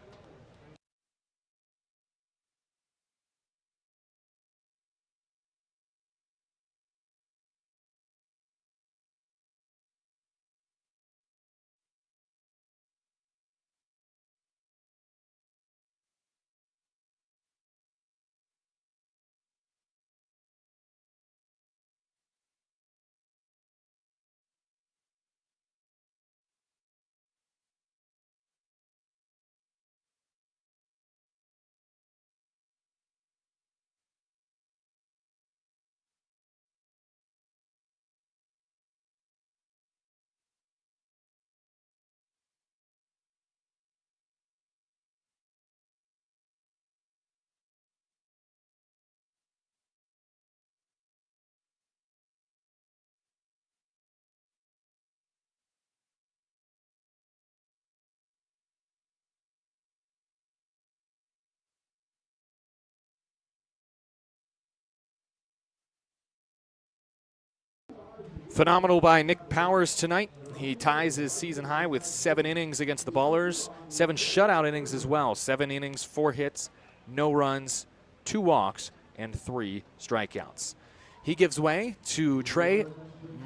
Phenomenal by Nick Powers tonight. He ties his season high with 7 innings against the Ballers, 7 shutout innings as well. 7 innings, 4 hits, no runs, 2 walks, and 3 strikeouts. He gives way to Trey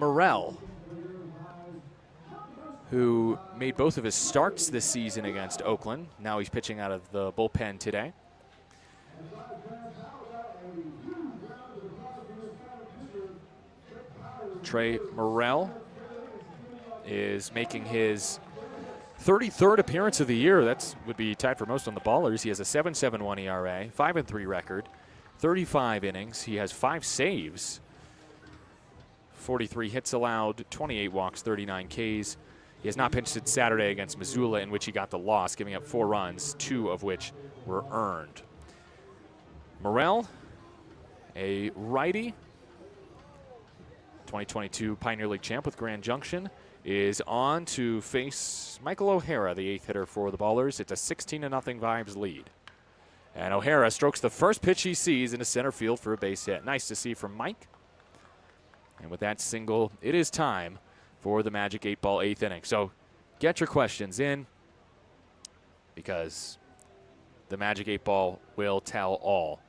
Morrell, who made both of his starts this season against Oakland. Now he's pitching out of the bullpen today. Trey Morrell is making his 33rd appearance of the year. That would be tied for most on the Ballers. He has a 7.71 ERA, 5-3 record, 35 innings. He has 5 saves, 43 hits allowed, 28 walks, 39 Ks. He has not pitched since Saturday against Missoula, in which he got the loss, giving up 4 runs, 2 of which were earned. Morrell, a righty, 2022 Pioneer League champ with Grand Junction, is on to face Michael O'Hara, the 8th hitter for the Ballers. It's a 16-0 Vibes lead. And O'Hara strokes the first pitch he sees into center field for a base hit. Nice to see from Mike. And with that single, it is time for the Magic 8-Ball 8th inning. So get your questions in, because the Magic 8-Ball will tell all.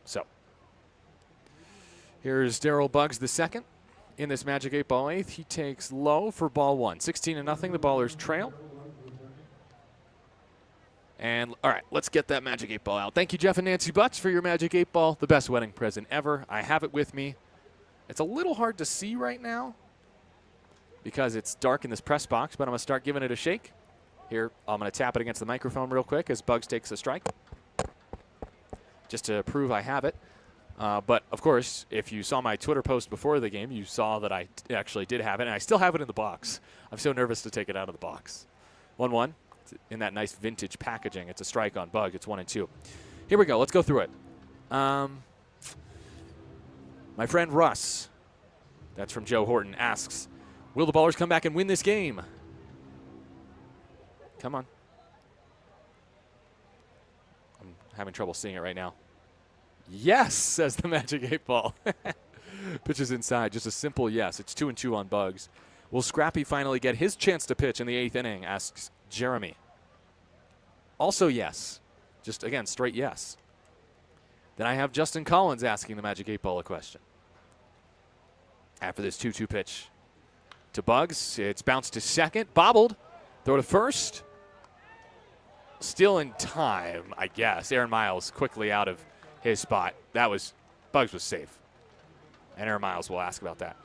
So here's Daryl Buggs the second in this Magic 8-Ball 8th. He takes low for ball 1. 16-0, the Ballers trail. And all right, let's get that Magic 8-Ball out. Thank you, Jeff and Nancy Butts, for your Magic 8-Ball, the best wedding present ever. I have it with me. It's a little hard to see right now because it's dark in this press box, but I'm going to start giving it a shake. Here, I'm going to tap it against the microphone real quick as Buggs takes a strike, just to prove I have it. But, of course, if you saw my Twitter post before the game, you saw that I actually did have it, and I still have it in the box. I'm so nervous to take it out of the box. 1-1. In that nice vintage packaging. It's a strike on Bug. It's 1-2. Here we go. Let's go through it. My friend Russ, that's from Joe Horton, asks, will the Ballers come back and win this game? Come on. I'm having trouble seeing it right now. Yes, says the Magic 8-Ball. Pitches inside. Just a simple yes. It's 2-2 on Buggs. Will Scrappy finally get his chance to pitch in the 8th inning, asks Jeremy. Also yes. Just, again, straight yes. Then I have Justin Collins asking the Magic 8-Ball a question. After this 2-2 pitch to Buggs, it's bounced to second, bobbled, throw to first. Still in time, I guess. Aaron Miles quickly out of his spot. Buggs was safe. And Aaron Miles will ask about that.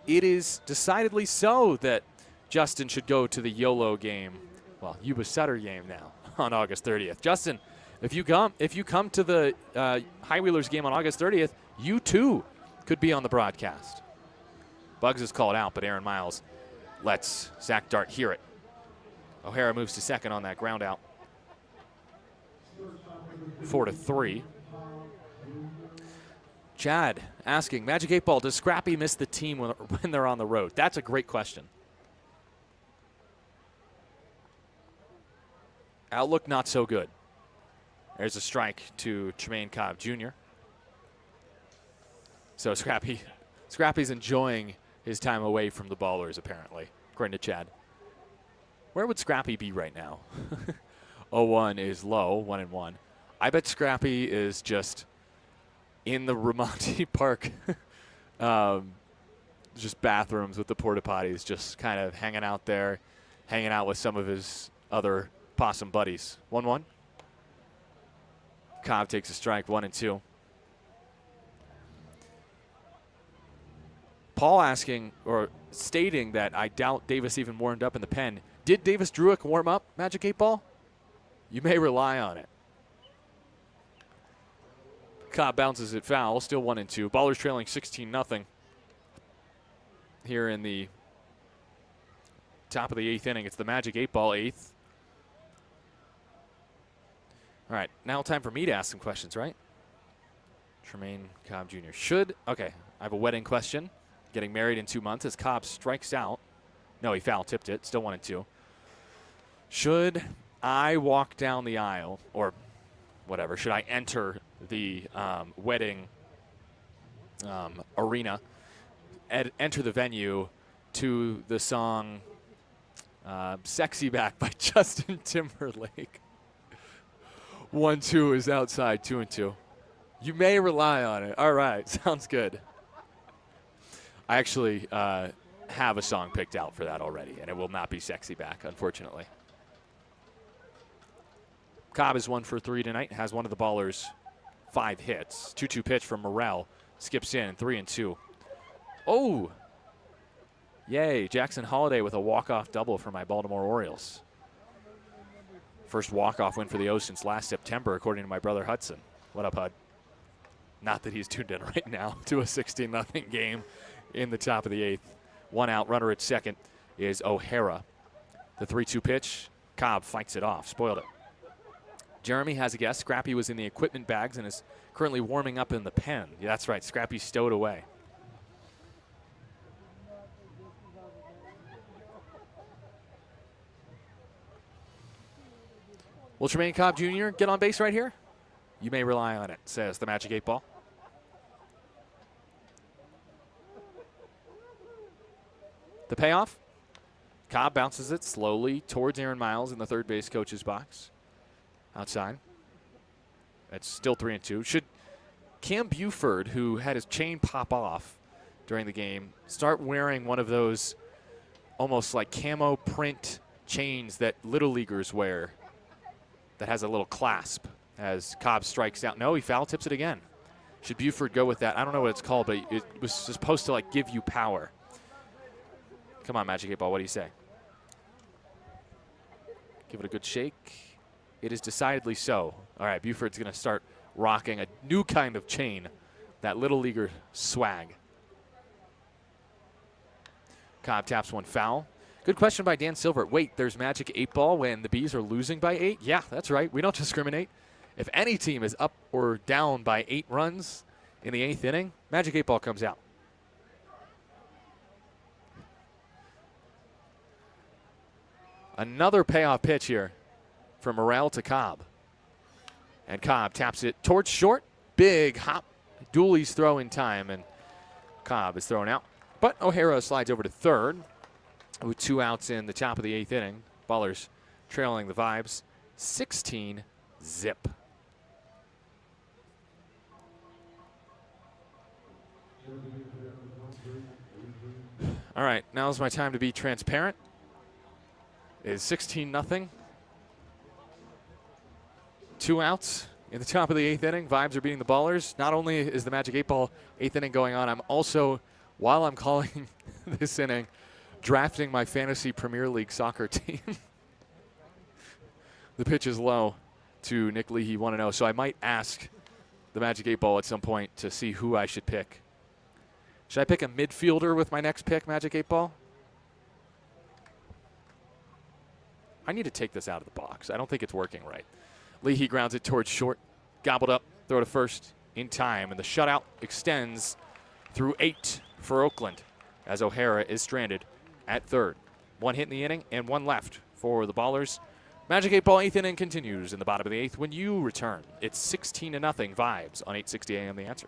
It is decidedly so that Justin should go to the YOLO game, well, Yuba Sutter game now on August 30th. Justin, if you come to the High Wheelers game on August 30th, you too could be on the broadcast. Buggs is called out, but Aaron Miles lets Zach Dart hear it. O'Hara moves to second on that ground out. 4-3. Chad asking, Magic 8 Ball, does Scrappy miss the team when they're on the road? That's a great question. Outlook not so good. There's a strike to Tremaine Cobb Jr. So Scrappy's enjoying his time away from the Ballers, apparently, according to Chad. Where would Scrappy be right now? 0-1 is low, 1-1. I bet Scrappy is just in the Ramonte Park, just bathrooms with the porta potties, just kind of hanging out there, hanging out with some of his other possum buddies. 1-1. Cobb takes a strike, 1-2. Paul asking or stating that I doubt Davis even warmed up in the pen. Did Davis Druick warm up, Magic 8 Ball? You may rely on it. Cobb bounces it foul, still 1-2. Ballers trailing 16-0 here in the top of the 8th inning. It's the Magic 8 Ball 8th. All right, now time for me to ask some questions, right? Tremaine Cobb Jr. Okay, I have a wedding question. Getting married in 2 months as Cobb strikes out. No, he foul tipped it, still 1-2. Should I walk down the aisle, or whatever, should I enter the wedding arena, enter the venue to the song Sexy Back by Justin Timberlake? 1-2 is outside, 2-2. You may rely on it. All right, sounds good. I actually have a song picked out for that already, and it will not be Sexy Back, unfortunately. Cobb is 1 for 3 tonight, has one of the Ballers' 5 hits. 2-2 pitch from Morrell, skips in, 3-2. Oh! Yay, Jackson Holiday with a walk-off double for my Baltimore Orioles. First walk-off win for the O's since last September, according to my brother Hudson. What up, Hud? Not that he's tuned in right now to a 16-0 game in the top of the 8th. 1 out, runner at second is O'Hara. The 3-2 pitch, Cobb fights it off, spoiled it. Jeremy has a guess. Scrappy was in the equipment bags and is currently warming up in the pen. Yeah, that's right, Scrappy stowed away. Will Tremaine Cobb Jr. get on base right here? You may rely on it, says the Magic 8 Ball. The payoff? Cobb bounces it slowly towards Aaron Miles in the third base coach's box. Outside. That's still 3-2. Should Cam Buford, who had his chain pop off during the game, start wearing one of those almost like camo print chains that Little Leaguers wear that has a little clasp as Cobb strikes out? No, he foul tips it again. Should Buford go with that? I don't know what it's called, but it was supposed to like give you power. Come on, Magic 8 Ball, what do you say? Give it a good shake. It is decidedly so. All right, Buford's going to start rocking a new kind of chain, that Little Leaguer swag. Cobb taps one foul. Good question by Dan Silver. Wait, there's Magic 8 Ball when the Bees are losing by 8? Yeah, that's right. We don't discriminate. If any team is up or down by 8 runs in the 8th inning, Magic 8 Ball comes out. Another payoff pitch here from Morrell to Cobb. And Cobb taps it towards short. Big hop. Dooley's throw in time, and Cobb is thrown out. But O'Hara slides over to third with 2 outs in the top of the 8th inning. Ballers trailing the Vibes 16-zip. All right, now's my time to be transparent. It is 16-0. 2 outs in the top of the 8th inning. Vibes are beating the Ballers. Not only is the Magic 8 Ball 8th inning going on, I'm also, while I'm calling this inning, drafting my fantasy Premier League soccer team. The pitch is low to Nick Leahy, 1-0, so I might ask the Magic 8 Ball at some point to see who I should pick. Should I pick a midfielder with my next pick, Magic 8 Ball? I need to take this out of the box. I don't think it's working right. Leahy grounds it towards short. Gobbled up. Throw to first in time, and the shutout extends through 8 for Oakland as O'Hara is stranded at third. 1 hit in the inning and 1 left for the Ballers. Magic 8 Ball 8th inning continues in the bottom of the 8th when you return. It's 16-0 Vibes on 860 AM The Answer.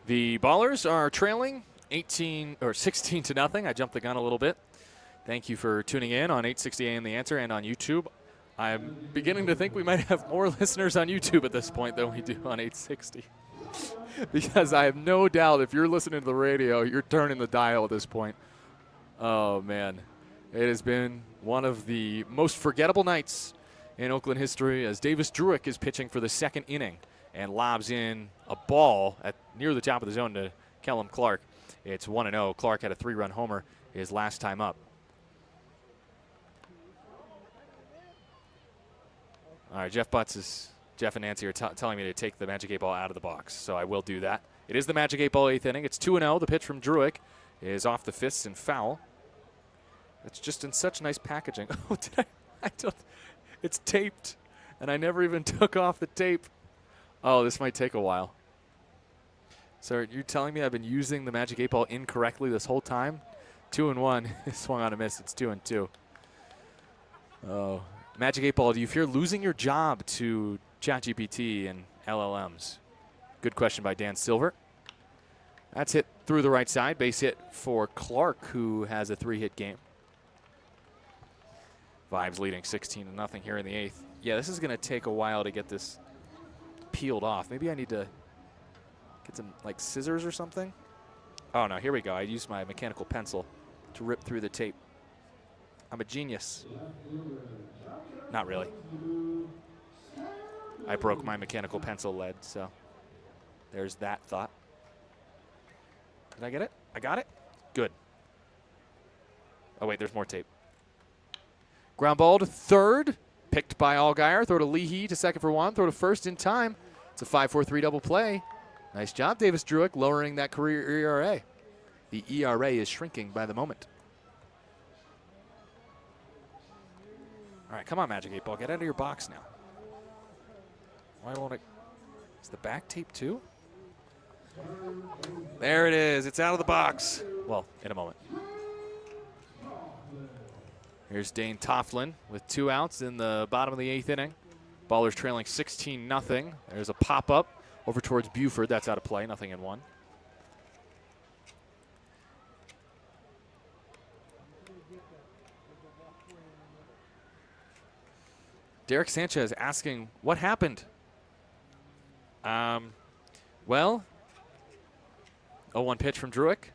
The Ballers are trailing 16-0. I jumped the gun a little bit. Thank you for tuning in on 860 AM The Answer and on YouTube. I'm beginning to think we might have more listeners on YouTube at this point than we do on 860. Because I have no doubt if you're listening to the radio, you're turning the dial at this point. Oh, man. It has been one of the most forgettable nights in Oakland history as Davis Druick is pitching for the second inning and lobs in a ball near the top of the zone to Kellum Clark. It's 1-0. Clark had a 3-run homer his last time up. All right, Jeff and Nancy are telling me to take the Magic 8 Ball out of the box, so I will do that. It is the Magic 8 Ball 8th inning. It's 2-0. The pitch from Druick is off the fists and foul. It's just in such nice packaging. Oh, I don't. It's taped, and I never even took off the tape. Oh, this might take a while. So are you telling me I've been using the Magic 8 Ball incorrectly this whole time? 2-1. Swung on a miss. It's 2-2. Oh, Magic 8 Ball, do you fear losing your job to ChatGPT and LLMs? Good question by Dan Silver. That's hit through the right side. Base hit for Clark, who has a 3-hit game. Vibes leading 16-0 here in the 8th. Yeah, this is going to take a while to get this peeled off. Maybe I need to get some like scissors or something. Oh no, here we go. I used my mechanical pencil to rip through the tape. I'm a genius. Not really. I broke my mechanical pencil lead, so there's that thought. Did I get it? I got it? Good. Oh wait, there's more tape. Ground ball to third. Picked by Allgaier. Throw to Leahy to second for 1. Throw to first in time. It's a 5-4-3 double play. Nice job, Davis Druick, lowering that career ERA. The ERA is shrinking by the moment. All right, come on, Magic 8 Ball. Get out of your box now. Why won't it? Is the back tape too? There it is. It's out of the box. Well, in a moment. Here's Dane Tofflin with 2 outs in the bottom of the 8th inning. Ballers trailing 16-0. There's a pop-up over towards Buford. That's out of play. 0-1. Derek Sanchez asking, what happened? Well, 0-1 pitch from Druick.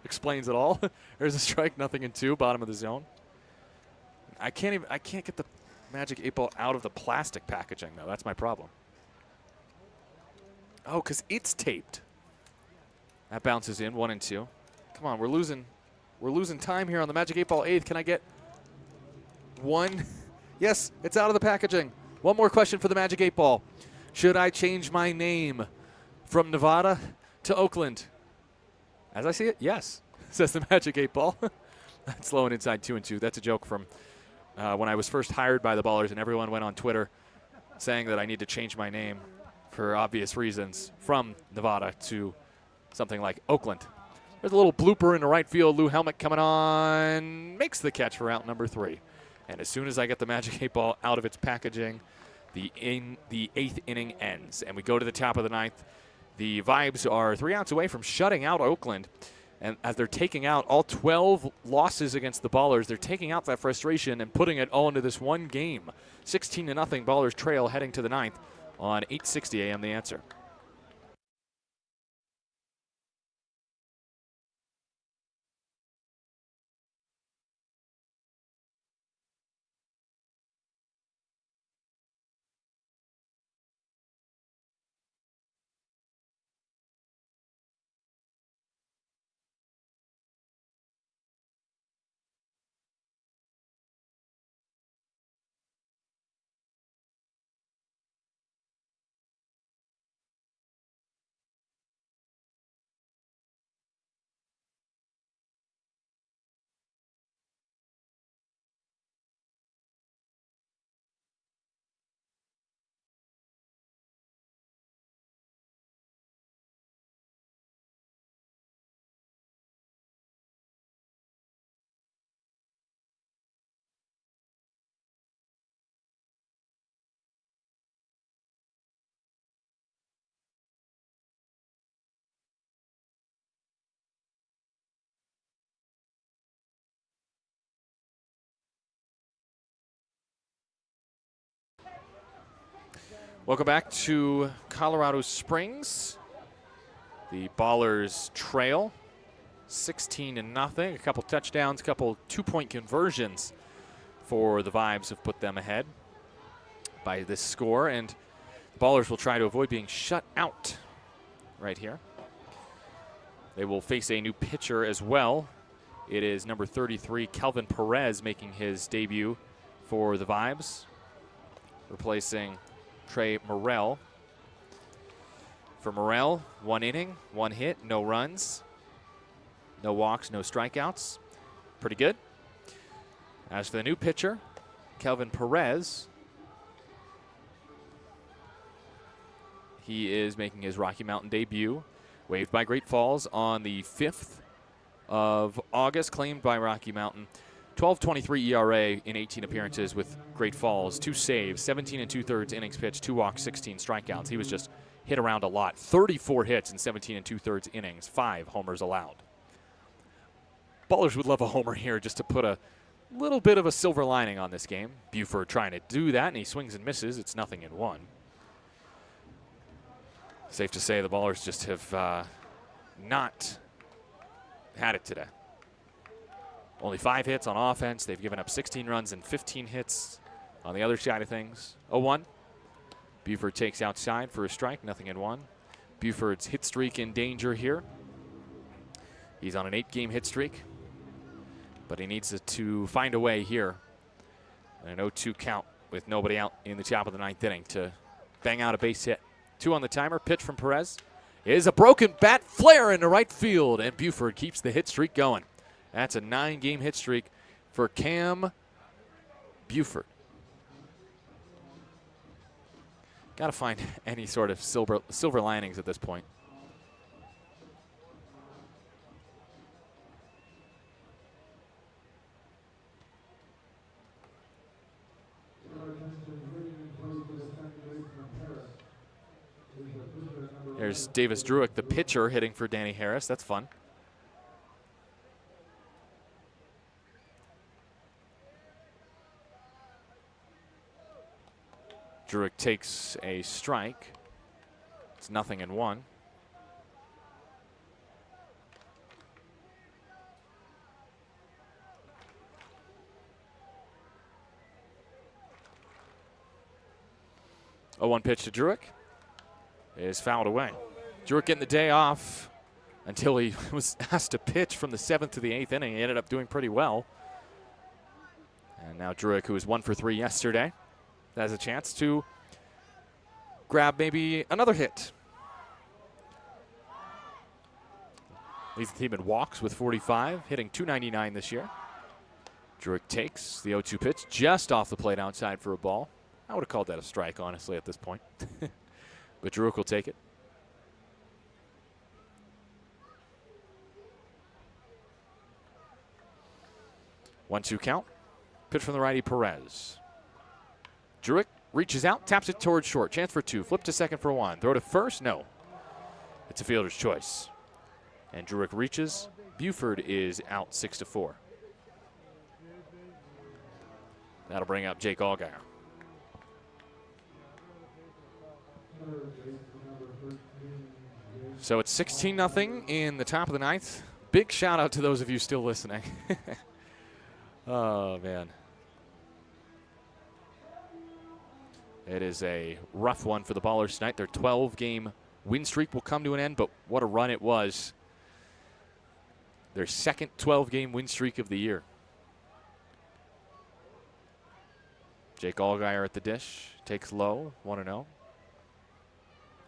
Explains it all. There's a strike, 0-2, bottom of the zone. I can't get the Magic 8 Ball out of the plastic packaging, though. That's my problem. Oh, because it's taped. That bounces in, 1-2. Come on, we're losing time here on the Magic 8 Ball 8th. Can I get one? Yes, it's out of the packaging. One more question for the Magic 8 Ball. Should I change my name from Nevada to Oakland? As I see it, yes, says the Magic 8 Ball. That's low and inside 2-2. That's a joke from when I was first hired by the Ballers, and everyone went on Twitter saying that I need to change my name for obvious reasons from Nevada to something like Oakland. There's a little blooper in the right field. Lou Helmick coming on, makes the catch for out number 3. And as soon as I get the Magic 8 Ball out of its packaging, the 8th inning ends. And we go to the top of the 9th. The Vibes are 3 outs away from shutting out Oakland. And as they're taking out all 12 losses against the Ballers, they're taking out that frustration and putting it all into this one game. 16-0 Ballers trail heading to the 9th on 8:60 a.m. The Answer. Welcome back to Colorado Springs. The Ballers trail 16-0. A couple touchdowns, a couple 2-point conversions for the Vibes have put them ahead by this score. And the Ballers will try to avoid being shut out right here. They will face a new pitcher as well. It is number 33, Kelvin Perez, making his debut for the Vibes, replacing Trey Morrell. For Morrell, 1 inning, 1 hit, no runs, no walks, no strikeouts. Pretty good. As for the new pitcher, Kelvin Perez, he is making his Rocky Mountain debut. Waived by Great Falls on the 5th of August, claimed by Rocky Mountain. 12.23 ERA in 18 appearances with Great Falls, 2 saves, 17 2/3 innings pitched, 2 walks, 16 strikeouts. He was just hit around a lot. 34 hits in 17 2/3 innings, 5 homers allowed. Ballers would love a homer here just to put a little bit of a silver lining on this game. Buford trying to do that, and he swings and misses. It's 0-1. Safe to say the Ballers just have not had it today. Only 5 hits on offense. They've given up 16 runs and 15 hits on the other side of things. 0-1. Buford takes outside for a strike, 0-1. Buford's hit streak in danger here. He's on an 8-game hit streak, but he needs to find a way here. An 0-2 count with nobody out in the top of the 9th inning to bang out a base hit. 2 on the timer. Pitch from Perez is a broken bat flare into right field, and Buford keeps the hit streak going. That's a 9-game hit streak for Cam Buford. Got to find any sort of silver linings at this point. There's Davis Druick, the pitcher, hitting for Danny Harris. That's fun. Druick takes a strike. It's 0-1. A 1 pitch to Druick is fouled away. Druick getting the day off until he was asked to pitch from the 7th to the 8th inning. He ended up doing pretty well. And now Druick, who was 1 for 3 yesterday, has a chance to grab maybe another hit. Leads the team in walks with 45, hitting .299 this year. Druick takes the 0-2 pitch just off the plate outside for a ball. I would have called that a strike, honestly, at this point. But Druick will take it. 1-2 count. Pitch from the righty, Perez. Druick reaches out, taps it towards short. Chance for 2. Flip to second for 1. Throw to first? No. It's a fielder's choice. And Druick reaches. Buford is out 6-4. That'll bring up Jake Allgaier. So it's 16-0 in the top of the ninth. Big shout out to those of you still listening. Oh, man. It is a rough one for the Ballers tonight. Their 12-game win streak will come to an end, but what a run it was. Their second 12-game win streak of the year. Jake Allgaier at the dish. Takes low, 1-0.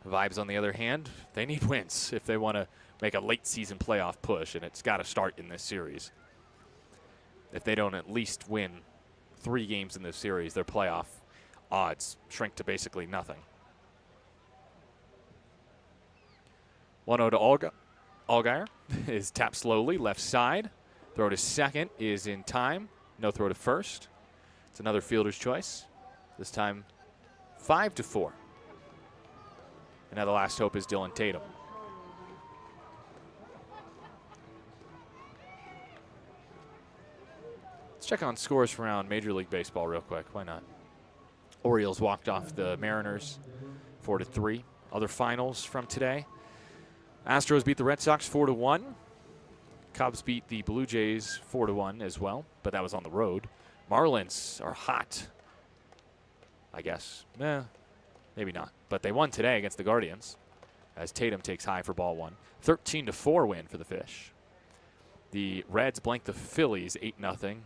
Vibes, on the other hand, they need wins if they want to make a late-season playoff push, and it's got to start in this series. If they don't at least win 3 games in this series, their playoff odds shrink to basically nothing. 1-0 to Allgaier is tapped slowly, left side. Throw to second is in time. No throw to first. It's another fielder's choice. This time 5-4. And now the last hope is Dylan Tatum. Let's check on scores from around Major League Baseball real quick. Why not? Orioles walked off the Mariners 4-3. Other finals from today. Astros beat the Red Sox 4-1. Cubs beat the Blue Jays 4-1 as well, but that was on the road. Marlins are hot, I guess. Maybe not. But they won today against the Guardians as Tatum takes high for ball 1. 13-4 win for the Fish. The Reds blanked the Phillies 8-0.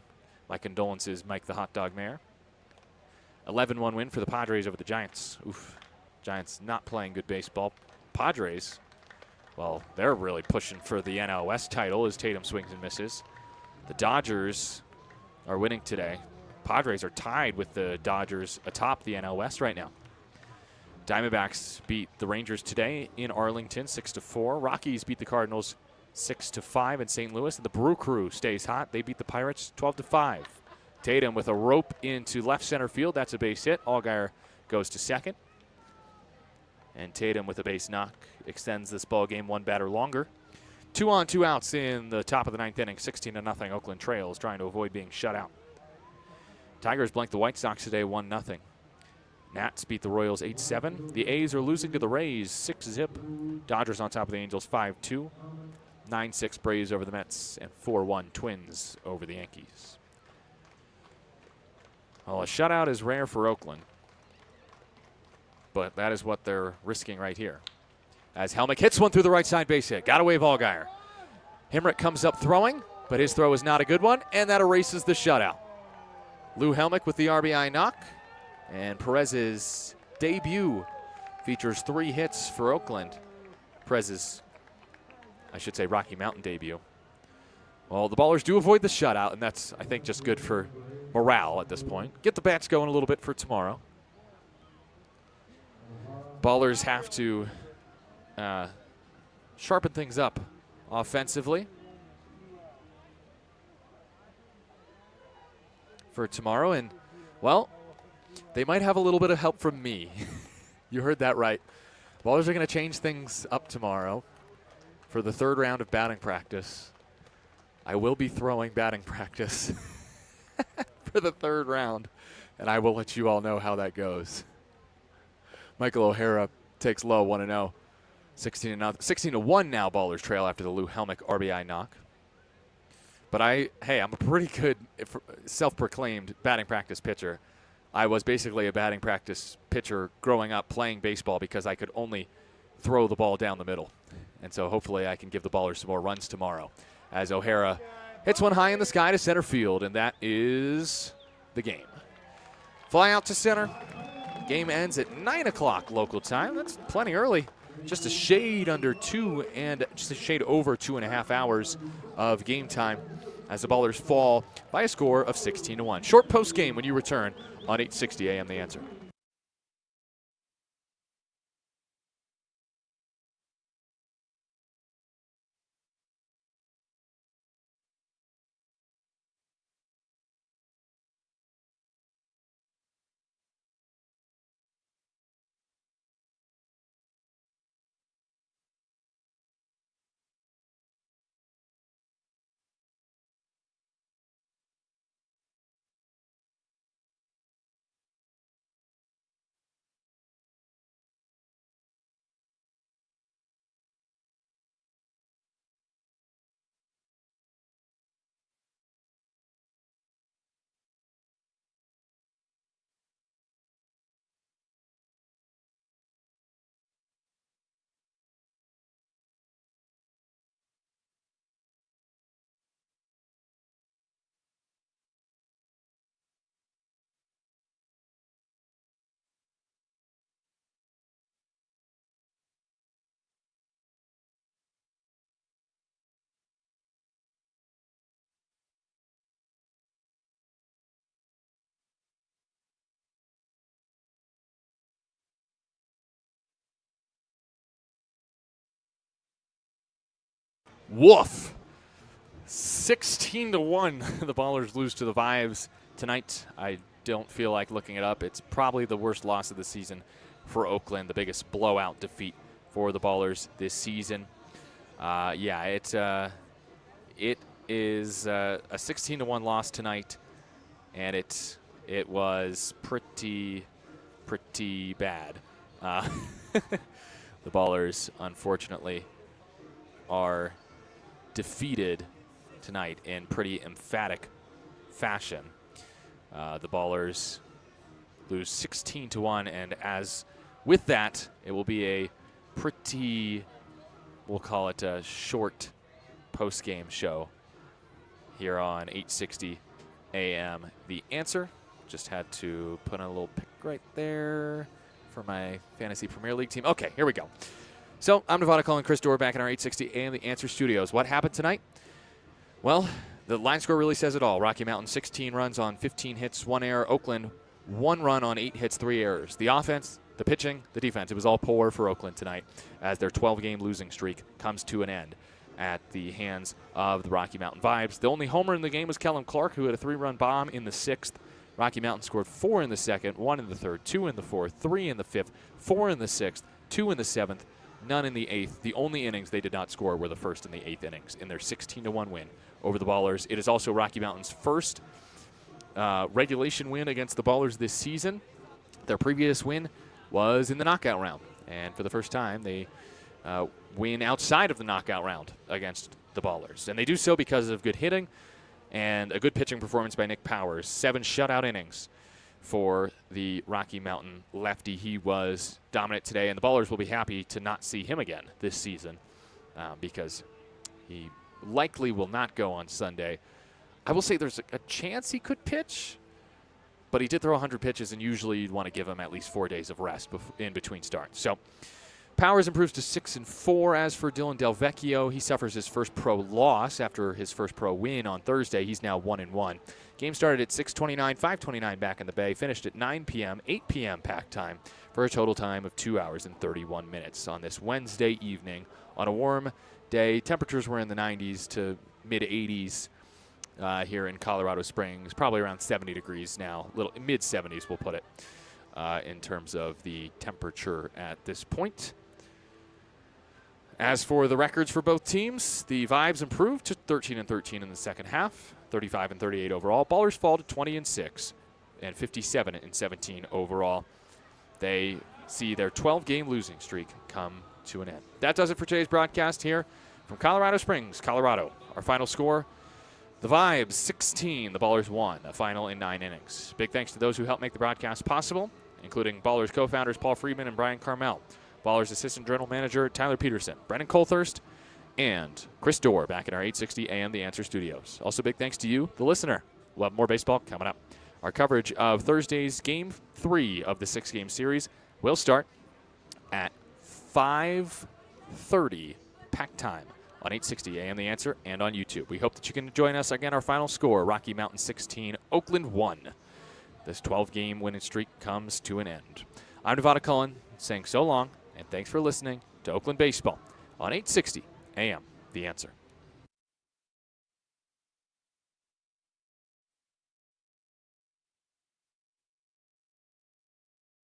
My condolences, Mike the Hot Dog Mayor. 11-1 win for the Padres over the Giants. Oof. Giants not playing good baseball. Padres, well, they're really pushing for the NL West title as Tatum swings and misses. The Dodgers are winning today. Padres are tied with the Dodgers atop the NL West right now. Diamondbacks beat the Rangers today in Arlington 6-4. Rockies beat the Cardinals 6-5 in St. Louis. And the Brew Crew stays hot. They beat the Pirates 12-5. Tatum with a rope into left center field. That's a base hit. Allgaier goes to second. And Tatum with a base knock extends this ball game 1 batter longer. 2 on, 2 outs in the top of the 9th inning. 16-0 Oakland Trails trying to avoid being shut out. Tigers blanked the White Sox today 1-0. Nats beat the Royals 8-7. The A's are losing to the Rays 6-0. Dodgers on top of the Angels 5-2. 9-6 Braves over the Mets and 4-1 Twins over the Yankees. Well, a shutout is rare for Oakland, but that is what they're risking right here. As Helmick hits one through the right side base hit. Got away Allgaier. Himrick comes up throwing, but his throw is not a good one, and that erases the shutout. Lou Helmick with the RBI knock, and Perez's debut features 3 hits for Oakland. Perez's, I should say, Rocky Mountain debut. Well, the Ballers do avoid the shutout, and that's, I think, just good for morale at this point. Get the bats going a little bit for tomorrow. Ballers have to sharpen things up offensively for tomorrow. And, well, they might have a little bit of help from me. You heard that right. Ballers are going to change things up tomorrow for the 3rd round of batting practice. I will be throwing batting practice for the 3rd round, and I will let you all know how that goes. Michael O'Hara takes low 1-0. 16-1 now Ballers trail after the Lou Helmick RBI knock. But I'm a pretty good self-proclaimed batting practice pitcher. I was basically a batting practice pitcher growing up playing baseball because I could only throw the ball down the middle. And so hopefully I can give the Ballers some more runs tomorrow as O'Hara hits one high in the sky to center field, and that is the game. Fly out to center. Game ends at 9 o'clock local time. That's plenty early. Just a shade under 2 and just a shade over 2.5 hours of game time as the Ballers fall by a score of 16-1. Short post game when you return on 860 AM The Answer. Woof. 16-1, the Ballers lose to the Vibes tonight. I don't feel like looking it up. It's probably the worst loss of the season for Oakland, the biggest blowout defeat for the Ballers this season. It is a 16-1 loss tonight, and it was pretty bad. The Ballers, unfortunately, are defeated tonight in pretty emphatic fashion. The Ballers lose 16-1, and as with that, it will be a pretty, we'll call it a short post-game show here on 860 AM. The Answer. Just had to put in a little pick right there for my Fantasy Premier League team. Okay, here we go. So I'm Nevada calling Chris Dorr back in our 860 AM The Answer studios. What happened tonight? Well, the line score really says it all. Rocky Mountain 16 runs on 15 hits, 1 error. Oakland 1 run on 8 hits, 3 errors. The offense, the pitching, the defense, it was all poor for Oakland tonight as their 12-game losing streak comes to an end at the hands of the Rocky Mountain Vibes. The only homer in the game was Kellum Clark, who had a 3-run bomb in the 6th. Rocky Mountain scored 4 in the 2nd, 1 in the 3rd, 2 in the 4th, 3 in the 5th, 4 in the 6th, 2 in the 7th, none in the 8th. The only innings they did not score were the 1st and the 8th innings in their 16-1 win over the Ballers. It is also Rocky Mountain's first regulation win against the Ballers this season. Their previous win was in the knockout round, and for the first time they win outside of the knockout round against the Ballers. And they do so because of good hitting and a good pitching performance by Nick Powers. 7 shutout innings for the Rocky Mountain lefty. He was dominant today, and the Ballers will be happy to not see him again this season because he likely will not go on Sunday. I will say there's a chance he could pitch, but he did throw 100 pitches, and usually you'd want to give him at least 4 days of rest in between starts. So Powers improves to 6-4. As for Dylan Delvecchio, he suffers his first pro loss after his first pro win on Thursday. He's now 1-1. Game started at 6:29, 5:29 back in the Bay, finished at 9 p.m., 8 p.m. pack time for a total time of 2 hours and 31 minutes on this Wednesday evening. On a warm day, temperatures were in the 90s to mid-80s here in Colorado Springs, probably around 70 degrees now, little mid-70s we'll put it in terms of the temperature at this point. As for the records for both teams, the Vibes improved to 13-13 in the second half, 35-38 overall. Ballers fall to 20-6 and 57-17 overall. They see their 12-game losing streak come to an end. That does it for today's broadcast here from Colorado Springs, Colorado. Our final score, the Vibes 16, the Ballers 1, a final in 9 innings. Big thanks to those who helped make the broadcast possible, including Ballers co-founders Paul Friedman and Brian Carmel, Ballers assistant general manager Tyler Peterson, Brennan Colthurst, and Chris Dorr back in our 860 AM The Answer studios. Also big thanks to you, the listener. We'll have more baseball coming up. Our coverage of Thursday's Game 3 of the 6-game series will start at 5:30 pack time on 860 AM The Answer and on YouTube. We hope that you can join us again. Our final score, Rocky Mountain 16, Oakland 1. This 12-game winning streak comes to an end. I'm Nevada Cullen saying so long, and thanks for listening to Oakland Baseball on 860 AM The Answer.